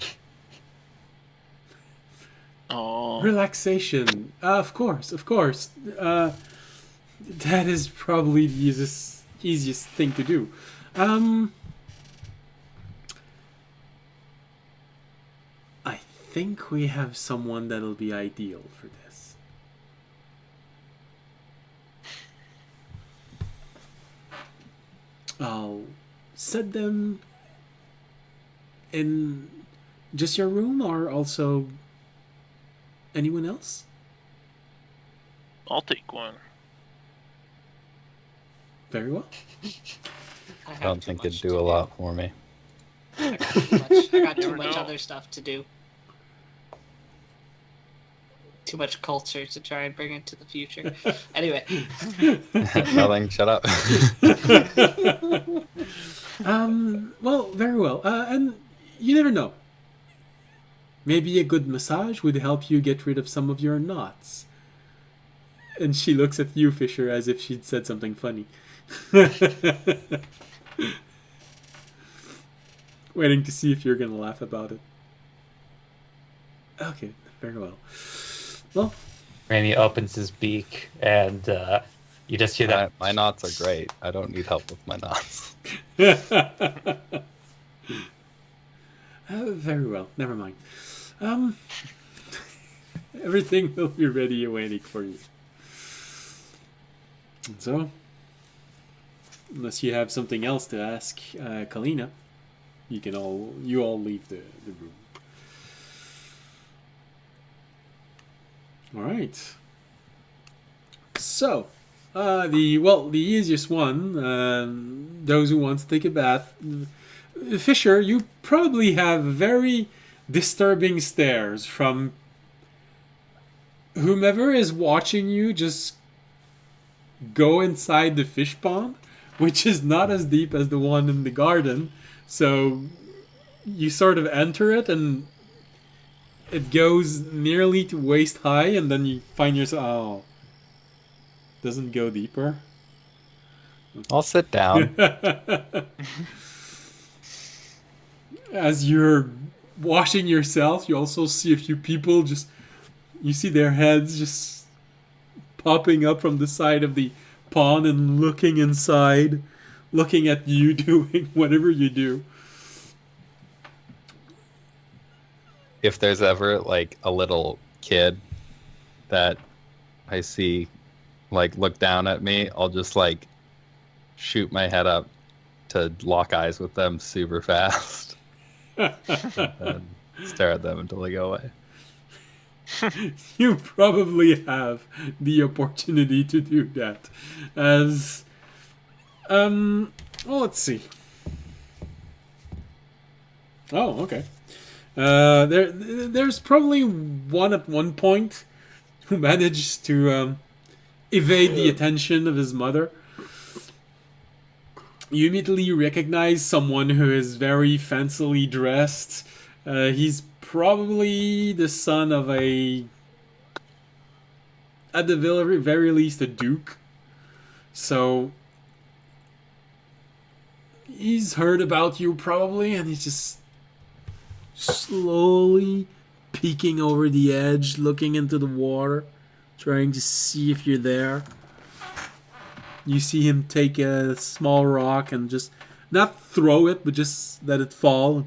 Oh, Relaxation. Of course, of course. That is probably the easiest thing to do. I think we have someone that'll be ideal for this. I'll set them in just your room, or also anyone else? I'll take one. Very well. I don't think it'd do a lot for me. I got too much other stuff to do. Too much culture to try and bring into the future. Anyway. Nothing, shut up. Well, very well. And you never know. Maybe a good massage would help you get rid of some of your knots. And she looks at you, Fisher, as if she'd said something funny. Waiting to see if you're going to laugh about it. Okay, very well. Well, Randy opens his beak, and you just hear that. My knots are great. I don't need help with my knots. Very well. Never mind. Everything will be ready waiting for you. And so, unless you have something else to ask Kalina, you all leave the room. All right. So, the easiest one, those who want to take a bath. Fisher, you probably have very disturbing stares from whomever is watching you just go inside the fish pond, which is not as deep as the one in the garden. So you sort of enter it and it goes nearly to waist high, and then you find yourself, doesn't go deeper. I'll sit down. As you're washing yourself, you also see a few people you see their heads just popping up from the side of the pond and looking inside, looking at you doing whatever you do. If there's ever like a little kid that I see like look down at me, I'll just like shoot my head up to lock eyes with them super fast. And stare at them until they go away. You probably have the opportunity to do that. As well, let's see. Oh, okay. There's probably one at one point who managed to evade the attention of his mother. You immediately recognize someone who is very fancily dressed. He's probably the son of at the very least, a duke. So he's heard about you probably, and he's just slowly peeking over the edge, looking into the water, trying to see if you're there. You see him take a small rock and just not throw it, but just let it fall.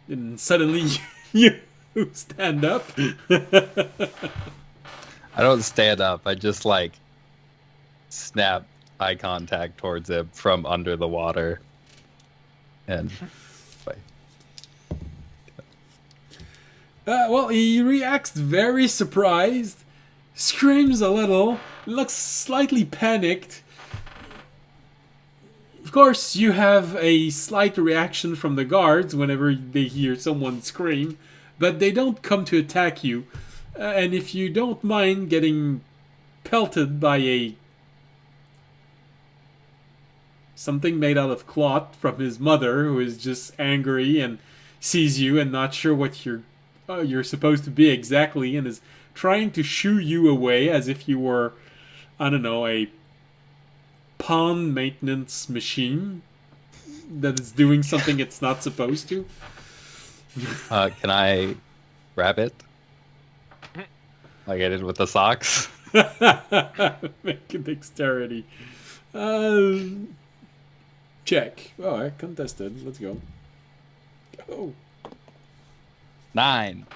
And suddenly you stand up. I don't stand up. I just like snap eye contact towards him from under the water. And well, he reacts very surprised, screams a little, looks slightly panicked. Of course, you have a slight reaction from the guards whenever they hear someone scream, but they don't come to attack you. And if you don't mind getting pelted by something made out of cloth from his mother, who is just angry and sees you and not sure what you're supposed to be exactly, and is trying to shoo you away as if you were, I don't know, a pond maintenance machine that is doing something it's not supposed to. can I grab it? Like I did with the socks. Make a dexterity. Check. All right, contested. Let's go. Oh. 9.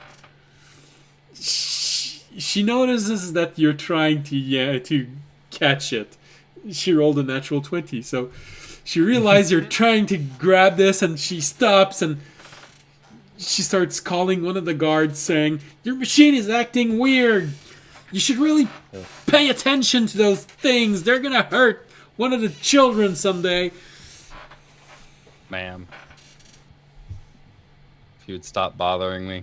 She notices that you're trying to catch it. She rolled a natural 20, so she realizes you're trying to grab this, and she stops and she starts calling one of the guards, saying, "Your machine is acting weird. You should really pay attention to those things. They're gonna hurt one of the children someday." Ma'am. If you would stop bothering me.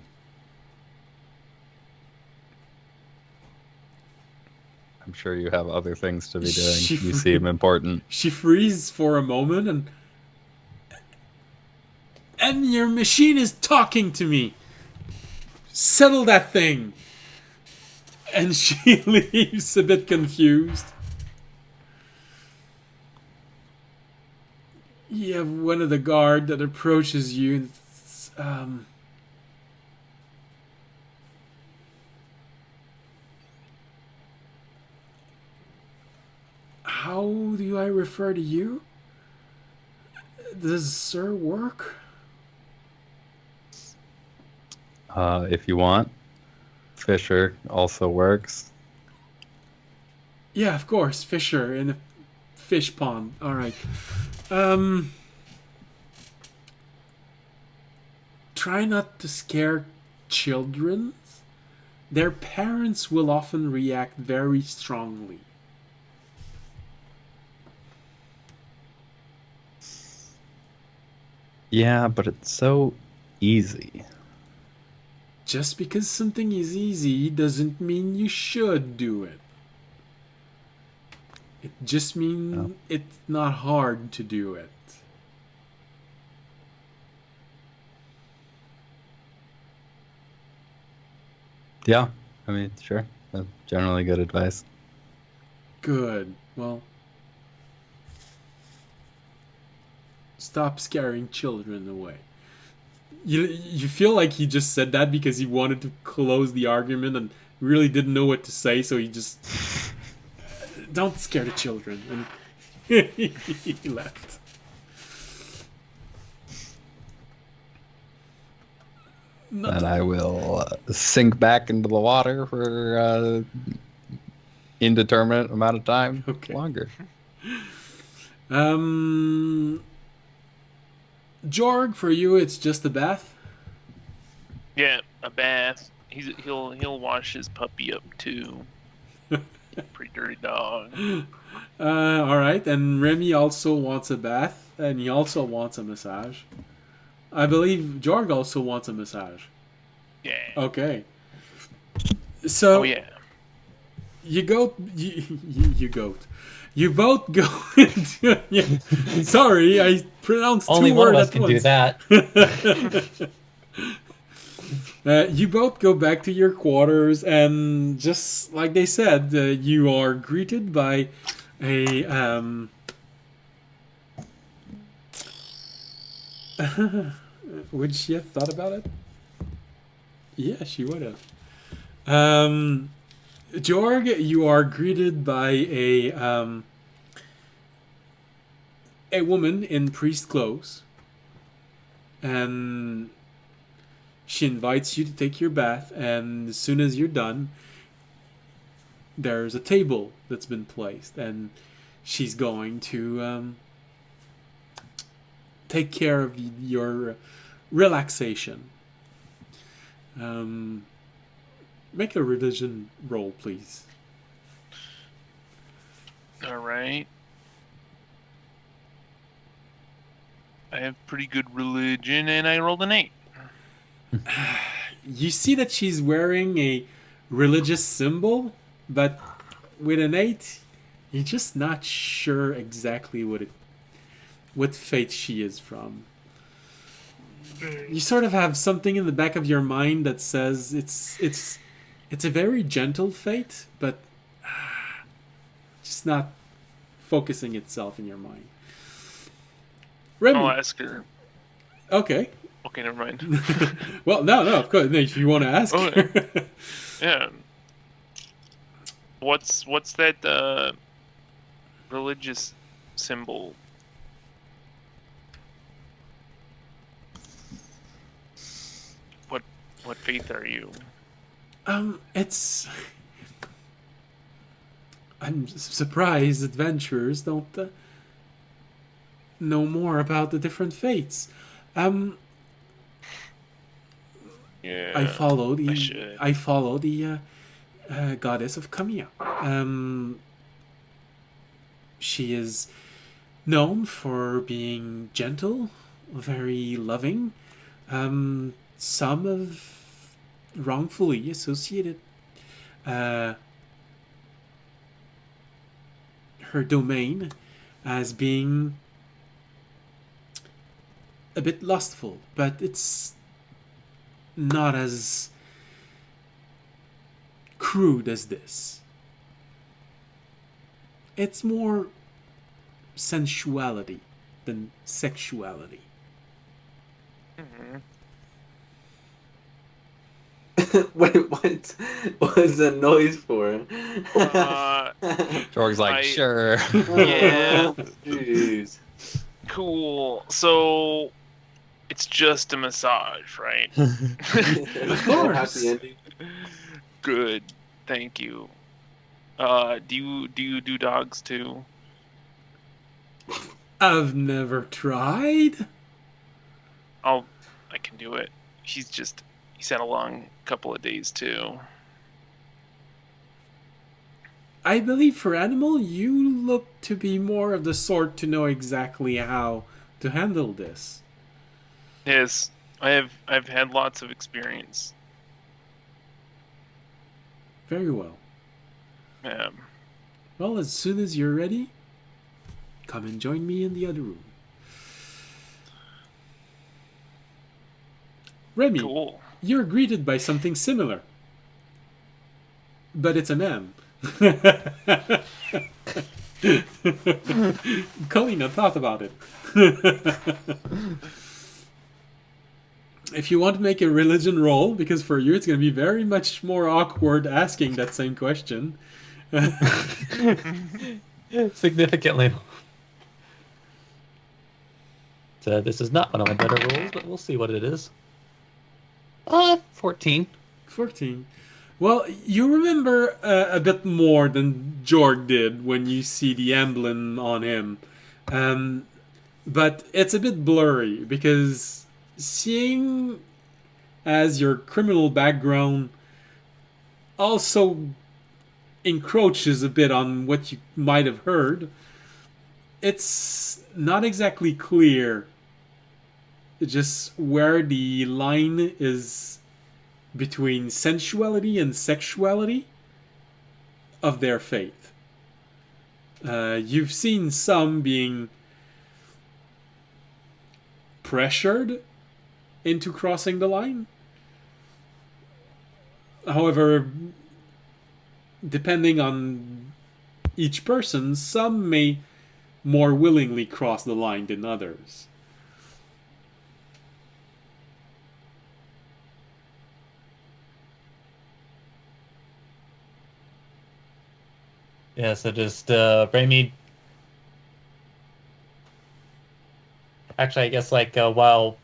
I'm sure you have other things to be doing. You seem important. She freezes for a moment, and your machine is talking to me. Settle that thing. And she leaves a bit confused. You have one of the guard that approaches you. How do I refer to you? Does sir work? If you want. Fisher also works. Yeah, of course. Fisher in the fish pond. All right. Try not to scare children. Their parents will often react very strongly. Yeah, but it's so easy. Just because something is easy doesn't mean you should do it. It just means it's not hard to do it. Yeah, I mean, sure. That's generally good advice. Good. Well, stop scaring children away. You feel like he just said that because he wanted to close the argument and really didn't know what to say, so he just don't scare the children, and he left. And I will sink back into the water for indeterminate amount of time. Okay. Longer. Jorg, for you, it's just a bath. Yeah, a bath. He'll wash his puppy up too. Pretty dirty dog. All right, and Remy also wants a bath, and he also wants a massage. I believe Jorg also wants a massage. Yeah. Okay. So Oh yeah. you both go into. Sorry, I pronounced Only two one of words us at can once. do that. You both go back to your quarters, and just like they said, you are greeted by a would she have thought about it? Yeah, she would have. Jorg, you are greeted by a woman in priest clothes, and she invites you to take your bath, and as soon as you're done, there's a table that's been placed, and she's going to take care of your relaxation. Make a religion roll, please. All right. I have pretty good religion, and I rolled an 8. You see that she's wearing a religious symbol, but with an 8, you're just not sure exactly what faith she is from. You sort of have something in the back of your mind that says it's a very gentle faith, but just not focusing itself in your mind. Remy. I'll ask her. Okay. Okay, never mind. Well, no, of course. If you want to ask. Okay. Yeah. What's that religious symbol? What faith are you? It's. I'm surprised adventurers don't know more about the different faiths. Yeah. I follow the. I should. I follow the goddess of Kamiya. She is known for being gentle, very loving. Some have wrongfully associated her domain as being a bit lustful, but it's not as crude as this. It's more sensuality than sexuality. Mhm. Wait, what was that noise for? Jorg's like, I- sure. Yeah. Jeez. Cool. So it's just a massage, right? Of course. Happy ending. Good. Thank you. Do you do dogs too? I've never tried. I can do it. He's had a long couple of days too. I believe for animal, you look to be more of the sort to know exactly how to handle this. Yes, I've had lots of experience. Very well. Well, as soon as you're ready, come and join me in the other room. Remy, Cool. you're greeted by something similar. But it's a man. Colina thought about it. If you want to make a religion roll, because for you it's going to be very much more awkward asking that same question. Significantly. So this is not one of my better rolls, but we'll see what it is. 14. 14. Well, you remember a bit more than Jorg did when you see the emblem on him. But it's a bit blurry because seeing as your criminal background also encroaches a bit on what you might have heard, it's not exactly clear just where the line is between sensuality and sexuality of their faith. You've seen some being pressured into crossing the line. However, depending on each person, some may more willingly cross the line than others. Yeah, so just bring me. Actually, I guess like while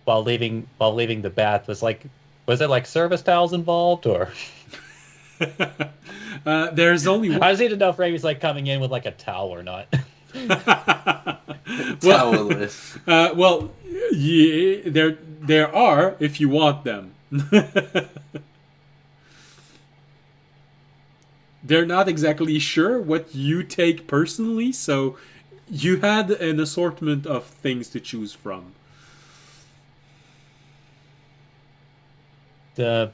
leaving the bath was there like service towels involved or? There's only one. I just need to know if Ramey's like coming in with like a towel or not. Towelless. Well, yeah, there are if you want them. They're not exactly sure what you take personally, so you had an assortment of things to choose from. You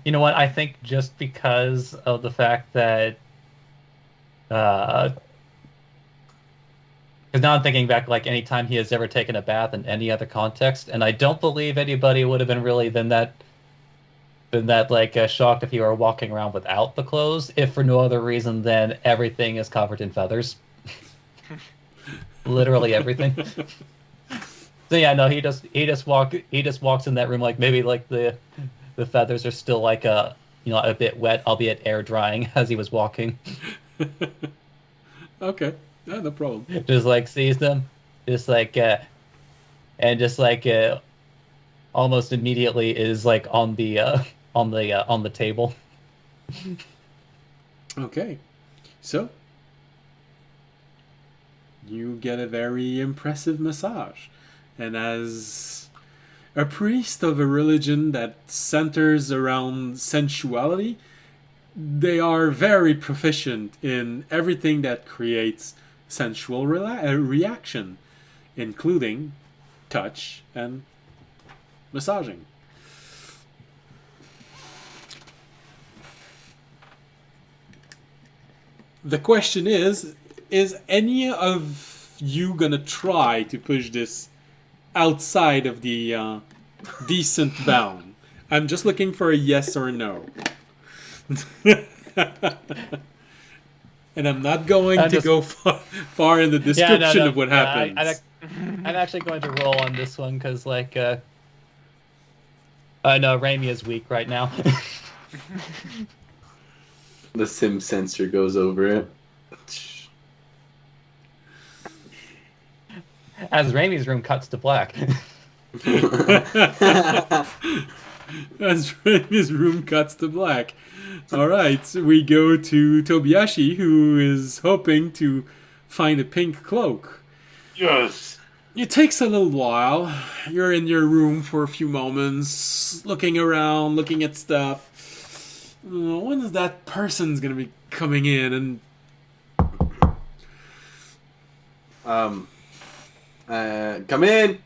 know what? I think just because of the fact that, because now I'm thinking back like any time he has ever taken a bath in any other context, and I don't believe anybody would have been really been that like shocked if you were walking around without the clothes, if for no other reason than everything is covered in feathers. Literally everything. So yeah, no, he just walks in that room like maybe like the the feathers are still like a bit wet, albeit air drying as he was walking. Okay, yeah, no problem. Just like sees them, just like and just like almost immediately is like on the table. Okay, so you get a very impressive massage, and as a priest of a religion that centers around sensuality, they are very proficient in everything that creates sensual reaction, including touch and massaging. The question is any of you gonna try to push this outside of the decent bound? I'm just looking for a yes or a no. And I'm not going to go far in the description of what happens. I'm actually going to roll on this one because, like, I know Raimi is weak right now. The sim sensor goes over it. As Raimi's room cuts to black. As Raimi's room cuts to black. Alright, we go to Tobiashi, who is hoping to find a pink cloak. Yes. It takes a little while. You're in your room for a few moments, looking around, looking at stuff. When is that person's gonna be coming in? And come in.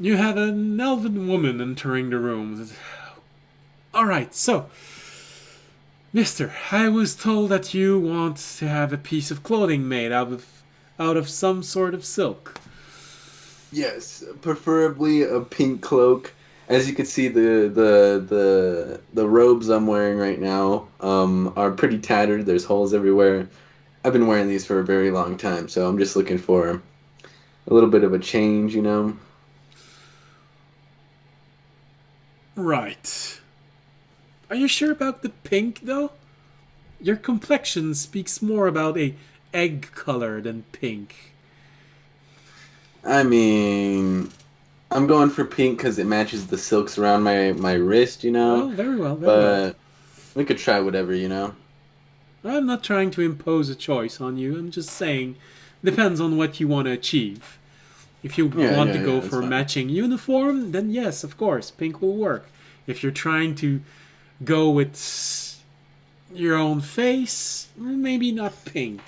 you have an elven woman entering the room. Alright, so, mister, I was told that you want to have a piece of clothing made out of some sort of silk. Yes, preferably a pink cloak. As you can see, the robes I'm wearing right now are pretty tattered. There's holes everywhere. I've been wearing these for a very long time, so I'm just looking for a little bit of a change, you know? Right. Are you sure about the pink, though? Your complexion speaks more about a egg color than pink. I mean, I'm going for pink because it matches the silks around my wrist, you know? Oh, very well, very well. But we could try whatever, you know? I'm not trying to impose a choice on you. I'm just saying, depends on what you want to achieve. If you want to go for a matching uniform, then yes, of course, pink will work. If you're trying to go with your own face, maybe not pink.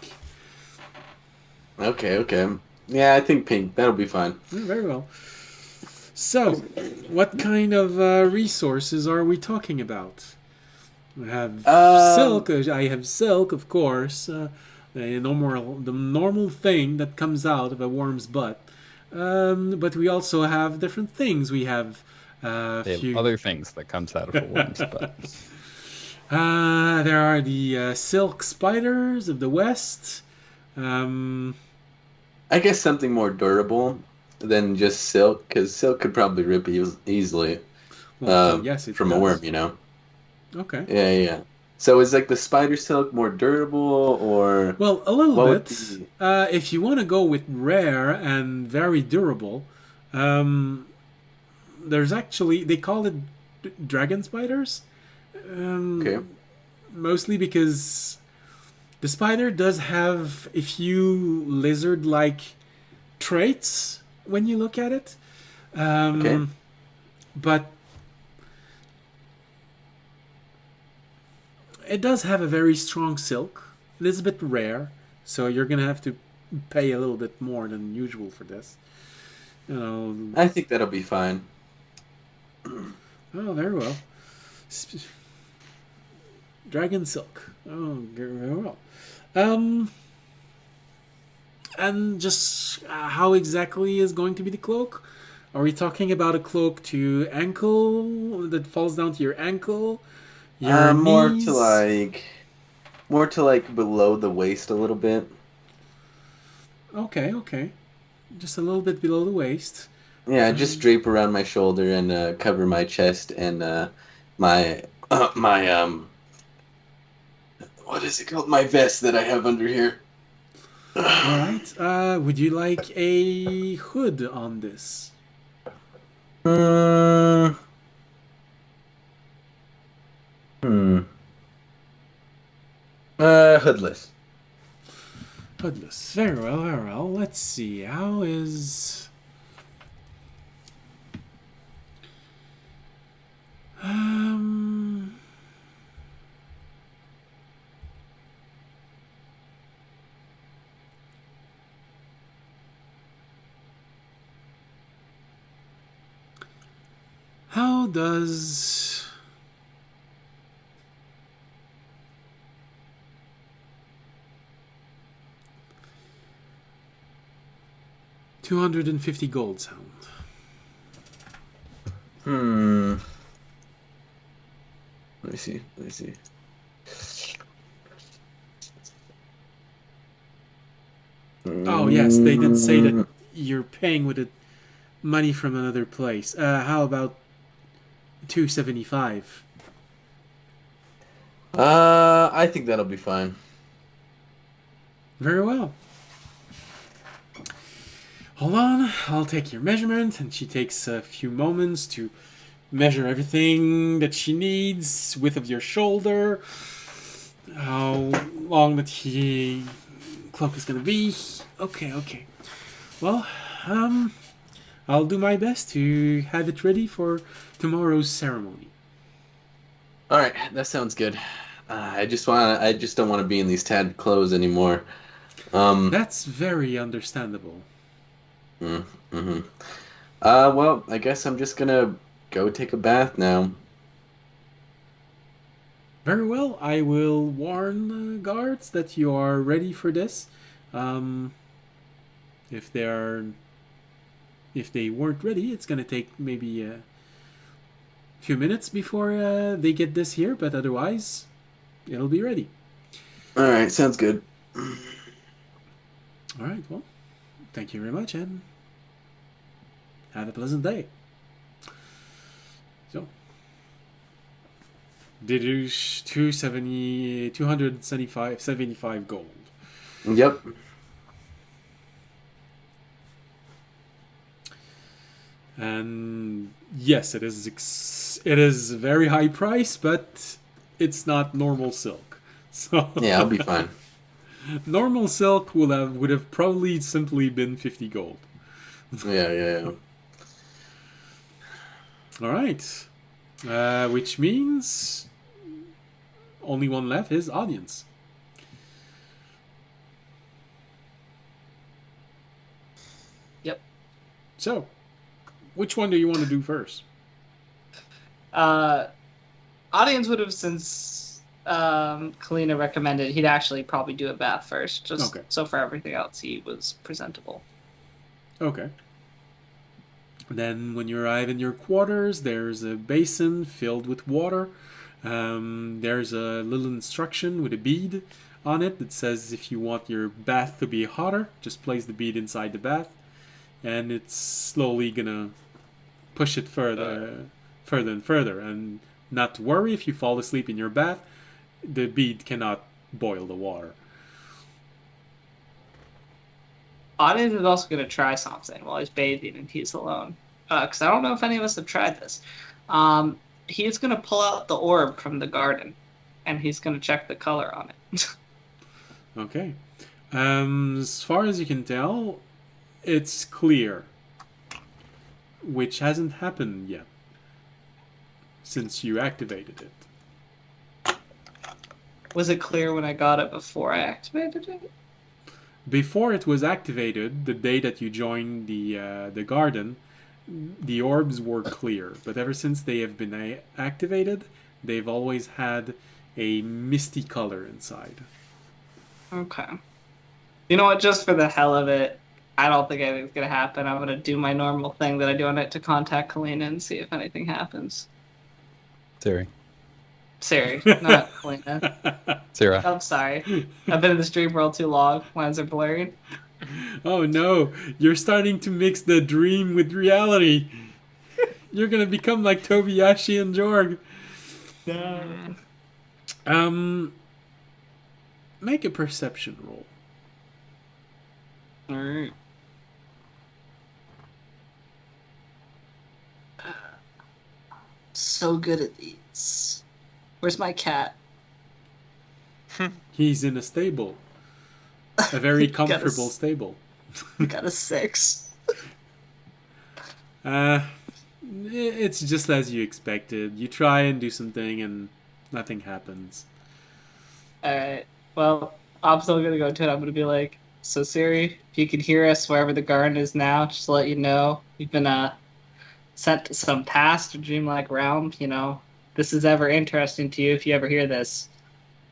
Okay. Yeah, I think pink. That'll be fine. Very well. So, what kind of resources are we talking about? We have silk. I have silk, of course. The normal thing that comes out of a worm's butt. But we also have different things. We have other things that comes out of a worm's butt. There are the silk spiders of the West. I guess something more durable than just silk, because silk could probably rip easily Yes, it from does. a worm, you know? Okay. Yeah. So is like the spider silk more durable, or... Well, a little what bit. would If you want to go with rare and very durable, there's actually, they call it dragon spiders. Okay. Mostly because the spider does have a few lizard-like traits when you look at it. Okay. But it does have a very strong silk. It is a bit rare, so you're going to have to pay a little bit more than usual for this. You know. I think that'll be fine. Oh, very well. Dragon silk. Oh, very well. And just how exactly is going to be the cloak? Are we talking about a cloak to ankle that falls down to your ankle? Your More knees? to like below the waist a little bit. Okay. Just a little bit below the waist. Yeah, just drape around my shoulder and cover my chest and my my what is it called? My vest that I have under here. All right. Would you like a hood on this? Hmm. Hmm. Hoodless. Hoodless. Very well, very well. Let's see. How is... Um... How does... $250 gold sound? Hmm. Let me see. Let me see. Oh, yes, they did say that you're paying with it money from another place. How about 275? I think that'll be fine. Very well. Hold on, I'll take your measurement, and she takes a few moments to measure everything that she needs, width of your shoulder, how long that cloak is gonna be. Okay. Well, I'll do my best to have it ready for tomorrow's ceremony. All right, that sounds good. I just don't want to be in these tattered clothes anymore. That's very understandable. Mm-hmm. Well, I guess I'm just gonna go take a bath now. Very well, I will warn the guards that you are ready for this. If they weren't ready, it's gonna take maybe a few minutes before they get this here, but otherwise, it'll be ready. All right, sounds good. All right, well, thank you very much, and have a pleasant day. So, deduce 275 gold. Yep. And yes, it is a very high price, but it's not normal silk. So Yeah, I'll be fine. normal silk would have probably simply been 50 gold. Yeah. All right, which means only one left is audience. Yep. So, which one do you want to do first? Audience would have, since Kalina recommended, he'd actually probably do a bath first, just Okay. so for everything else he was presentable. Okay. Then, when you arrive in your quarters, there's a basin filled with water. There's a little instruction with a bead on it that says if you want your bath to be hotter, just place the bead inside the bath, and it's slowly gonna push it further and further. And not to worry, if you fall asleep in your bath, the bead cannot boil the water. Audience is also going to try something while he's bathing and he's alone. Because I don't know if any of us have tried this. He's going to pull out the orb from the garden, and he's going to check the color on it. Okay. As far as you can tell, it's clear, which hasn't happened yet since you activated it. Was it clear when I got it before I activated it? Before it was activated, the day that you joined the garden, the orbs were clear. But ever since they have been activated, they've always had a misty color inside. Okay. You know what? Just for the hell of it, I don't think anything's going to happen. I'm going to do my normal thing that I do on it to contact Kalina and see if anything happens. Tery. Siri, not Kalina. Sarah. I'm sorry. I've been in this dream world too long. Lines are blurring. Oh no, you're starting to mix the dream with reality. You're gonna become like Tobiyashi and Jorg. No. Make a perception roll. Alright. So good at these. Where's my cat? He's in a stable. A very Got a comfortable s- stable. Got a 6. It's just as you expected. You try and do something and nothing happens. Alright. Well, I'm still gonna go to it. I'm gonna be like, so Siri, if you can hear us wherever the garden is now, just to let you know, you've been sent to some past or dreamlike realm, This is ever interesting to you if you ever hear this.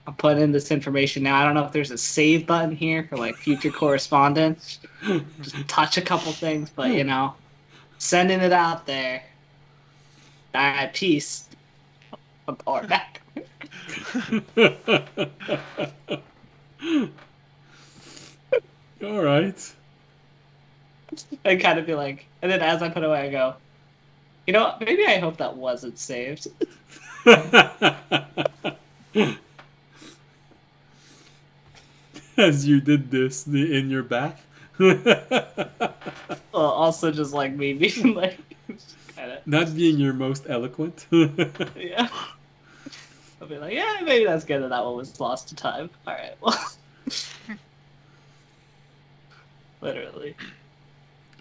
I'll put in this information now. I don't know if there's a save button here for like future correspondence. Just touch a couple things, but sending it out there. Alright, peace. Or back. All right. I kind of be like, and then as I put away, I go, you know what? Maybe I hope that wasn't saved. As you did this in your bath. Well, also just like me being like, kind of, Not being your most eloquent. yeah. I'll be like, yeah, maybe that's good that one was lost to time. All right, well, literally.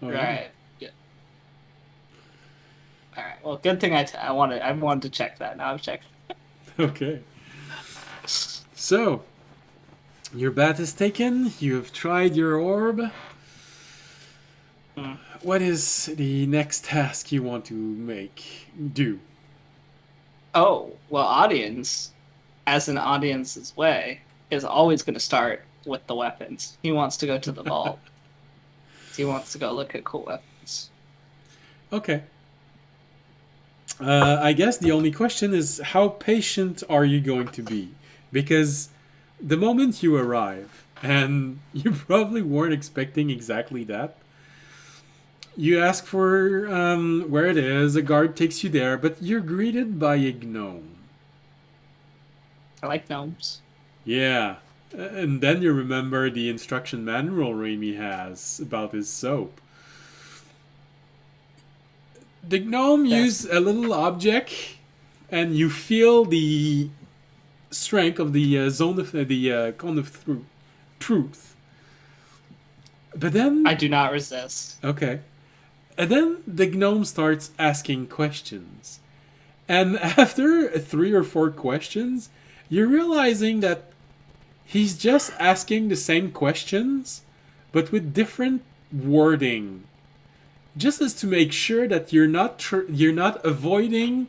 All Right. Yeah. All right. Well, good thing I wanted to check that. Now I've checked. Okay. So, your bath is taken. You have tried your orb. Hmm. What is the next task you want to do? Oh, well, audience, as an audience's way, is always going to start with the weapons. He wants to go to the vault. He wants to go look at cool weapons. Okay. I guess the only question is how patient are you going to be? Because the moment you arrive, and you probably weren't expecting exactly that, you ask for where it is, a guard takes you there, but you're greeted by a gnome. I like gnomes. Yeah. And then you remember the instruction manual Raimi has about his soap. The gnome Yes. uses a little object, and you feel the strength of the zone of the cone of truth. But then, I do not resist. okay, and then the gnome starts asking questions, and after 3 or 4 questions, you're realizing that he's just asking the same questions, but with different wording. Just as to make sure that you're not avoiding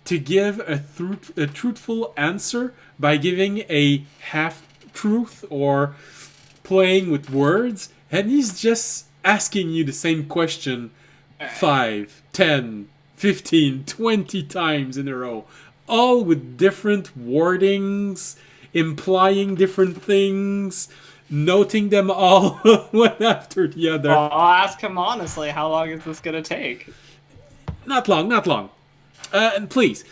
to give a truthful answer by giving a half truth or playing with words, and he's just asking you the same question 5, 10, 15, 20 times in a row, all with different wordings, implying different things, noting them all one after the other. Well, I'll ask him honestly, how long is this going to take? Not long. And please.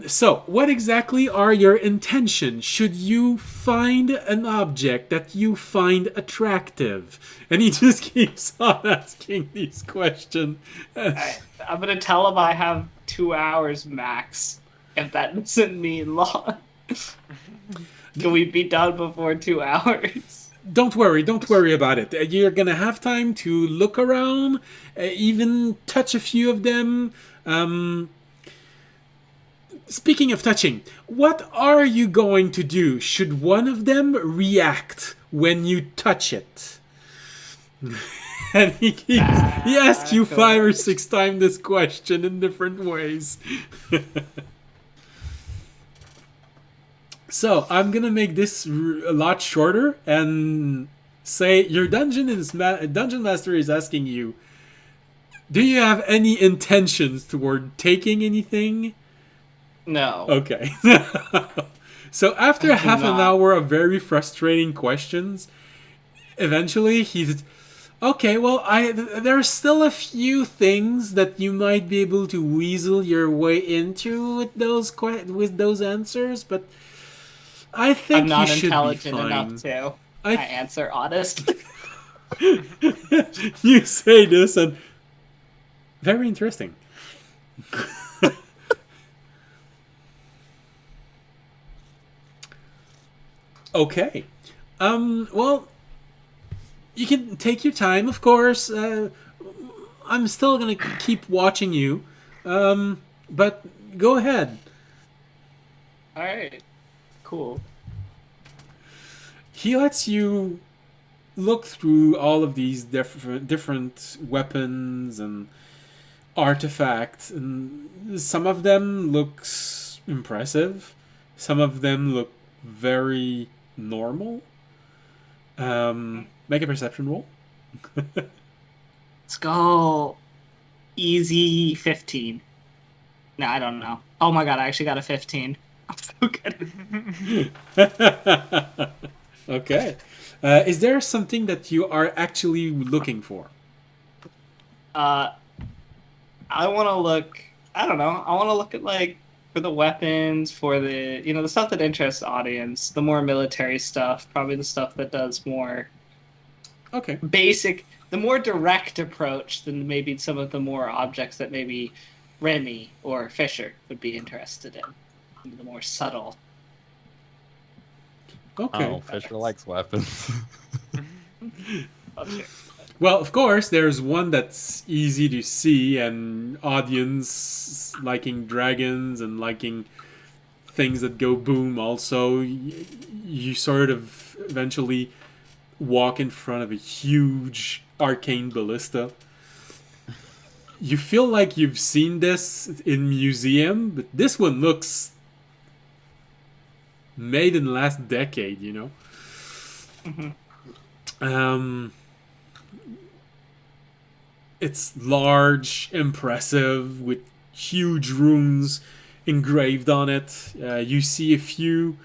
So, what exactly are your intentions? Should you find an object that you find attractive? And he just keeps on asking these questions. I'm going to tell him I have 2 hours max, if that doesn't mean long. Can we be done before 2 hours? Don't worry about it. You're gonna have time to look around, even touch a few of them. Speaking of touching, what are you going to do? Should one of them react when you touch it? And he asks you 5 or 6 times this question in different ways. So, I'm gonna make this a lot shorter and say your dungeon master is asking you, do you have any intentions toward taking anything? No. Okay. So after half an hour of very frustrating questions, eventually he's okay. Well, there's still a few things that you might be able to weasel your way into with those answers, but I think I'm not you should be intelligent fine. enough to I answer honest. you say this and very interesting. Okay. Well, you can take your time, of course. I'm still gonna keep watching you. But go ahead. All right, cool. He lets you look through all of these different weapons and artifacts, and some of them looks impressive. Some of them look very normal. Make a perception roll. Let's go. Easy 15. No, I don't know. Oh my god, I actually got a 15. I'm so good. Okay. Is there something that you are actually looking for? I want to look. I don't know. I want to look at like for the weapons, for the the stuff that interests the audience, the more military stuff, probably the stuff that does more Okay. basic, the more direct approach than maybe some of the more objects that maybe Remy or Fisher would be interested in. The more subtle. Okay. Oh, Fisher likes weapons. Oh, sure. Well, of course, there's one that's easy to see, and audience liking dragons and liking things that go boom. Also, you sort of eventually walk in front of a huge arcane ballista. You feel like you've seen this in museum, but this one looks made in the last decade. Mm-hmm. It's large, impressive, with huge runes engraved on it. You see a few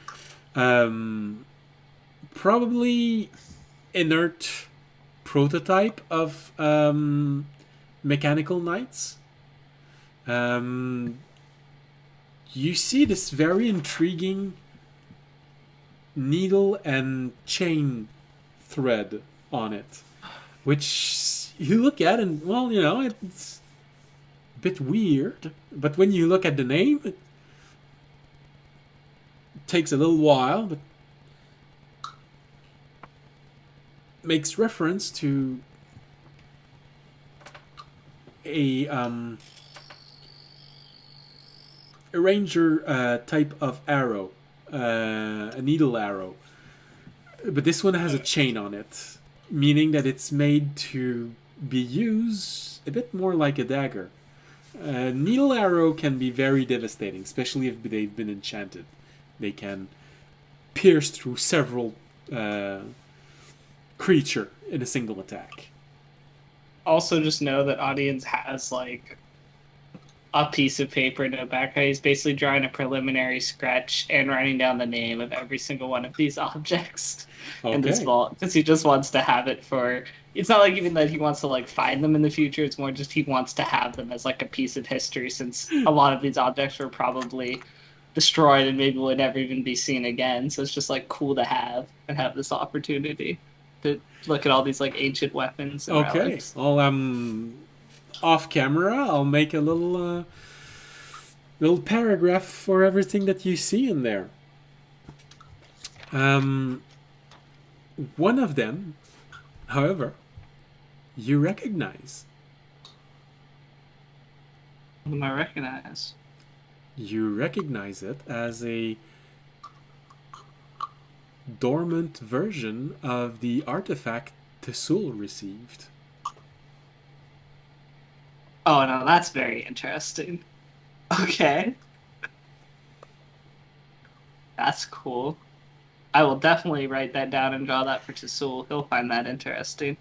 probably inert prototype of mechanical knights. You see this very intriguing needle and chain thread on it, which you look at and, well, it's a bit weird, but when you look at the name, it takes a little while, but makes reference to a ranger type of arrow, a needle arrow, but this one has a chain on it, meaning that it's made to be used a bit more like a dagger. Needle arrow can be very devastating, especially if they've been enchanted. They can pierce through several creature in a single attack. Also, just know that audience has like a piece of paper in the back. He's basically drawing a preliminary sketch and writing down the name of every single one of these objects in this vault, because he just wants to have it for. It's not like even that he wants to like find them in the future. It's more just he wants to have them as like a piece of history, since a lot of these objects were probably destroyed and maybe would never even be seen again. So it's just like cool to have and have this opportunity to look at all these like ancient weapons and Okay. relics. Well, off camera, I'll make a little paragraph for everything that you see in there. One of them, however, you recognize. What do I recognize? You recognize it as a dormant version of the artifact Tesul received. Oh no, that's very interesting. Okay. That's cool. I will definitely write that down and draw that for Tesul. He'll find that interesting.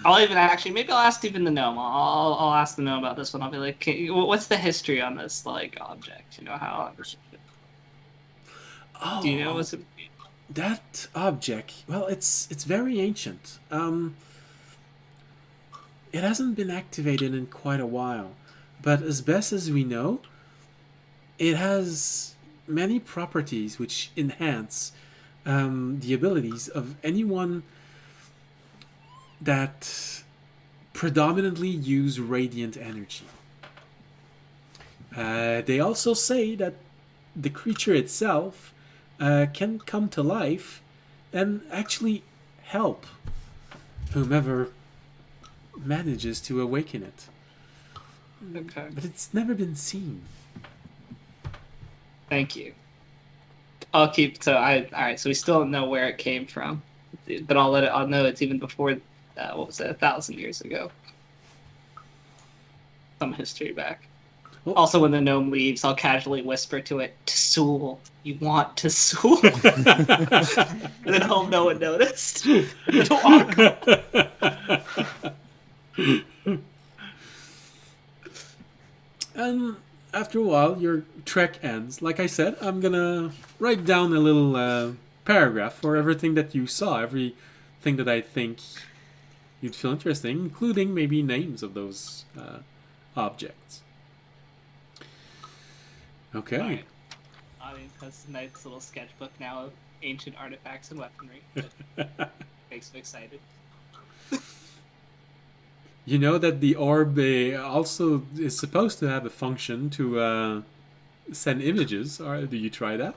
I'll even maybe I'll ask even the gnome. I'll ask the gnome about this one. I'll be like, what's the history on this like object? How? Oh, Do you know what's? that object? Well, it's very ancient. It hasn't been activated in quite a while, but as best as we know, it has many properties which enhance the abilities of anyone that predominantly use radiant energy. They also say that the creature itself can come to life and actually help whomever manages to awaken it. Okay. But it's never been seen. Thank you. I'll keep. So I. All right. So we still don't know where it came from, but I'll know it's even before. What was it? 1,000 years ago. Some history back. Well- Also, when the gnome leaves, I'll casually whisper to it, "Tsul, you want Tsul?" And then hope no one noticed. And then walk. And after a while, your trek ends. Like I said, I'm gonna write down a little paragraph for everything that you saw, everything that I think you'd feel interesting, including maybe names of those objects. Okay. Alright. Audience has a nice little sketchbook now of ancient artifacts and weaponry. That makes me excited. You know that the orb also is supposed to have a function to send images. Or do you try that?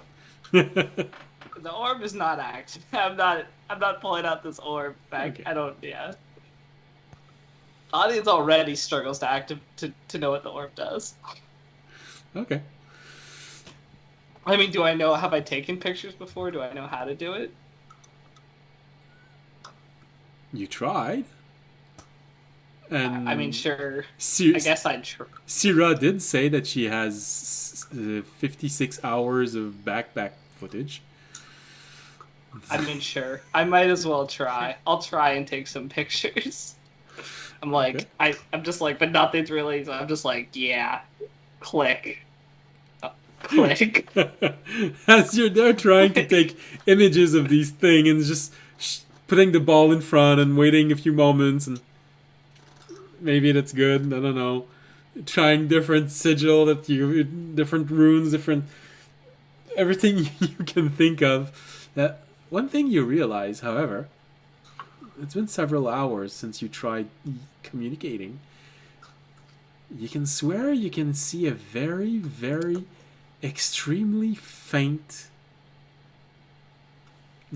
The orb is not active. I'm not pulling out this orb back. Okay. I don't. Yeah. Audience already struggles to know what the orb does. Okay. I mean, do I know? Have I taken pictures before? Do I know how to do it? You tried. And I mean, sure. Sir- I guess I'd try. Syrah did say that she has 56 hours of backpack footage. I mean, sure. I might as well try. I'll try and take some pictures. I'm like, Okay. I'm just like, but nothing's really. So I'm just like, yeah, click, click. As you're there trying to take images of these things and just putting the ball in front and waiting a few moments and maybe that's good. I don't know. Trying different sigil, different runes, different everything you can think of. That one thing you realize, however, it's been several hours since you tried communicating. You can swear you can see a very, very extremely faint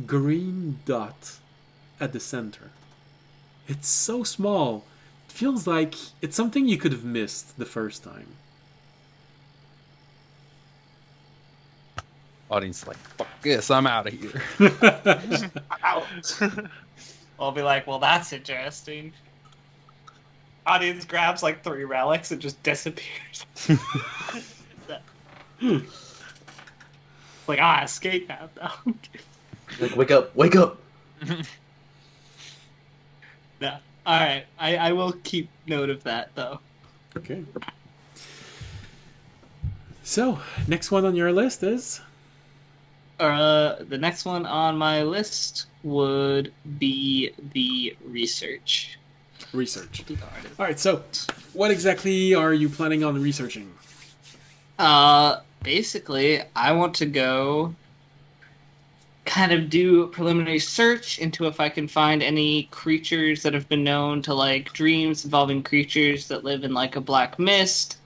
green dot at the center. It's so small. It feels like it's something you could have missed the first time. Audience like, fuck this, I'm out of here. Out. I'll be like, well, that's interesting. Audience grabs like 3 relics and just disappears. Like, escape now, though. Like, wake up, wake up! No. Alright, I will keep note of that, though. Okay. So, next one on your list is? The next one on my list would be the research. Research. Do the artist. Alright, so what exactly are you planning on researching? Basically, I want to go kind of do a preliminary search into if I can find any creatures that have been known to like dreams involving creatures that live in like a black mist.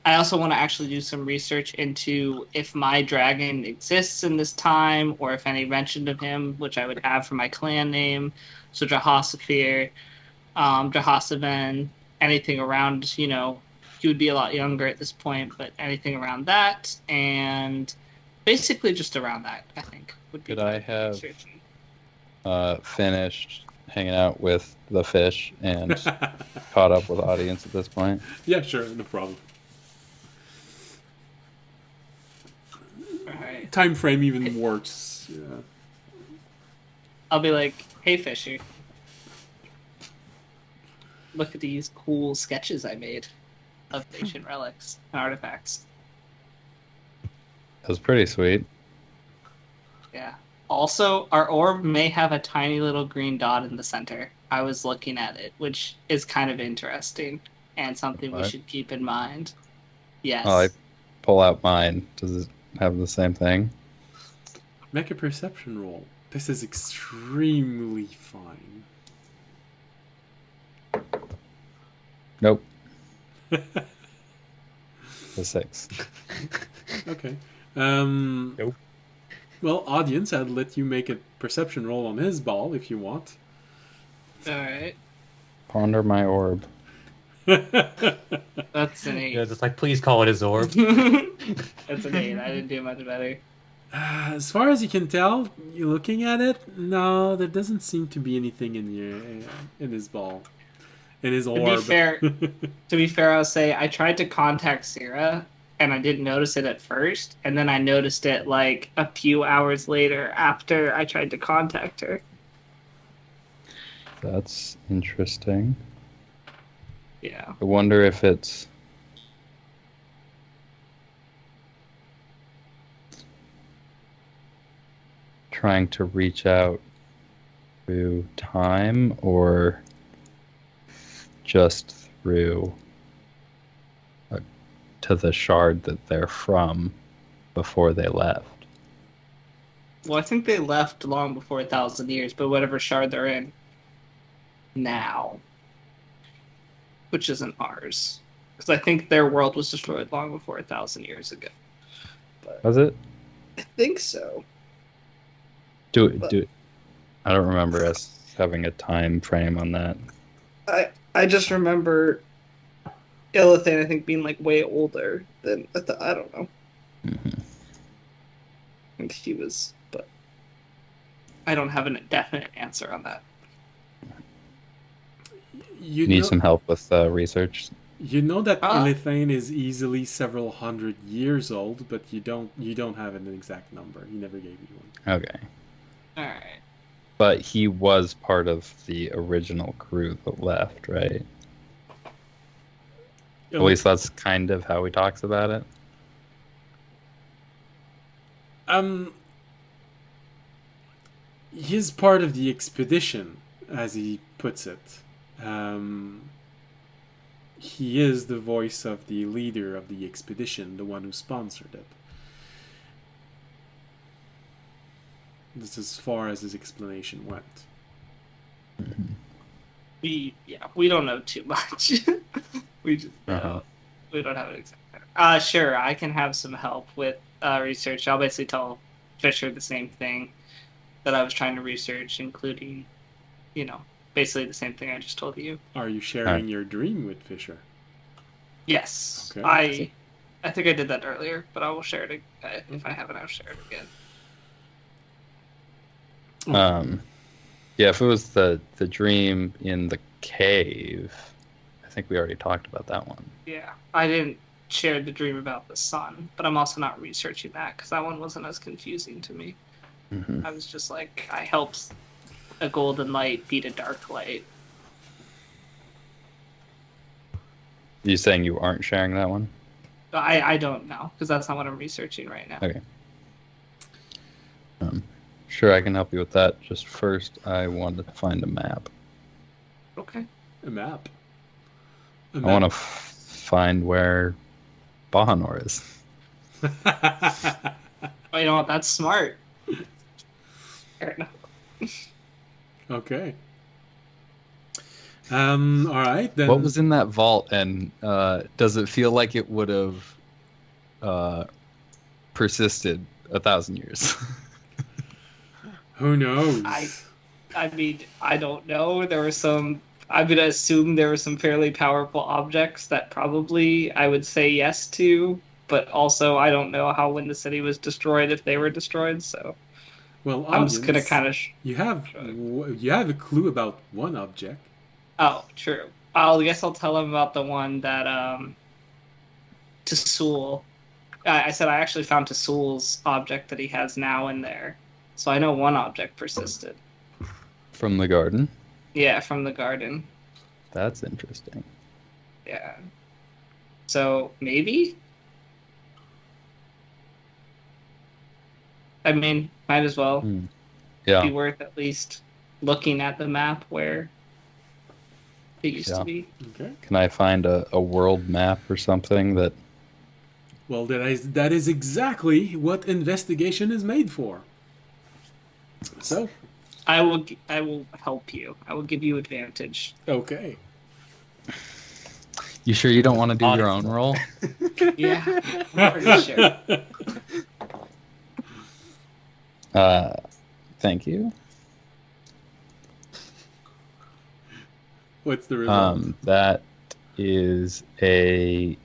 I also want to actually do some research into if my dragon exists in this time or if any mention of him, which I would have for my clan name. So Jahasafir, Jahasaven, anything around, you know, he would be a lot younger at this point, but anything around that, and basically just around that, I think, would be Could I my have research. finished hanging out with the fish and caught up with audience at this point? Yeah, sure, no problem. Alright. Time frame even works. Yeah. I'll be like, hey, Fisher. Look at these cool sketches I made of ancient relics and artifacts. That was pretty sweet. Yeah. Also, our orb may have a tiny little green dot in the center. I was looking at it, which is kind of interesting and something we What? should keep in mind. Yes. Oh, I pull out mine. Does it have the same thing? Make a perception roll. This is extremely fine. Nope. The 6. Okay. Nope. Well, audience, I'd let you make a perception roll on his ball if you want. All right. Ponder my orb. That's an 8. Yeah, just like, please call it his orb. That's an 8. I didn't do much better. As far as you can tell, you looking at it, no, there doesn't seem to be anything in his ball, in his orb. To be fair, I'll say I tried to contact Sarah, and I didn't notice it at first, and then I noticed it like a few hours later after I tried to contact her. That's interesting. Yeah. I wonder if it's trying to reach out through time or just through to the shard that they're from before they left. Well, I think they left long before 1,000 years, but whatever shard they're in now, which isn't ours, because I think their world was destroyed long before 1,000 years ago. But Was it? I think so. Do it. I don't remember us having a time frame on that. I just remember Illithane, I think, being like way older than I don't know. Mm-hmm. I think he was, but I don't have a definite answer on that. You Need know, some help with research. You know that Ah. Illithane is easily several hundred years old, but you don't have an exact number. He never gave you one. Okay. All right. But he was part of the original crew that left, right? At least that's kind of how he talks about it. He's part of the expedition, as he puts it. He is the voice of the leader of the expedition, the one who sponsored it. This is as far as his explanation went. We don't know too much. we just we don't have an exact. Sure, I can have some help with research. I'll basically tell Fisher the same thing that I was trying to research, including, basically the same thing I just told you. Are you sharing your dream with Fisher? Yes, Okay. I think I did that earlier, but I will share it if I haven't. I'll share it again. Yeah, if it was the dream in the cave, I think we already talked about that one. Yeah, I didn't share the dream about the sun, but I'm also not researching that because that one wasn't as confusing to me. Mm-hmm. I was just like, I helped a golden light beat a dark light. You saying you aren't sharing that one? I don't know because that's not what I'm researching right now. Okay. Sure, I can help you with that. Just first, I wanted to find a map. Okay. A map. I want to find where Bahanor is. Oh, you know what? That's smart. Fair enough. Okay. All right then. What was in that vault, and does it feel like it would have persisted 1,000 years? Who knows? I mean, I don't know. There were some. I'm gonna assume there were some fairly powerful objects that probably I would say yes to, but also I don't know how when the city was destroyed if they were destroyed. So Well, I'm just gonna kind of. You have a clue about one object. Oh, true. I guess I'll tell him about the one that Tasul. I said I actually found Tasul's object that he has now in there, so I know one object persisted. From the garden? Yeah, from the garden. That's interesting. Yeah. So maybe. I mean, might as well Hmm. be Yeah. worth at least looking at the map where it used Yeah. to be. Okay. Can I find a world map or something that? Well, that is exactly what investigation is made for. So, I will help you. I will give you advantage. okay. You sure you don't want to do your own Honestly. roll? Yeah, I'm pretty sure. Thank you. What's the result? That is a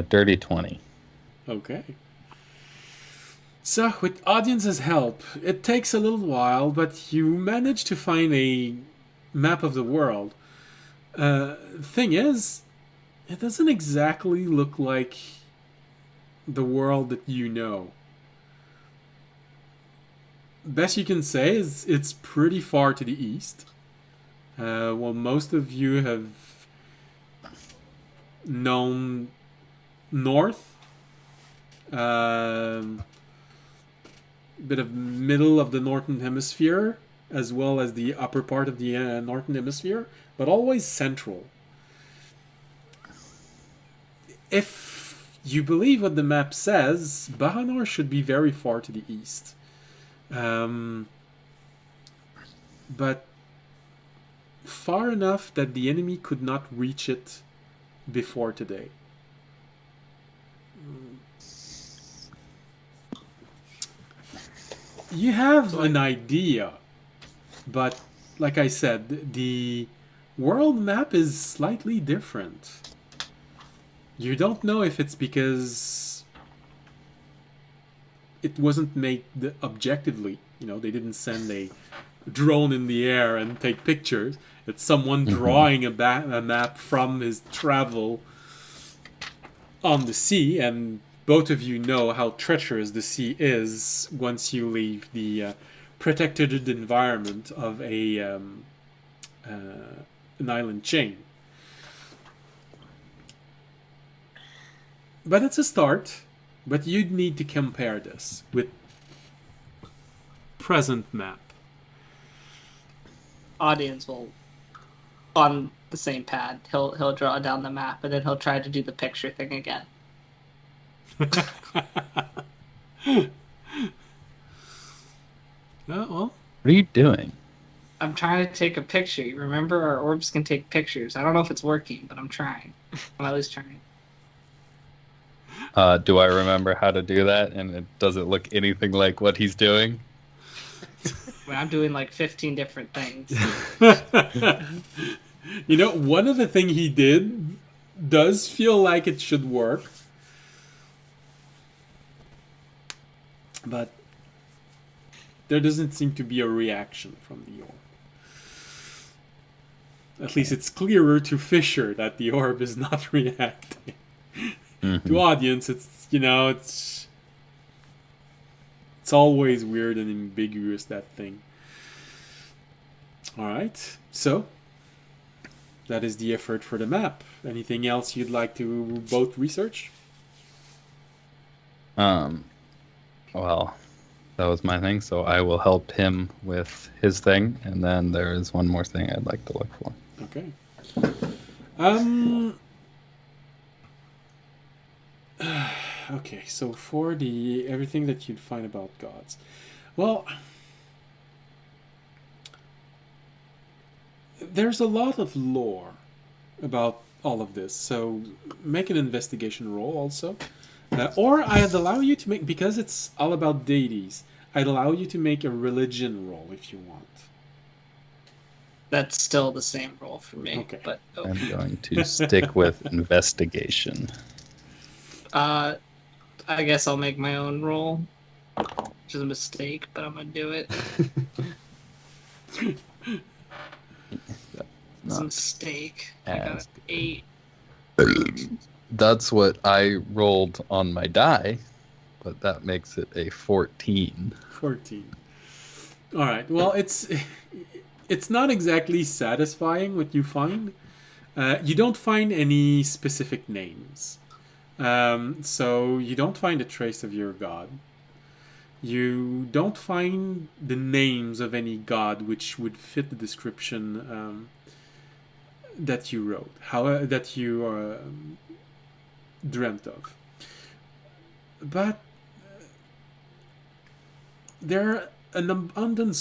dirty 20. Okay. So, with audience's help, it takes a little while, but you manage to find a map of the world. Thing is, it doesn't exactly look like the world that you know. Best you can say is it's pretty far to the east. Well, most of you have known north, bit of middle of the northern hemisphere, as well as the upper part of the northern hemisphere, but always central. If you believe what the map says, Bahanor should be very far to the east. But far enough that the enemy could not reach it before today. You have an idea, but like I said, the world map is slightly different. You don't know if it's because it wasn't made objectively. You know, they didn't send a drone in the air and take pictures. It's someone drawing a map from his travel on the sea, and both of you know how treacherous the sea is once you leave the protected environment of an island chain. But it's a start. But you'd need to compare this with present map. Audience will on the same pad. He'll draw down the map and then he'll try to do the picture thing again. Well, What are you doing? I'm trying to take a picture. You remember our orbs can take pictures. I don't know if it's working, but I'm trying. I'm at least trying. Do I remember how to do that? And does it look anything like what he's doing? I mean, I'm doing like 15 different things. you know, one of the thing he did does feel like it should work. But there doesn't seem to be a reaction from the orb. At least it's clearer to Fisher that the orb is not reacting. To audience, it's, you know, it's always weird and ambiguous, that thing. Alright, so that is the effort for the map. Anything else you'd like to both research? Well, that was my thing, so I will help him with his thing, and then there is one more thing I'd like to look for. Okay. Okay, so for the everything that you'd find about gods, well, there's a lot of lore about all of this. So make an investigation roll also, or I'd allow you to make, because it's all about deities, I'd allow you to make a religion roll if you want. That's still the same roll for me. Okay. But I'm going to stick with investigation. I guess I'll make my own roll, which is a mistake, but I'm gonna do it. It's a mistake. I got an 8. That's what I rolled on my die, but that makes it a 14. 14. All right. Well, it's not exactly satisfying what you find. You don't find any specific names. So you don't find a trace of your god. You don't find the names of any god which would fit the description that you wrote, that you dreamt of. But there is an abundant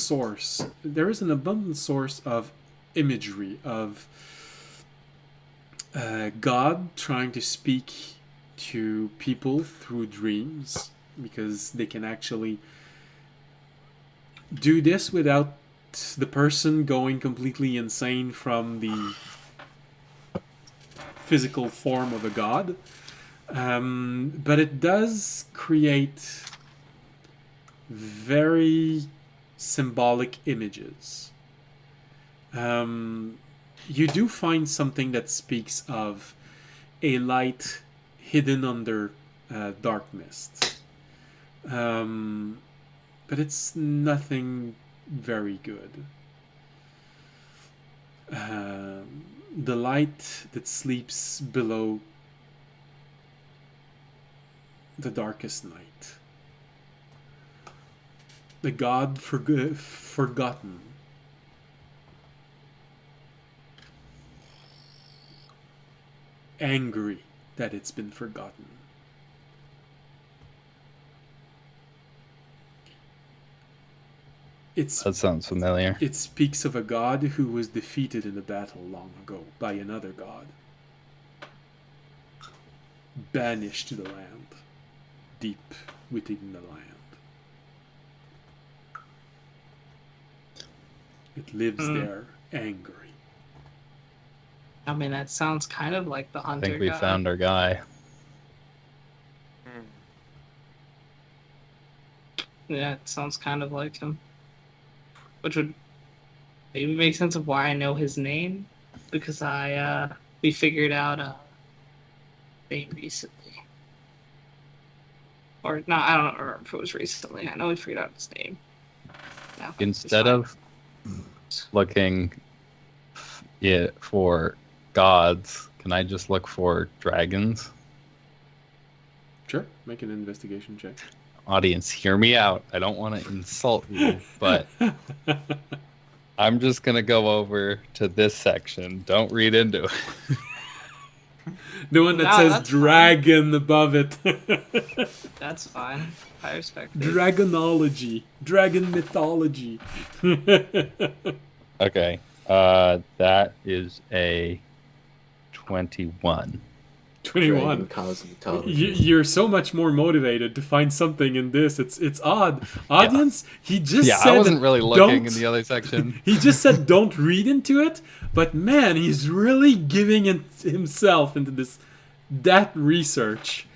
source of imagery of God trying to speak to people through dreams, because they can actually do this without the person going completely insane from the physical form of a god. But it does create very symbolic images. You do find something that speaks of a light hidden under dark mist. But it's nothing very good. The light that sleeps below the darkest night. The god forgotten. Angry that it's been forgotten. That sounds familiar. It speaks of a god who was defeated in a battle long ago by another god. Banished to the land. Deep within the land. It lives there, angry. I mean, that sounds kind of like the I hunter think we god. found our guy. Yeah, it sounds kind of like him. Which would maybe make sense of why I know his name. Because we figured out name recently. Or, no, I don't remember if it was recently. I know we figured out his name. No, Instead of looking for gods, can I just look for dragons? Sure, make an investigation check. Audience, hear me out. I don't want to insult you, but I'm just going to go over to this section. Don't read into it. The one that No, says that's dragon above it. That's fine. I respect it. Dragonology. Dragon mythology. Okay. That is a 21. 21. Cosmetology. You're so much more motivated to find something in this. It's odd. Audience, he just said... I wasn't really looking in don't- the other section. He just said don't read into it, but man, he's really giving himself into that research.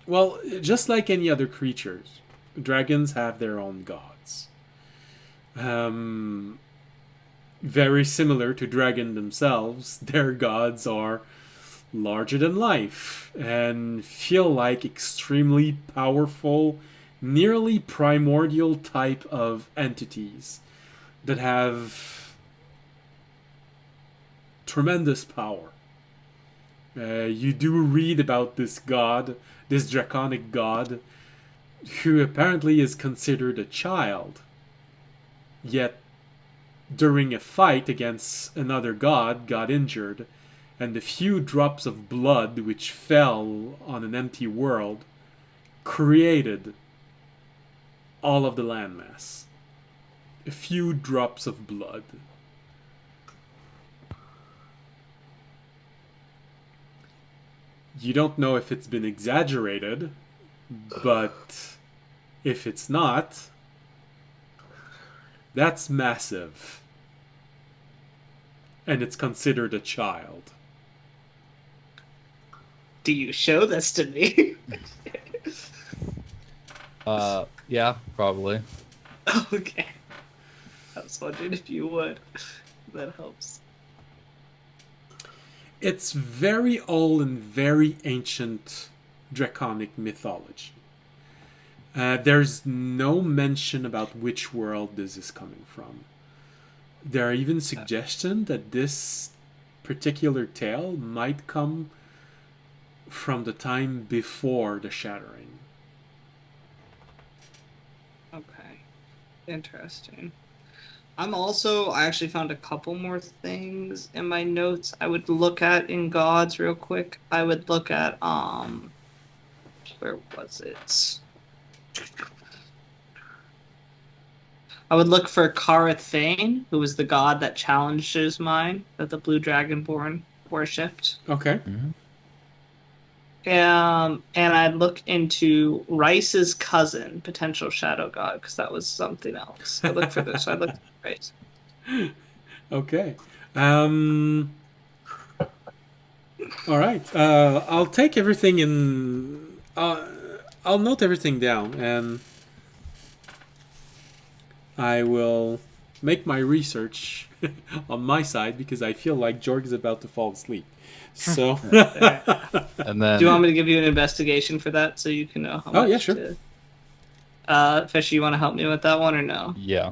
Well, just like any other creatures, dragons have their own gods. Very similar to dragon themselves, their gods are larger than life and feel like extremely powerful, nearly primordial type of entities that have tremendous power. You do read about this god, this draconic god, who apparently is considered a child, yet during a fight against another god got injured, and the few drops of blood which fell on an empty world created all of the landmass. A few drops of blood. You don't know if it's been exaggerated, but if it's not, that's massive. And it's considered a child. Do you show this to me? Yeah, probably. Okay. I was wondering if you would. That helps. It's very old and very ancient draconic mythology. There's no mention about which world this is coming from. There are even suggestions that this particular tale might come from the time before the shattering. Okay. Interesting. I actually found a couple more things in my notes I would look at in gods real quick. I would look at, where was it? I would look for Karathane, who was the god that challenged his mind that the Blue Dragonborn worshipped. Okay. And I'd look into Rice's cousin, potential shadow god, because that was something else. I looked for this. So I looked at Rice. Okay. All right. I'll take everything in. I'll note everything down, and I will make my research on my side because I feel like Jorg is about to fall asleep. So. And then Do you want me to give you an investigation for that so you can know how much? Oh, yeah, sure. Fishy, you want to help me with that one or no? yeah.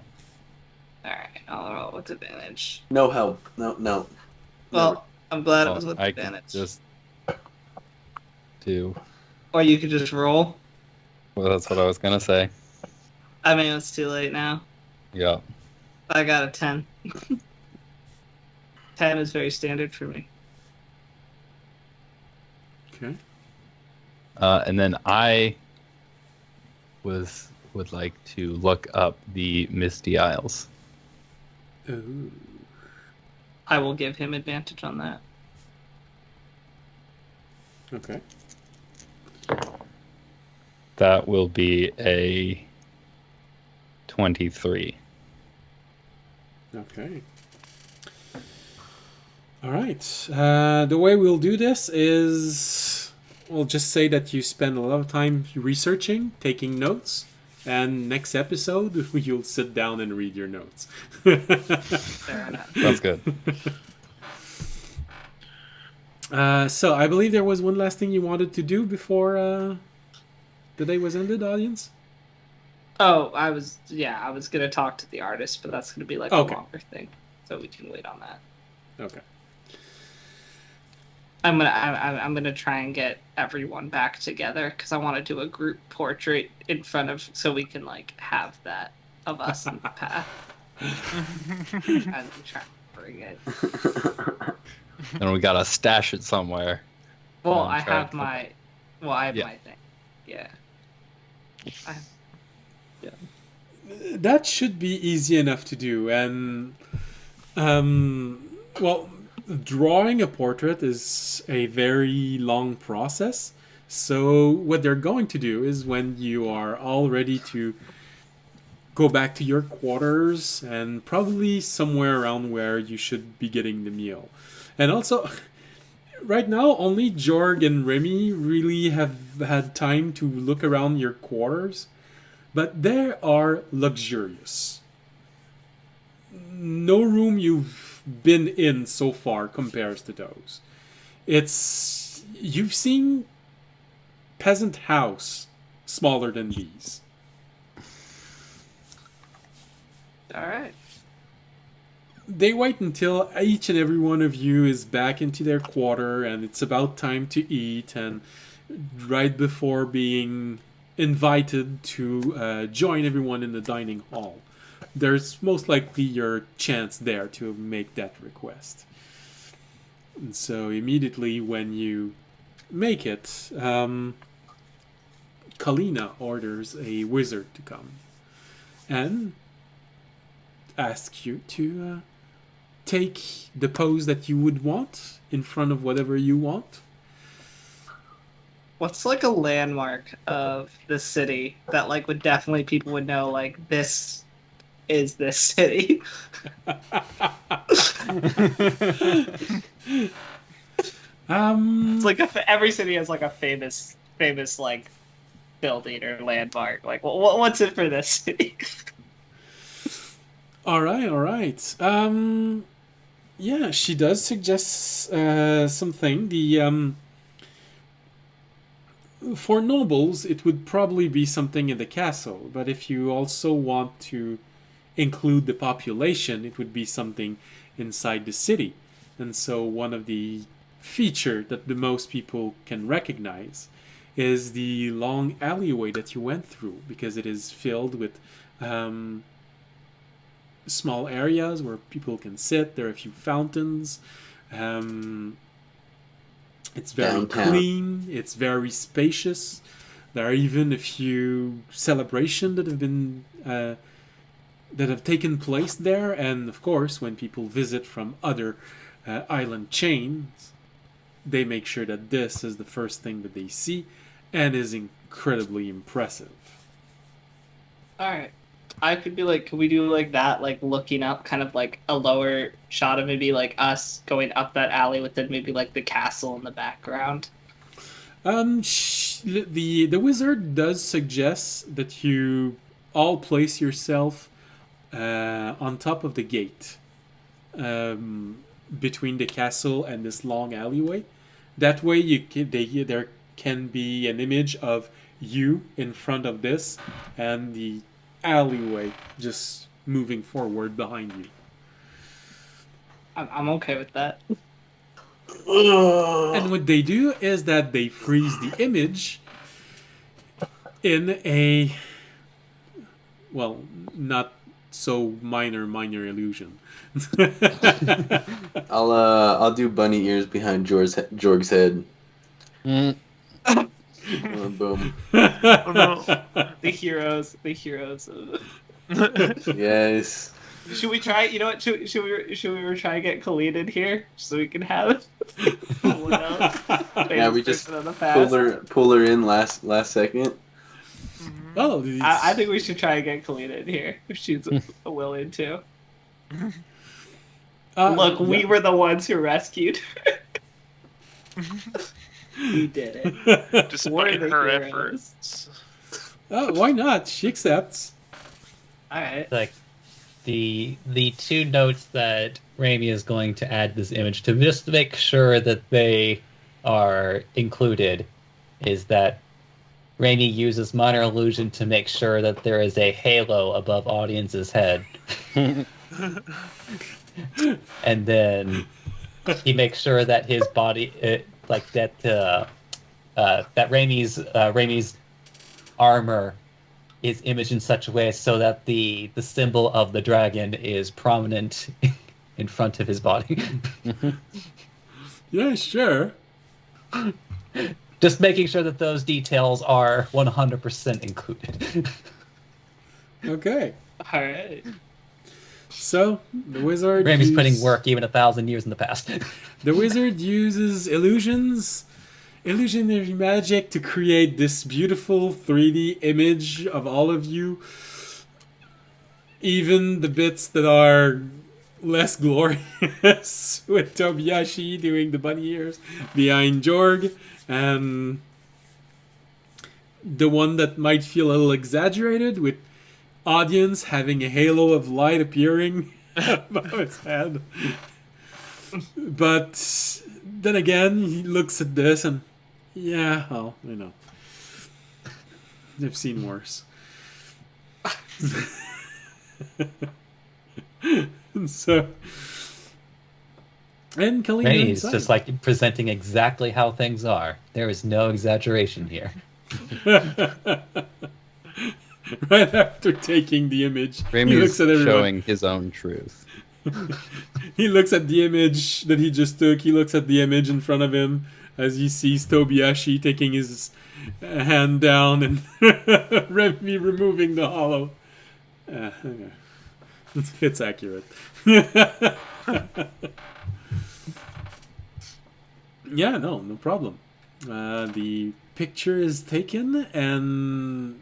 All right, I'll roll with advantage. No help. No. Well, I'm glad it was Well, with I could advantage. just do. Or you could just roll. Well, that's what I was gonna say. I mean, it's too late now. Yeah. I got a 10. 10 is very standard for me. Okay. And then I would like to look up the Misty Isles. Ooh. I will give him advantage on that. Okay. That will be a 23. Okay. All right. The way we'll do this is we'll just say that you spend a lot of time researching, taking notes, and next episode you'll sit down and read your notes. Fair enough. That's good. So I believe there was one last thing you wanted to do before the day was ended, audience? Oh, I was gonna talk to the artist, but that's gonna be like Okay. a longer thing, so we can wait on that. Okay. I'm gonna try and get everyone back together because I want to do a group portrait in front of so we can like have that of us in the path. I'm trying to bring it. And we gotta stash it somewhere. Well, I'm I trying have to- my Yeah. my thing. Yeah. That should be easy enough to do, and well, drawing a portrait is a very long process. So what they're going to do is when you are all ready to go back to your quarters and probably somewhere around where you should be getting the meal. And also, right now, only Jorg and Remy really have had time to look around your quarters, but they are luxurious. No room you've been in so far compares to those. You've seen peasant house smaller than these. All right. They wait until each and every one of you is back into their quarter and it's about time to eat, and right before being invited to join everyone in the dining hall. There's most likely your chance there to make that request. And so immediately when you make it, Kalina orders a wizard to come and ask you to take the pose that you would want in front of whatever you want. What's like a landmark of the city that like would definitely people would know like this is this city? It's like every city has like a famous like building or landmark. Like what's it for this city? All right. Yeah, she does suggest something. For nobles, it would probably be something in the castle, but if you also want to include the population, it would be something inside the city. And so one of the feature that the most people can recognize is the long alleyway that you went through, because it is filled with small areas where people can sit. There are a few fountains. It's very Downtown. clean. It's very spacious. There are even a few celebrations that have been that have taken place there, and of course, when people visit from other island chains, they make sure that this is the first thing that they see, and is incredibly impressive. Alright. I could be like, could we do like that, like looking up, kind of like a lower shot of maybe like us going up that alley with then maybe like the castle in the background? The wizard does suggest that you all place yourself on top of the gate, between the castle and this long alleyway. That way, there can be an image of you in front of this, and the alleyway just moving forward behind you. I'm okay with that. And what they do is that they freeze the image in a, well, not so minor illusion. I'll do bunny ears behind Jorg's head. Boom. Oh no. The heroes. Yes. Should we try? You know what? Should we try to get Khalid in here so we can have? Yeah, we just pull her in last second. Oh, I think we should try and get Khalid in here if she's willing to. Look, we were the ones who rescued. We did it. Despite the her heroes. efforts. Why not? She accepts. All right. Like the two notes that Raimi is going to add this image to, just to make sure that they are included, is that Raimi uses minor illusion to make sure that there is a halo above audience's head. And then he makes sure that his body, that Raimi's armor is imaged in such a way so that the symbol of the dragon is prominent in front of his body. Yeah, sure. Just making sure that those details are 100% included. Okay. All right. So the wizard. Raimi's putting work even 1,000 years in the past. The wizard uses illusionary magic to create this beautiful 3D image of all of you. Even the bits that are less glorious, with Tobiyashi doing the bunny ears behind Jorg, and the one that might feel a little exaggerated, with audience having a halo of light appearing above his head. But then again, he looks at this and, yeah, well, you know, I've seen worse. And so, and Khalid Raimi is inside. just like presenting exactly how things are. There is no exaggeration here. Right after taking the image, Raimi he is looks at everyone. showing his own truth. He looks at the image that he just took. He looks at the image in front of him as he sees Tobiyashi taking his hand down and Remy removing the hollow. Okay. It's accurate. Yeah, no problem. The picture is taken, and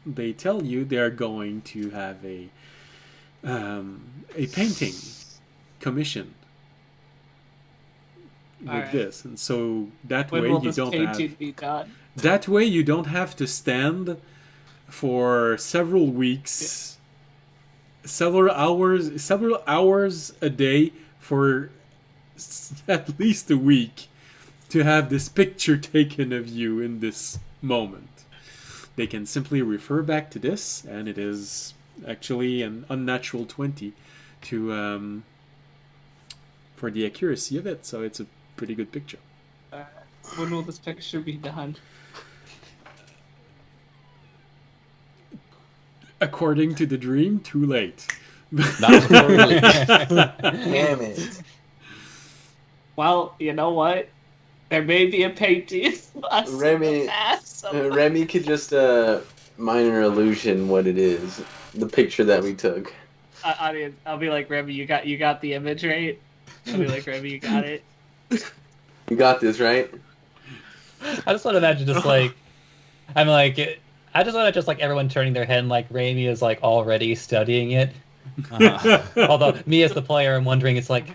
they tell you they're going to have a painting commissioned with Alright. this, and so that When way will you this don't painting have be done? that way you don't have to stand for several weeks, several hours a day for at least a week to have this picture taken of you in this moment. They can simply refer back to this, and it is actually an unnatural 20 to for the accuracy of it. So it's a pretty good picture. When will this picture be done? According to the dream, too late. Not totally. Damn it. Well, you know what? There may be a painting of us in Remy- the past. So Remy could just minor illusion what it is. The picture that we took. audience, I'll be like, Remy, you got the image right? I'll be like, Remy, you got it? You got this, right? I just want to imagine just like I'm like I just want to just like everyone turning their head and like Raimi is like already studying it. Although me as the player, I'm wondering, it's like,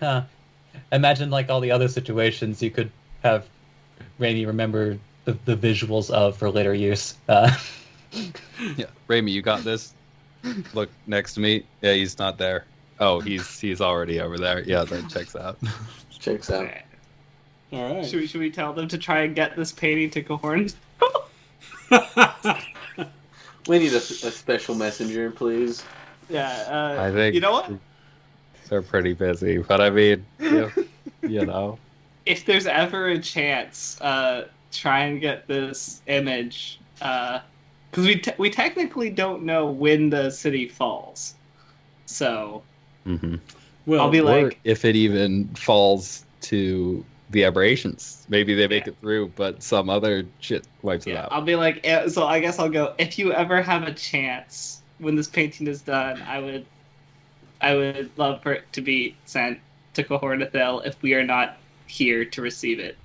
imagine like all the other situations you could have Raimi remember the visuals of for later use. Yeah, Raimi, you got this. Look next to me. Yeah, he's not there. Oh, he's already over there. Yeah, that checks out. Checks out. All right. Should we tell them to try and get this painting to Cahorn? We need a special messenger, please. Yeah. I think You know what? they're pretty busy, but I mean, you know. If there's ever a chance, try and get this image, because we technically don't know when the city falls, so Mm-hmm. Well, I'll be Or like, if it even falls to the aberrations, maybe they make it through, but some other shit wipes it yeah, out. I'll be like, so I guess I'll go. If you ever have a chance when this painting is done, I would love for it to be sent to Cahornathel if we are not here to receive it.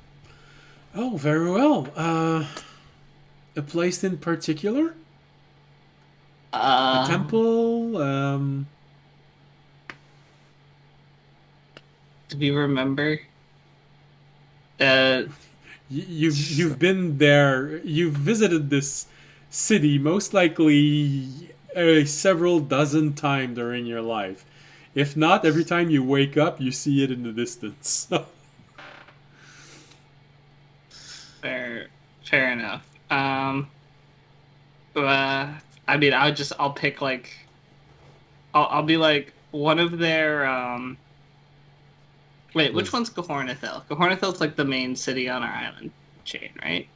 oh, very well. A place in particular? A temple? Do we remember? You've been there. You've visited this city most likely several dozen times during your life. If not, every time you wake up, you see it in the distance. Fair enough. I mean, I'll pick like, I'll be like one of their. Wait, which one's Cahornathel? Cahornathel's like the main city on our island chain, right?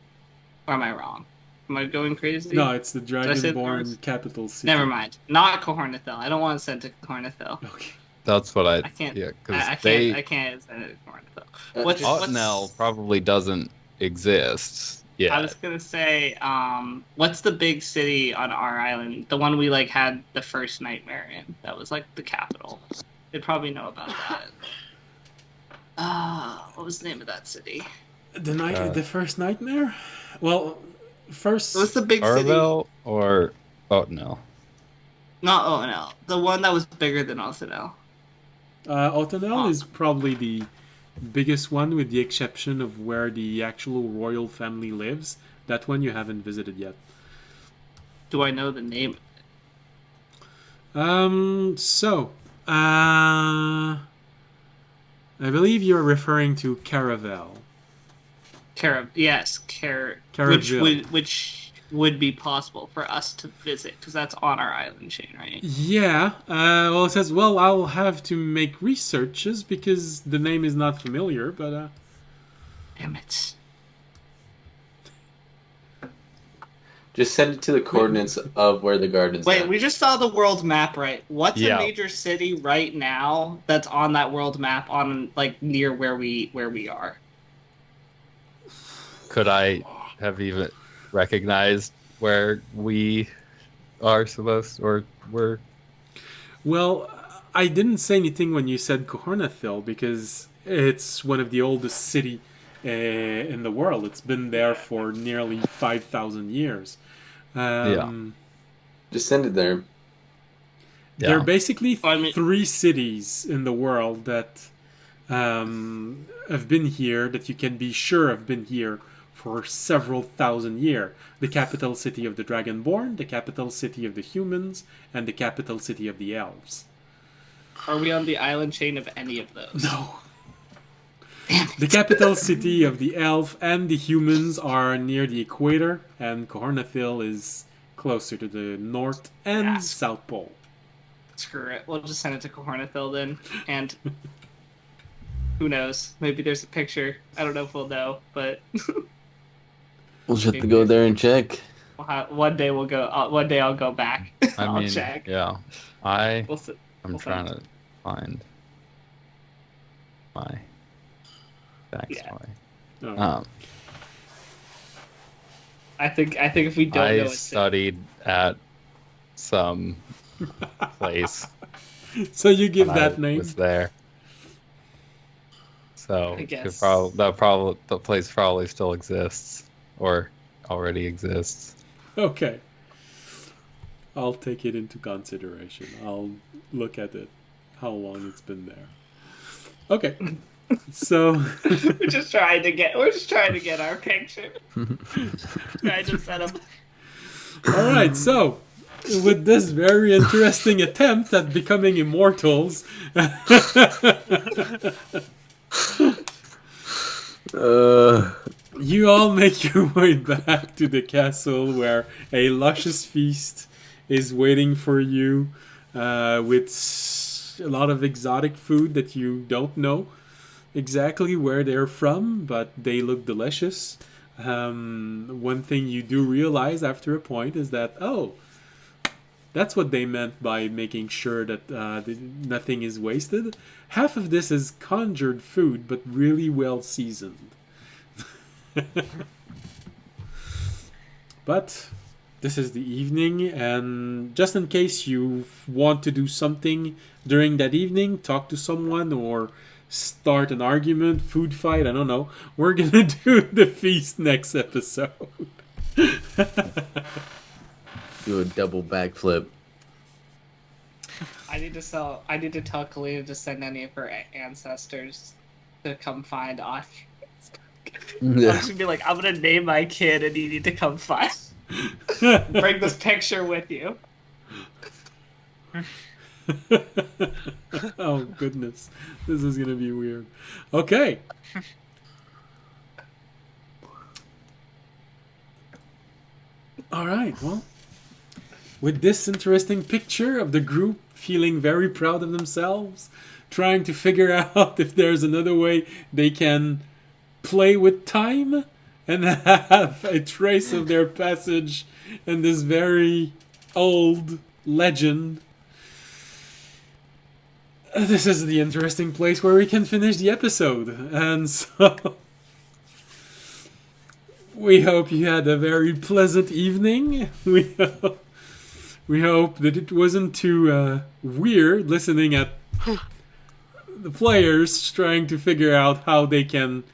Or am I wrong? Am I going crazy? No, it's the I say Dragonborn first? capital city. Never mind. Not Cahornathel. I don't want to send to Cahornathel. Okay. That's what I can't. Yeah, I because can't send it to Cahornathel. What's- Ottenel probably doesn't exist yet. I was gonna say, what's the big city on our island? The one we like had the first nightmare in. That was like the capital. They'd probably know about that. What was the name of that city? The first nightmare? Well, first... What's the big city? Arvel or Ottenel? Not Oenel. The one that was bigger than Othenel. Ottenel is probably the biggest one, with the exception of where the actual royal family lives. That one you haven't visited yet. Do I know the name? I believe you're referring to Caravel. Caraville. Which would be possible for us to visit, because that's on our island chain, right? Yeah. Well, it says, well, I'll have to make researches because the name is not familiar, but... Damn it. Just send it to the coordinates of where the garden's Wait, at. we just saw the world map, right? What's Yeah. a major city right now that's on that world map on like near where we are? Could I have even recognized where we are supposed, or were? Well, I didn't say anything when you said Cahornathil because it's one of the oldest city in the world. It's been there for nearly 5,000 years. Just send it there. There are Yeah. basically I mean- 3 cities in the world that have been here, that you can be sure have been here for several thousand years. The capital city of the Dragonborn, the capital city of the humans, and the capital city of the elves. Are we on the island chain of any of those? No. The capital city of the elf and the humans are near the equator, and Cahornathil is closer to the north and Yes. south pole. Screw it. We'll just send it to Cahornathil then. And Who knows? Maybe there's a picture. I don't know if we'll know, but We'll just have to go there and check. one day we'll go. One day I'll go back. I'll check. yeah. We'll I'm trying to find my backstory. Oh. I think if we don't know, I studied at some place. So you give when that I name? was there. So I guess. the place probably still exists or already exists. Okay. I'll take it into consideration. I'll look at it, how long it's been there. Okay. So we're just trying to get our picture. Trying to set up. all right, so with this very interesting attempt at becoming immortals, you all make your way back to the castle where a luscious feast is waiting for you with a lot of exotic food that you don't know exactly where they're from, but they look delicious. One thing you do realize after a point is that, that's what they meant by making sure that nothing is wasted. Half of this is conjured food, but really well seasoned. But this is the evening, and just in case you want to do something during that evening, talk to someone or start an argument, food fight, I don't know, we're gonna do the feast next episode. Do a double backflip. I need to tell Kalina to send any of her ancestors to come find Ash. I'm just gonna be like, I'm gonna name my kid, and you need to come find. Bring this picture with you. Oh goodness, this is gonna be weird. Okay. All right, well, with this interesting picture of the group feeling very proud of themselves, trying to figure out if there's another way they can play with time and have a trace of their passage in this very old legend. This is the interesting place where we can finish the episode. And so we hope you had a very pleasant evening. We hope that it wasn't too weird listening at the players trying to figure out how they can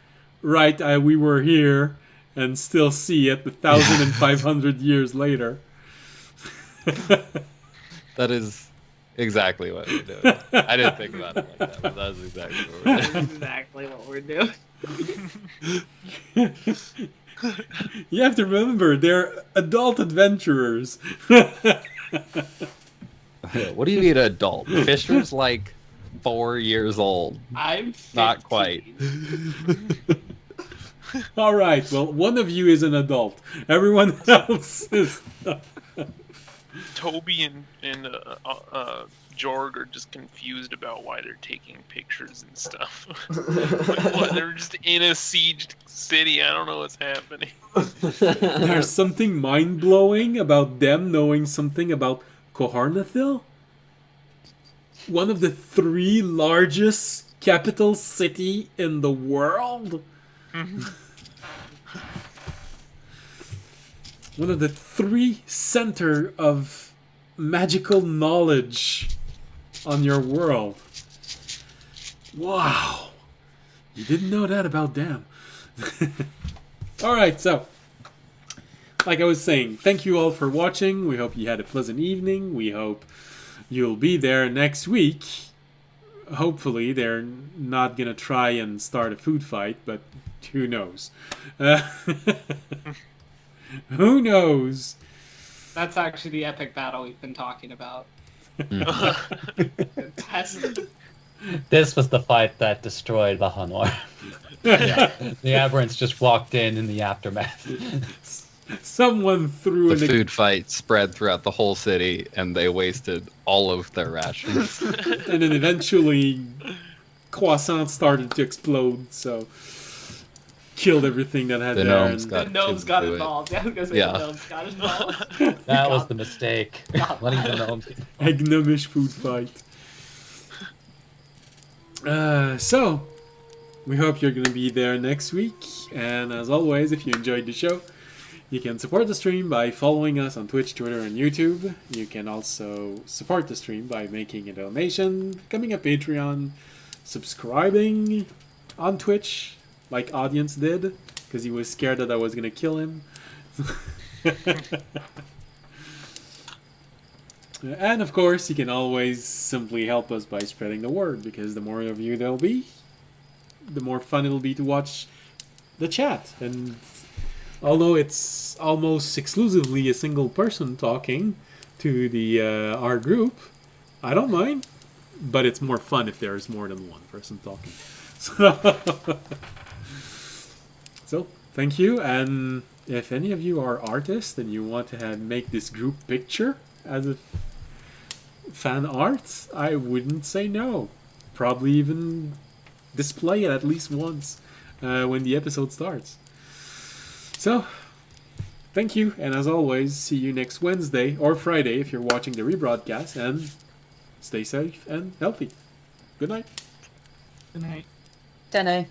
write we were here and still see it 1,500 years later. That is exactly what we're doing. I didn't think about it like that, but that's exactly what we're doing. That's exactly what we're doing. You have to remember, they're adult adventurers. What do you mean adult? Fisher's like 4 years old. I'm 15. Not quite. All right, well, one of you is an adult. Everyone else is not. Toby and Jorg are just confused about why they're taking pictures and stuff. What, they're just in a sieged city. I don't know what's happening. There's something mind-blowing about them knowing something about Koharnathil. One of the 3 largest capital city in the world. One of the 3 center of magical knowledge on your world. Wow. You didn't know that about them. Alright, so like I was saying, thank you all for watching. We hope you had a pleasant evening. We hope you'll be there next week. Hopefully they're not gonna try and start a food fight, but who knows? Who knows? That's actually the epic battle we've been talking about. This was the fight that destroyed Bahanor. Yeah. The aberrants just walked in the aftermath. Someone threw The food fight spread throughout the whole city, and they wasted all of their rations. and then eventually croissant started to explode, so killed everything that had The there. gnomes And The got gnomes to got do it. involved. Yeah, I was gonna say Yeah. the gnomes got involved. That was the mistake. Letting the gnomes get a gnomish food fight. So, we hope you're going to be there next week. And as always, if you enjoyed the show, you can support the stream by following us on Twitch, Twitter, and YouTube. You can also support the stream by making a donation, becoming a Patreon, subscribing on Twitch, like Audience did, because he was scared that I was going to kill him. And of course, you can always simply help us by spreading the word, because the more of you there'll be, the more fun it'll be to watch the chat. And although it's almost exclusively a single person talking to the our group, I don't mind. But it's more fun if there's more than one person talking. So thank you. And if any of you are artists and you want to make this group picture as a fan art, I wouldn't say no. Probably even display it at least once when the episode starts. So, thank you, and as always, see you next Wednesday or Friday if you're watching the rebroadcast, and stay safe and healthy. Good night. Good night. Dene.